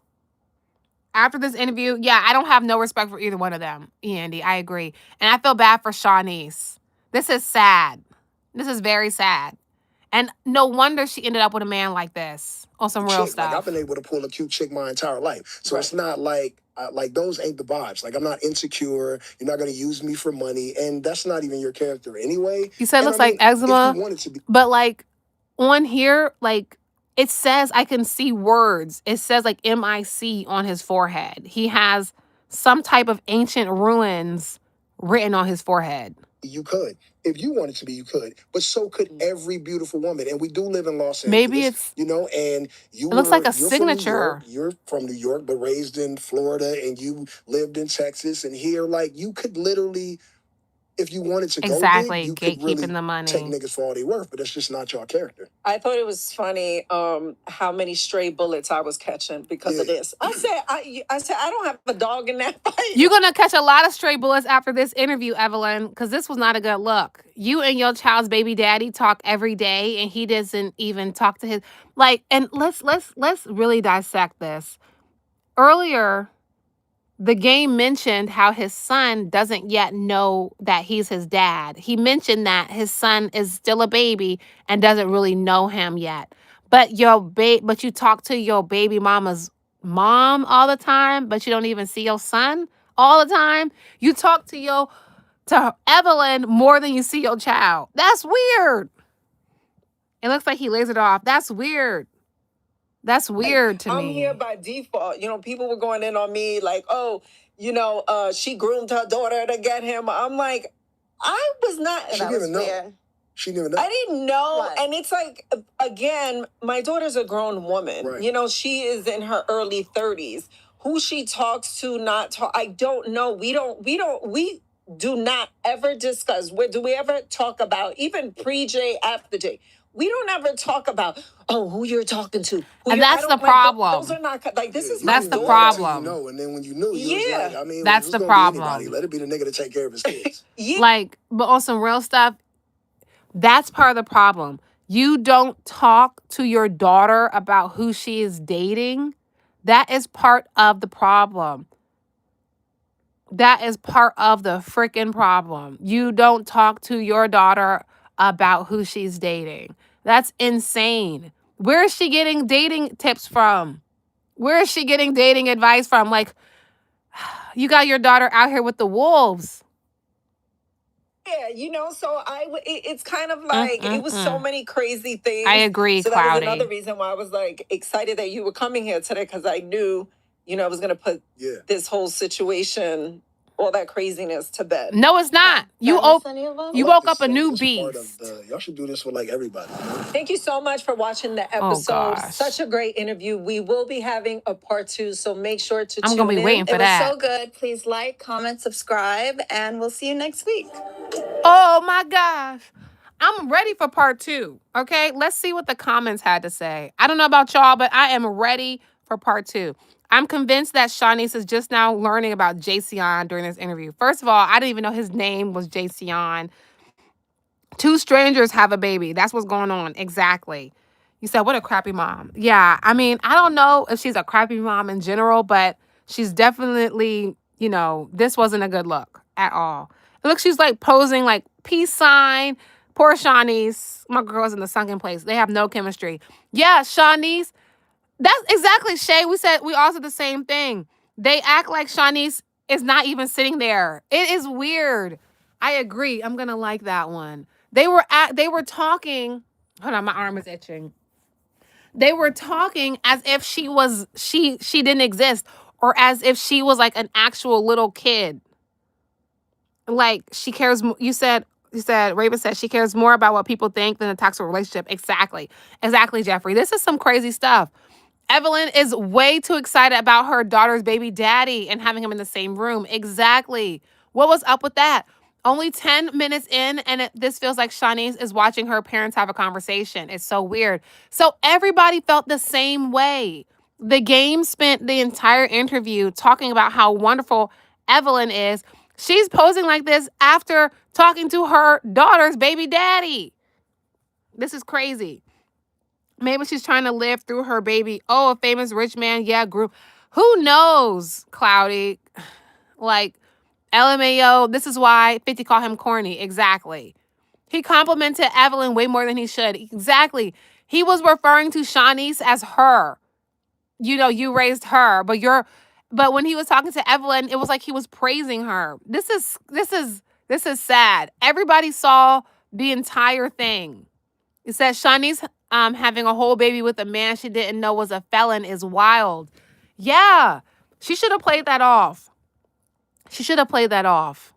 after this interview, yeah, I don't have no respect for either one of them, Andy. I agree. And I feel bad for Shanice. This is sad. This is very sad. And no wonder she ended up with a man like this on some real stuff. Like, I've been able to pull a cute chick my entire life. So It's not like, those ain't the vibes. Like, I'm not insecure. You're not going to use me for money. And that's not even your character anyway. You said it looks like eczema. But like on here, like it says I can see words. It says like MIC on his forehead. He has some type of ancient ruins written on his forehead. You could. If you wanted to be, you could. But so could every beautiful woman. And we do live in Los Angeles. Maybe it's, and it looks like a signature. You're from New York, but raised in Florida, and you lived in Texas. And here, like, you could literally, if you wanted to go dig, you could really the money. Take niggas for all they worth, but that's just not your character. I thought it was funny how many stray bullets I was catching because of this. I said I don't have a dog in that fight. You're gonna catch a lot of stray bullets after this interview, Evelyn, because this was not a good look. You and your child's baby daddy talk every day, and he doesn't even talk to his And let's really dissect this. Earlier, the game mentioned how his son doesn't yet know that he's his dad. He mentioned that his son is still a baby and doesn't really know him yet. But but you talk to your baby mama's mom all the time, but you don't even see your son all the time. You talk to Evelyn more than you see your child. That's weird. It looks like he lasered off. That's weird. That's weird to me. I'm here by default. People were going in on me like, oh, she groomed her daughter to get him. I'm like, I was not. She didn't even know. She didn't even know. I didn't know. What? And it's like, again, my daughter's a grown woman. Right. She is in her early 30s. Who she talks to, not talk. I don't know. We do not ever discuss. Do we ever talk about, even pre-J, after J? We don't ever talk about, who you're talking to. And that's the problem. Those are not, like, this is that's the problem. And then when you knew, you was like, that's the problem. Let it be the nigga to take care of his kids. But on some real stuff, that's part of the problem. You don't talk to your daughter about who she is dating. That is part of the problem. That is part of the freaking problem. You don't talk to your daughter about who she's dating. That's insane. Where is she getting dating tips from? Where is she getting dating advice from? Like, you got your daughter out here with the wolves. Yeah, so it's kind of like, it was so many crazy things. I agree, so Cloudy. That was another reason why I was like excited that you were coming here today, because I knew, I was going to put this whole situation, all that craziness, to bed. No, it's not. You woke up a new beast. Y'all should do this for like everybody. Thank you so much for watching the episode. Such a great interview. We will be having a part 2, so make sure to tune in. I'm going to be waiting for that. It was so good. Please like, comment, subscribe, and we'll see you next week. Oh my gosh. I'm ready for part 2. Okay, let's see what the comments had to say. I don't know about y'all, but I am ready for part 2. I'm convinced that Shanice is just now learning about Jayceon during this interview. First of all, I didn't even know his name was Jayceon. 2 strangers have a baby. That's what's going on. Exactly. You said, what a crappy mom. Yeah, I mean, I don't know if she's a crappy mom in general, but she's definitely, this wasn't a good look at all. Look, she's like posing like peace sign. Poor Shanice. My girl's in the sunken place. They have no chemistry. Yeah, Shanice. That's exactly, Shay. We all said the same thing. They act like Shanice is not even sitting there. It is weird. I agree. I'm gonna like that one. They were talking Hold on, my arm is itching. They were talking as if she didn't exist, or as if she was like an actual little kid. Like she cares. You said Raven said she cares more about what people think than the toxic relationship. Exactly, Jeffrey. This is some crazy stuff. Evelyn is way too excited about her daughter's baby daddy and having him in the same room. Exactly. What was up with that? Only 10 minutes in, and this feels like Shanice is watching her parents have a conversation. It's so weird. So everybody felt the same way. The game spent the entire interview talking about how wonderful Evelyn is. She's posing like this after talking to her daughter's baby daddy. This is crazy. Maybe she's trying to live through her baby. Oh, a famous rich man. Yeah, grew. Who knows, Cloudy? Like, LMAO, this is why 50 call him corny. Exactly. He complimented Evelyn way more than he should. Exactly. He was referring to Shanice as her. You know, you raised her, but when he was talking to Evelyn, it was like he was praising her. This is sad. Everybody saw the entire thing. It says Shanice having a whole baby with a man she didn't know was a felon is wild. Yeah, she should have played that off. She should have played that off.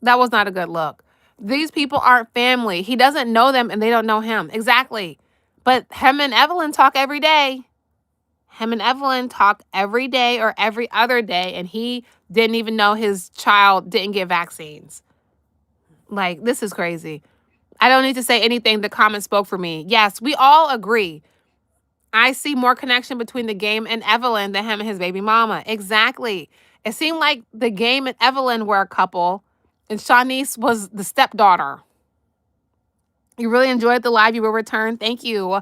That was not a good look. These people aren't family. He doesn't know them and they don't know him. Exactly. But him and Evelyn talk every day. Him and Evelyn talk every day or every other day, and he didn't even know his child didn't get vaccines. Like, this is crazy. I don't need to say anything. The comments spoke for me. Yes, we all agree. I see more connection between the game and Evelyn than him and his baby mama. Exactly. It seemed like the game and Evelyn were a couple, and Shanice was the stepdaughter. You really enjoyed the live. You will return. Thank you.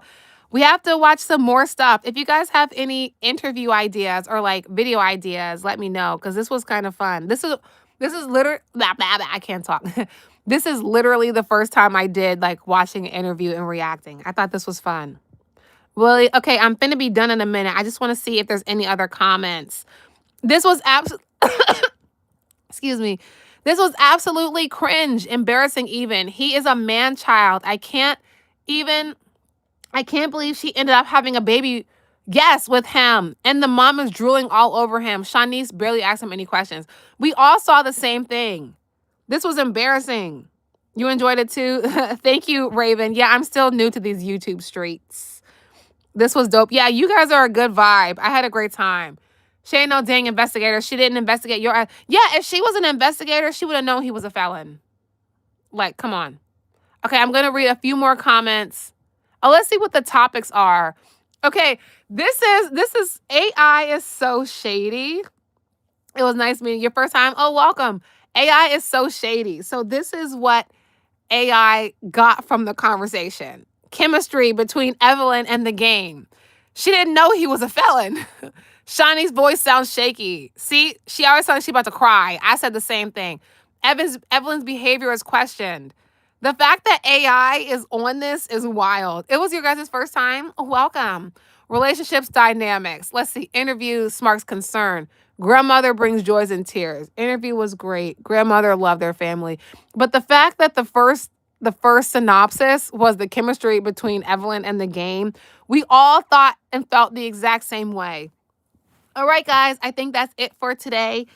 We have to watch some more stuff. If you guys have any interview ideas or like video ideas, let me know, because this was kind of fun. This is literally I can't talk. This is literally the first time I did like watching an interview and reacting. I thought this was fun. Well, okay, I'm finna be done in a minute. I just want to see if there's any other comments. This was excuse me. This was absolutely cringe, embarrassing even. He is a man child. I can't believe she ended up having a baby, yes, with him. And the mom is drooling all over him. Shanice barely asked him any questions. We all saw the same thing. This was embarrassing. You enjoyed it too? Thank you, Raven. Yeah, I'm still new to these YouTube streets. This was dope. Yeah, you guys are a good vibe. I had a great time. She ain't no dang investigator. She didn't investigate your ass. Yeah, if she was an investigator, she would have known he was a felon. Like, come on. Okay, I'm going to read a few more comments. Oh, let's see what the topics are. Okay, this is AI is so shady. It was nice meeting you. Your first time. Oh, welcome. AI is so shady. So this is what AI got from the conversation. Chemistry between Evelyn and the game. She didn't know he was a felon. Shani's voice sounds shaky. See, she always sounds like she's about to cry. I said the same thing. Evelyn's behavior is questioned. The fact that AI is on this is wild. It was your guys' first time? Welcome. Relationships dynamics. Let's see. Interview sparks concern. Grandmother brings joys and tears. Interview was great. Grandmother loved their family. But the fact that the first synopsis was the chemistry between Evelyn and the game, we all thought and felt the exact same way. All right, guys, I think that's it for today.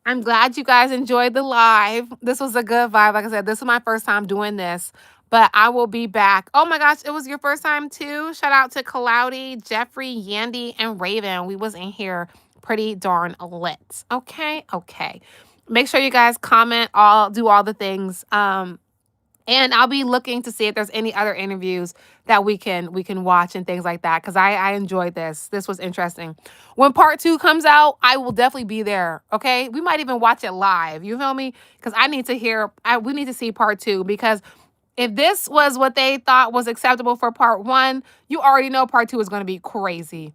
I'm glad you guys enjoyed the live. This was a good vibe. Like I said, this is my first time doing this, but I will be back. Oh my gosh, it was your first time too? Shout out to Cloudy, Jeffrey, Yandy, and Raven. We was in here pretty darn lit. Okay. Make sure you guys comment, do all the things. And I'll be looking to see if there's any other interviews that we can watch and things like that, because I enjoyed this. This was interesting. When part 2 comes out, I will definitely be there. Okay, we might even watch it live. You feel me? Because I need to hear. We need to see part 2, because if this was what they thought was acceptable for part 1, you already know part 2 is going to be crazy.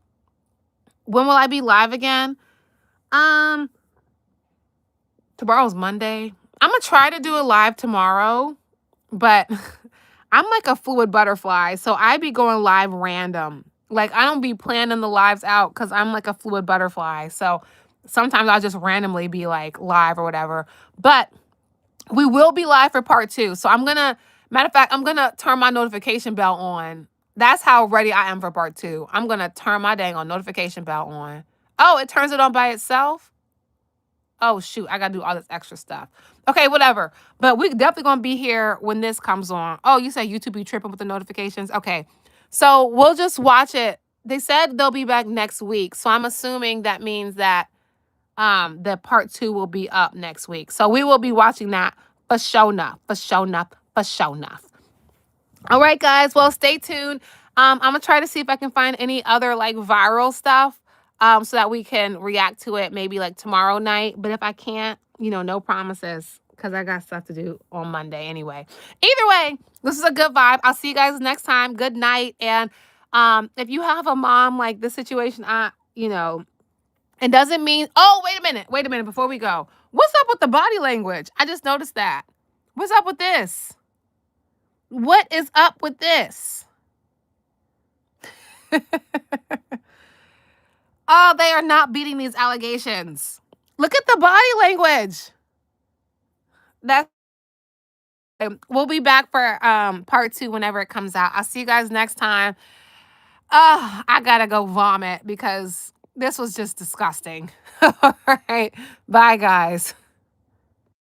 When will I be live again? Tomorrow's Monday. I'm gonna try to do a live tomorrow. But I'm like a fluid butterfly, so I be going live random. Like, I don't be planning the lives out because I'm like a fluid butterfly. So sometimes I'll just randomly be like live or whatever. But we will be live for part 2. So matter of fact, I'm going to turn my notification bell on That's how ready I am for part 2. I'm going to turn my dang on notification bell on. Oh, it turns it on by itself? Oh, shoot. I got to do all this extra stuff. Okay, whatever. But we definitely going to be here when this comes on. Oh, you said YouTube be tripping with the notifications? Okay. So we'll just watch it. They said they'll be back next week. So I'm assuming that means that the part 2 will be up next week. So we will be watching that for sure enough. All right, guys. Well, stay tuned. I'm gonna try to see if I can find any other like viral stuff, so that we can react to it maybe like tomorrow night. But if I can't, no promises because I got stuff to do on Monday anyway. Either way, this is a good vibe. I'll see you guys next time. Good night. And if you have a mom like this situation, it doesn't mean. Oh, wait a minute. Before we go, what's up with the body language? I just noticed that. What's up with this? What is up with this? Oh, they are not beating these allegations. Look at the body language. We'll be back for part 2 whenever it comes out. I'll see you guys next time. Oh, I gotta go vomit because this was just disgusting. All right. Bye, guys.